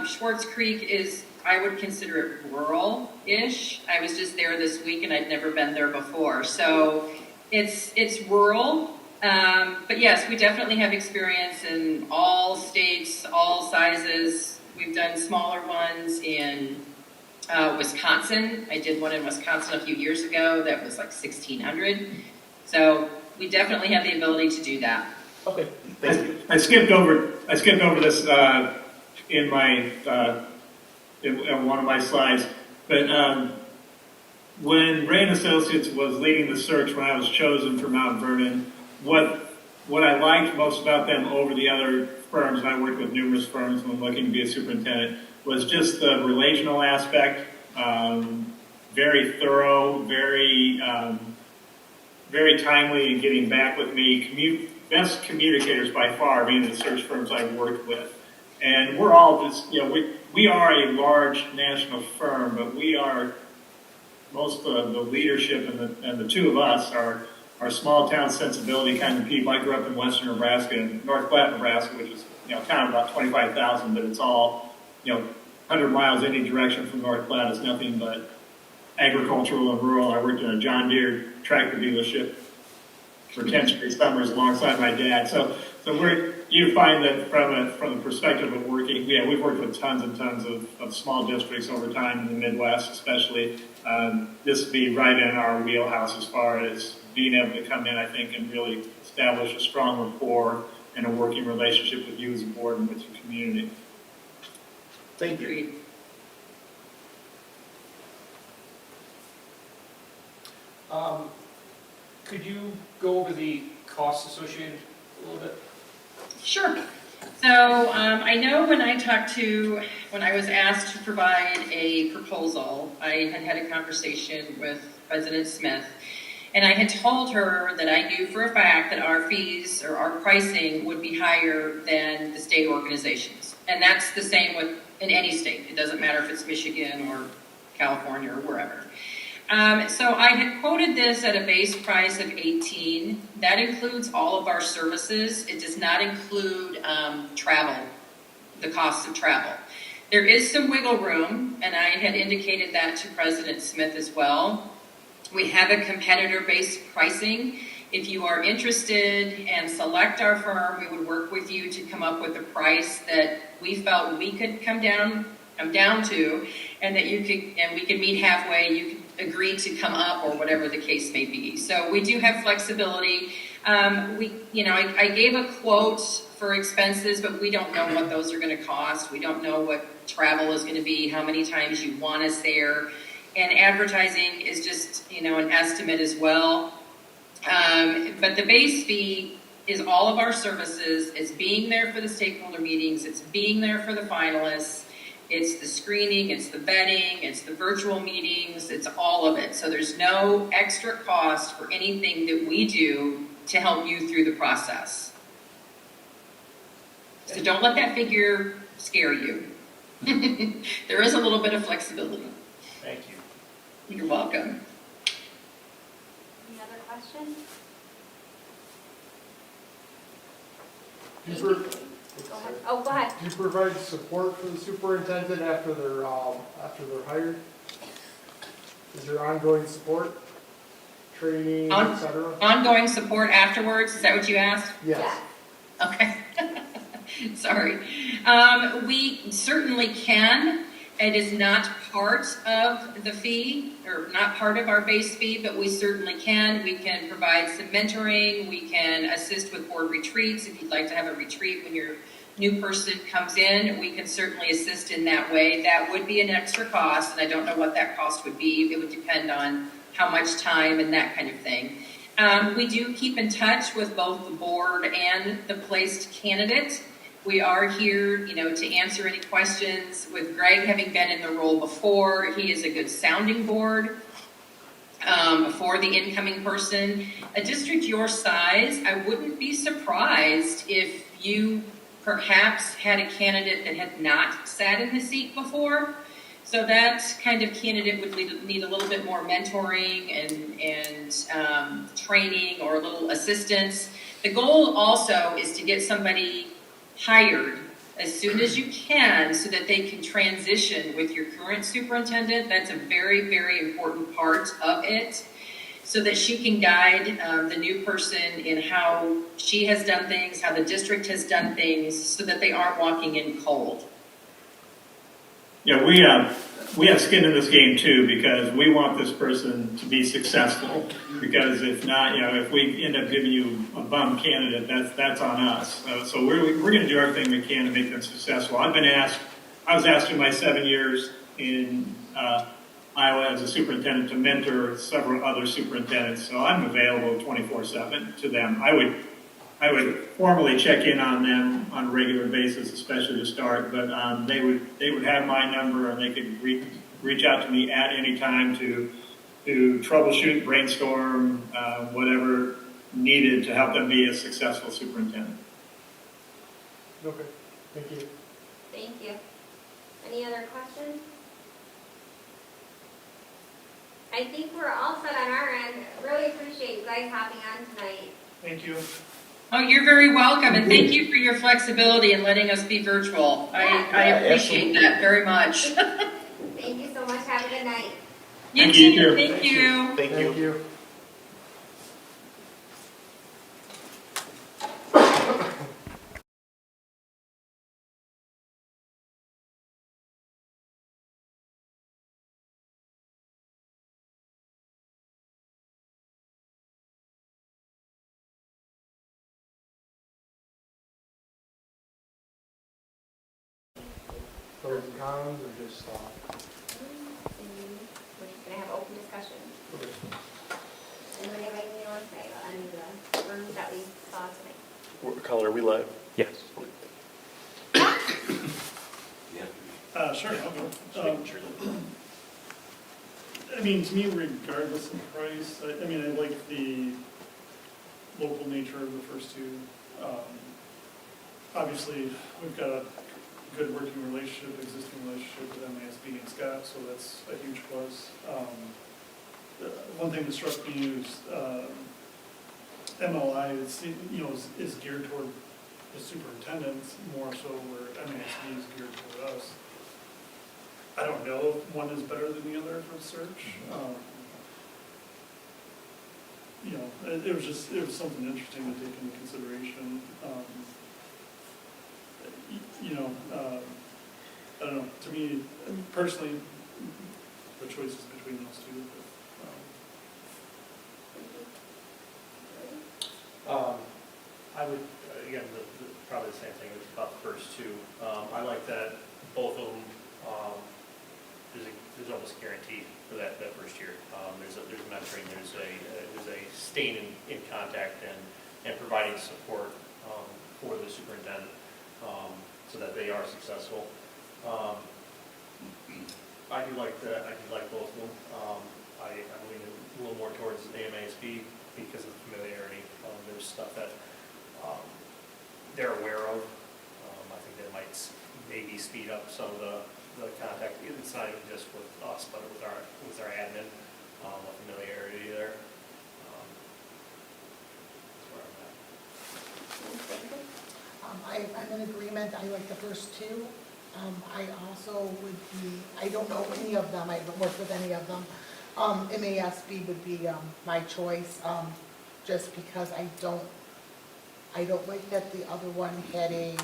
Schwartz Creek is, I would consider it rural-ish. I was just there this week, and I'd never been there before. So it's rural. But yes, we definitely have experience in all states, all sizes. We've done smaller ones in Wisconsin. I did one in Wisconsin a few years ago that was like 1,600. So we definitely have the ability to do that. Okay, thank you. I skipped over this in my in one of my slides, but when Ray and Associates was leading the search when I was chosen for Mount Vernon, what I liked most about them over the other firms, and I worked with numerous firms when looking to be a superintendent, was just the relational aspect. Very thorough, very timely in getting back with me. Best communicators by far, being the search firms I've worked with. And we're all just, we are a large national firm, but we are, most of the leadership and the two of us are small town sensibility kind of people. I grew up in western Nebraska and North Platte, Nebraska, which is, town of about 25,000, but it's all, 100 miles any direction from North Platte is nothing but agricultural and rural. I worked in a John Deere tractor dealership for 10 straight summers alongside my dad. So you find that from the perspective of working, we've worked with tons and tons of small districts over time in the Midwest, especially. This would be right in our wheelhouse as far as being able to come in, I think, and really establish a strong rapport and a working relationship with you as a board and with your community. Thank you. Agreed. Could you go over the costs associated a little bit? Sure. So I know when I was asked to provide a proposal, I had a conversation with President Smith, and I had told her that I knew for a fact that our fees or our pricing would be higher than the state organizations. And that's the same in any state. It doesn't matter if it's Michigan or California or wherever. So I had quoted this at a base price of $18. That includes all of our services. It does not include travel, the cost of travel. There is some wiggle room, and I had indicated that to President Smith as well. We have a competitor-based pricing. If you are interested and select our firm, we would work with you to come up with a price that we felt we could come down to, and that we could meet halfway. You could agree to come up, or whatever the case may be. So we do have flexibility. I gave a quote for expenses, but we don't know what those are going to cost. We don't know what travel is going to be, how many times you want us there. And advertising is just, an estimate as well. But the base fee is all of our services. It's being there for the stakeholder meetings. It's being there for the finalists. It's the screening. It's the vetting. It's the virtual meetings. It's all of it. So there's no extra cost for anything that we do to help you through the process. So don't let that figure scare you. There is a little bit of flexibility. Thank you. You're welcome. Any other questions? Do you Go ahead. Oh, go ahead. Do you provide support for the superintendent after they're hired? Is there ongoing support, training, et cetera? Ongoing support afterwards, is that what you asked? Yes. Okay. Sorry. We certainly can. It is not part of the fee, or not part of our base fee, but we certainly can. We can provide some mentoring. We can assist with board retreats. If you'd like to have a retreat when your new person comes in, we can certainly assist in that way. That would be an extra cost, and I don't know what that cost would be. It would depend on how much time and that kind of thing. We do keep in touch with both the board and the placed candidate. We are here, to answer any questions. With Greg having been in the role before, he is a good sounding board for the incoming person. A district your size, I wouldn't be surprised if you perhaps had a candidate that had not sat in the seat before. So that kind of candidate would need a little bit more mentoring and training or a little assistance. The goal also is to get somebody hired as soon as you can so that they can transition with your current superintendent. That's a very, very important part of it, so that she can guide the new person in how she has done things, how the district has done things, so that they aren't walking in cold. Yeah, we have skin in this game too, because we want this person to be successful. Because if not, if we end up giving you a bum candidate, that's on us. So we're going to do everything we can to make them successful. I was asked in my 7 years in Iowa as a superintendent to mentor several other superintendents. So I'm available 24/7 to them. I would formally check in on them on a regular basis, especially to start, but they would have my number, and they could reach out to me at any time to troubleshoot, brainstorm, whatever needed to help them be a successful superintendent. Okay, thank you. Thank you. Any other questions? I think we're all set on our end. Really appreciate you guys hopping on tonight. Thank you. Oh, you're very welcome, and thank you for your flexibility in letting us be virtual. I appreciate that very much. Thank you so much. Have a good night. You Thank you, too. too. Thank you. Thank you. Thank you. Pros and cons, or just, We're just gonna have open discussion. okay. Anybody have anything you want to say about any of the rooms that we saw tonight? Colin, are we live? Yes. Sure, I'll go. To me, regardless of price, I like the local nature of the first two. Obviously, we've got a good working relationship, existing relationship with MASB and Scott, so that's a huge plus. One thing that struck me is MLI is geared toward the superintendents more so, where MASB is geared toward us. I don't know if one is better than the other for search. It was something interesting to take into consideration. I don't know, to me, personally, the choice is between those two. I would, again, probably the same thing about the first two. I like that both of them, there's almost guaranteed for that first year. There's mentoring, there's a staying in contact and providing support for the superintendent so that they are successful. I do like both of them. I'm leaning a little more towards the MASB because of the familiarity. There's stuff that they're aware of. I think that might maybe speed up some of the contact. It's not even just with us, but with our admin, the familiarity there. That's where I'm at. I'm in agreement, I like the first two. I also would be, I don't know any of them, I haven't worked with any of them. MASB would be my choice, just because I don't like that the other one had a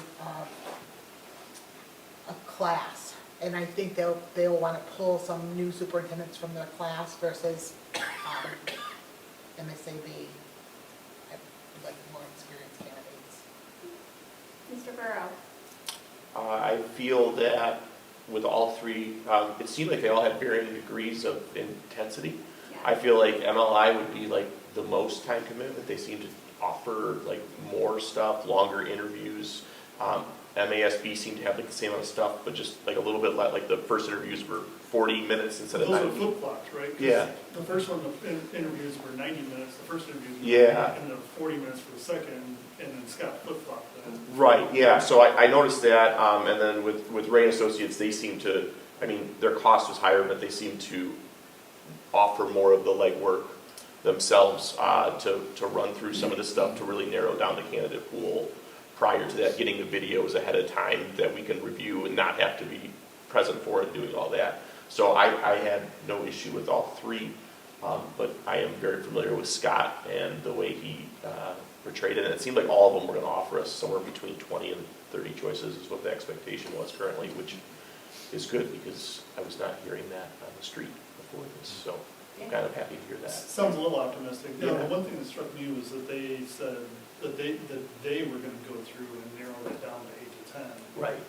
class. And I think they'll want to pull some new superintendents from their class versus MSAB. I'd like more experienced candidates. Mr. Burrow? I feel that with all three, it seemed like they all had varying degrees of intensity. Yeah. I feel like MLI would be like the most time commitment. They seem to offer like more stuff, longer interviews. MASB seemed to have like the same amount of stuff, but just like a little bit like the first interviews were 40 minutes instead of Those 90. are flip-flops, right? 'Cause Yeah. the first one, the interviews were 90 minutes, the first interviews were Yeah. and then 40 minutes for the second, and then Scott flip-flopped that. Right, yeah, so I noticed that, and then with Ray and Associates, they seem to, I mean, their cost was higher, but they seem to offer more of the legwork themselves to run through some of this stuff to really narrow down the candidate pool prior to that, getting the videos ahead of time that we can review and not have to be present for and doing all that. So I had no issue with all three, but I am very familiar with Scott and the way he portrayed it. And it seemed like all of them were going to offer us somewhere between 20 and 30 choices is what the expectation was currently, which is good because I was not hearing that on the street before this. So I'm kind of happy to hear that. Sounds a little optimistic. Yeah. The one thing that struck me was that they said that they were going to go through and narrow it down to 8 to 10. Right.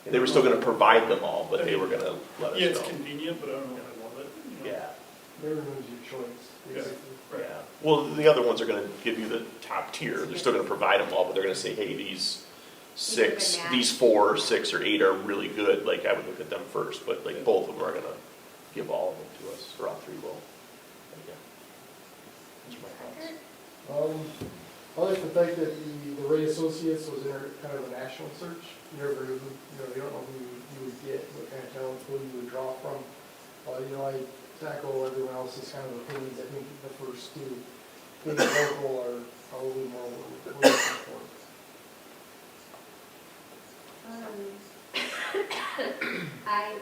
And they were still going to provide them all, but they were going to let us Yeah, know. it's convenient, but I don't know if I love it. You know? Yeah. Everyone's your choice, basically. Right. Yeah. Well, the other ones are going to give you the top tier. They're still going to provide them all, but they're going to say, hey, these six, these 4, 6, or 8 are really good. Like, I would look at them first, but like both of them are going to give all of them to us, or all three will. But, yeah. Those are my thoughts. I like the fact that the Ray Associates was kind of a national search. You don't know who you would get, what kind of talent pool you would draw from. I tackle everyone else's kind of opinions. I think the first two, being local, are probably more what we're looking for. I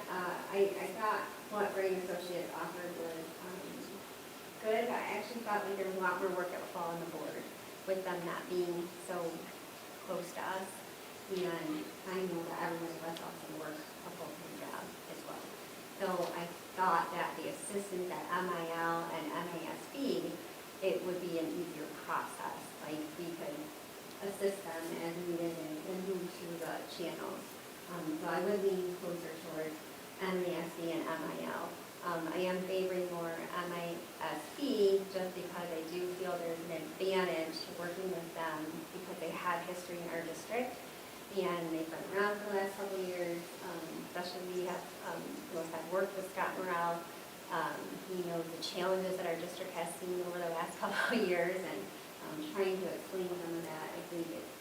thought what Ray Associates offered was good. I actually thought like there was a lot more work that would fall on the board with them not being so close to us. And I know that everyone of us also work a full-time job as well. So I thought that the assistants at MIL and MASB, it would be an easier process. Like we could assist them as needed and move through the channels. So I would lean closer towards MASB and MIL. I am favoring more MISB just because I do feel there's an advantage to working with them because they have history in our district and they've been around for the last couple of years. Especially we have, most have worked with Scott Morrell. He knows the challenges that our district has seen over the last couple of years and trying to explain some of that, I think it's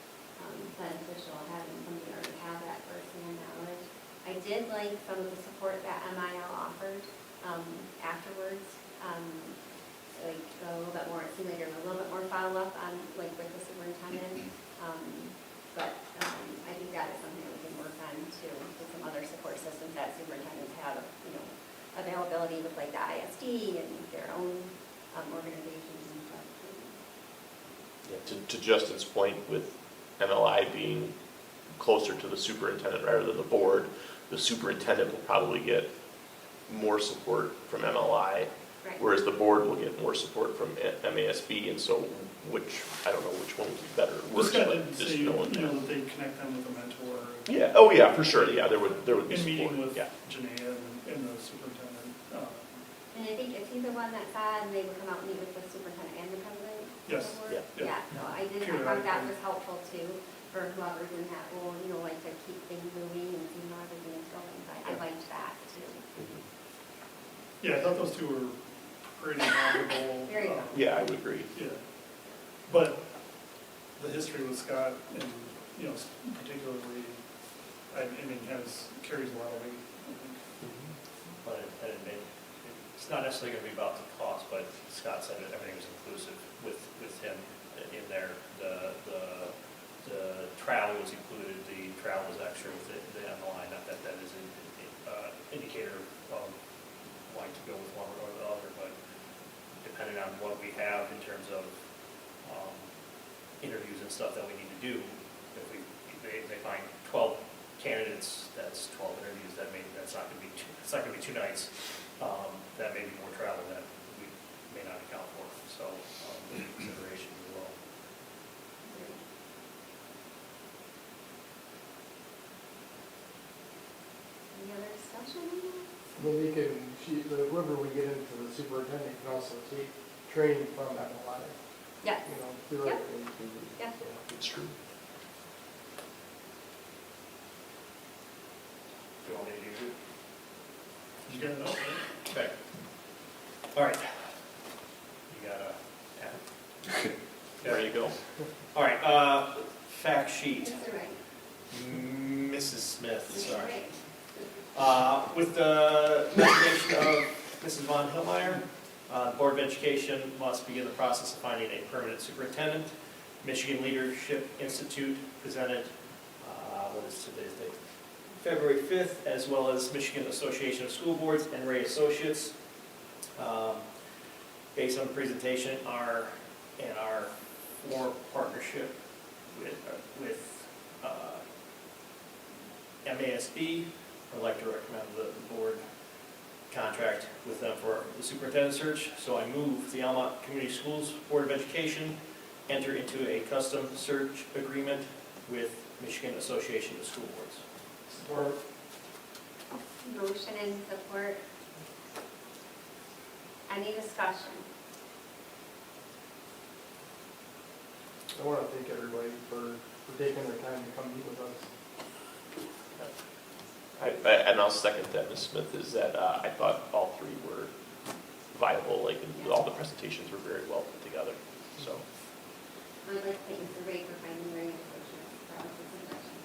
beneficial having somebody already have that first-hand knowledge. I did like some of the support that MIL offered afterwards. Like a little bit more, it seemed like there was a little bit more follow-up on like with the superintendent. But I think that is something that we can work on too, with some other support systems that superintendents have, availability with like the ISD and their own organizations and stuff. Yeah, to Justin's point, with MLI being closer to the superintendent rather than the board, the superintendent will probably get more support from MLI, Right. whereas the board will get more support from MASB, and so which, I don't know which one would be better or This worse, guy but didn't just say, you knowing know, that. that they connect them with a mentor. Yeah, oh yeah, for sure, yeah, there would be In support, meeting with yeah. Janaea and the superintendent. And I think, is he the one that said they would come out and meet with the superintendent and the president? Yes. of the board? Yeah. Yeah, so I found that was helpful too, for whoever's in that role, you know, like to keep things moving and see how everything is going, so I liked that too. Yeah, I thought those two were pretty valuable. Very good. Yeah, I would agree. Yeah. But the history with Scott and, you know, particularly, I mean, carries a lot of weight, I think. But it's not necessarily gonna be about the cost, but Scott said that everything was inclusive with him in there. The travel was included, the travel was extra with the MLI, not that that is an indicator of wanting to go with one or the other, but depending on what we have in terms of interviews and stuff that we need to do, if they find 12 candidates, that's 12 interviews, that's not gonna be 2 nights. That may be more travel that we may not account for, so consideration as well. Any other discussion? Then they can, whoever we get into the superintendent can also take training from MLI, Yes. you know, theoretically. Yeah. It's true. Do you want me to use it? You got it all, right? Okay. All right. You got a pen? Ready to go? All right, fact sheet. Mr. Wright. Mrs. Smith, Mr. sorry. Wright. With the resignation of Mrs. Von Hillmeyer, the Board of Education must begin the process of finding a permanent superintendent. Michigan Leadership Institute presented, what is today's date? February 5th, as well as Michigan Association of School Boards and Ray Associates. Based on the presentation, our partnership with MASB, I'd like to recommend the board contract with them for the superintendent search. So I move the Almont Community Schools Board of Education enter into a custom search agreement with Michigan Association of School Boards. Support. Motion and support. Any discussion? I want to thank everybody for taking their time to come meet with us. And I'll second that, Ms. Smith, is that I thought all three were viable, like, and all the presentations were very well put together, so. I'd like to thank Mr. Ray for finding Ray Associates for all his suggestions.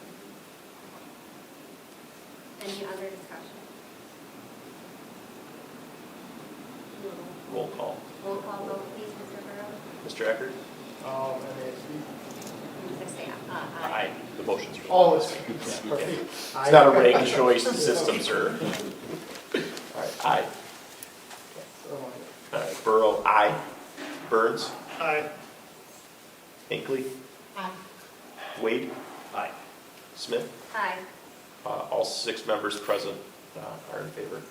Any other discussion? Roll call. Roll call vote, please, Mr. Burrow. Mr. Eckert? MASB. Mr. Sam. Aye. The motion's. Oh, it's not a ranked choice, the systems are. All right, aye. All right, Burrow, aye. Burns? Aye. Hinckley? Aye. Wade? Aye. Smith? Aye. All 6 members present are in favor.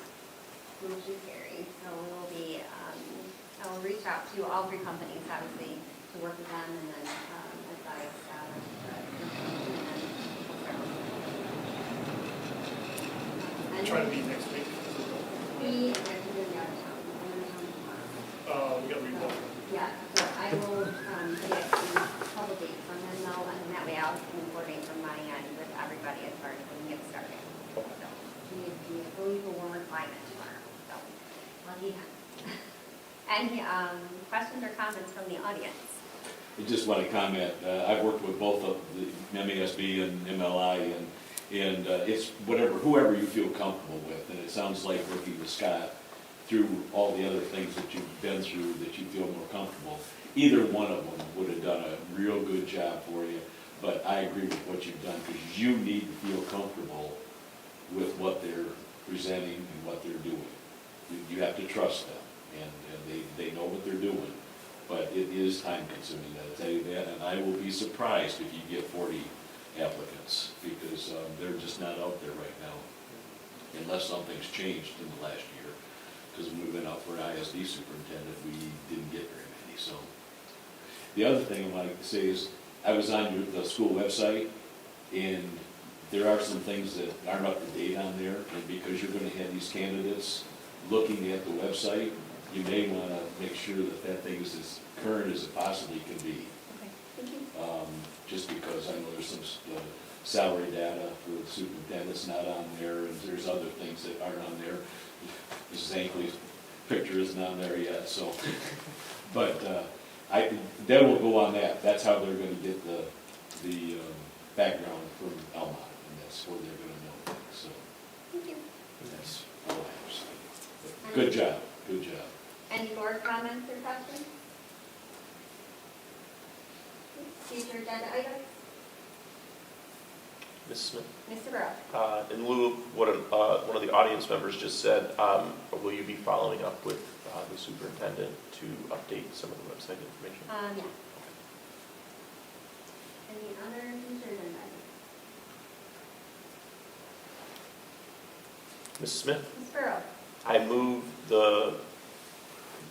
Motion carries. So we'll be, I will reach out to all 3 companies, obviously, to work with them and then advise Try to meet next week. We are going to be out of town. I'm in town tomorrow. We got to read both. Yeah, so I will get a couple dates from them now, and that way I'll coordinate from my end with everybody as far as when we get started. So, we need to go to a warmer climate tomorrow, so, lucky. Any questions or comments from the audience? I just want to comment, I've worked with both of the MASB and MLI, and it's whoever you feel comfortable with, and it sounds like working with Scott through all the other things that you've been through, that you feel more comfortable. Either one of them would have done a real good job for you, but I agree with what you've done, because you need to feel comfortable with what they're presenting and what they're doing. You have to trust them, and they know what they're doing, but it is time consuming, I'll tell you that, and I will be surprised if you get 40 applicants, because they're just not out there right now, unless something's changed in the last year. Because when we went out for ISD superintendent, we didn't get very many, so. The other thing I wanted to say is, I was on the school website, and there are some things that aren't up to date on there, and because you're gonna have these candidates looking at the website, you may wanna make sure that that thing is as current as it possibly can be. Okay, thank you. Just because I know there's some salary data for the superintendent's not on there, and there's other things that aren't on there. Mrs. Ankley's picture isn't on there yet, so. But that will go on that. That's how they're gonna get the background from Almont, and that's where they're gonna know things, so. Thank you. That's all I have to say. But good job, good job. Any more comments or questions? Future agenda items? Ms. Smith? Mr. Burrow? In lieu of what one of the audience members just said, will you be following up with the superintendent to update some of the website information? Yeah. Any other future agenda items? Ms. Smith? Ms. Burrow? I move the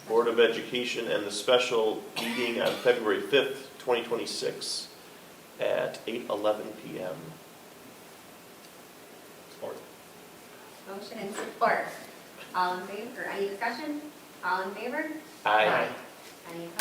Board of Education and the special meeting on February 5th, 2026 at 8:11 p.m. Support. Motion and support. All in favor, or any discussion? All in favor? Aye. Any opposed?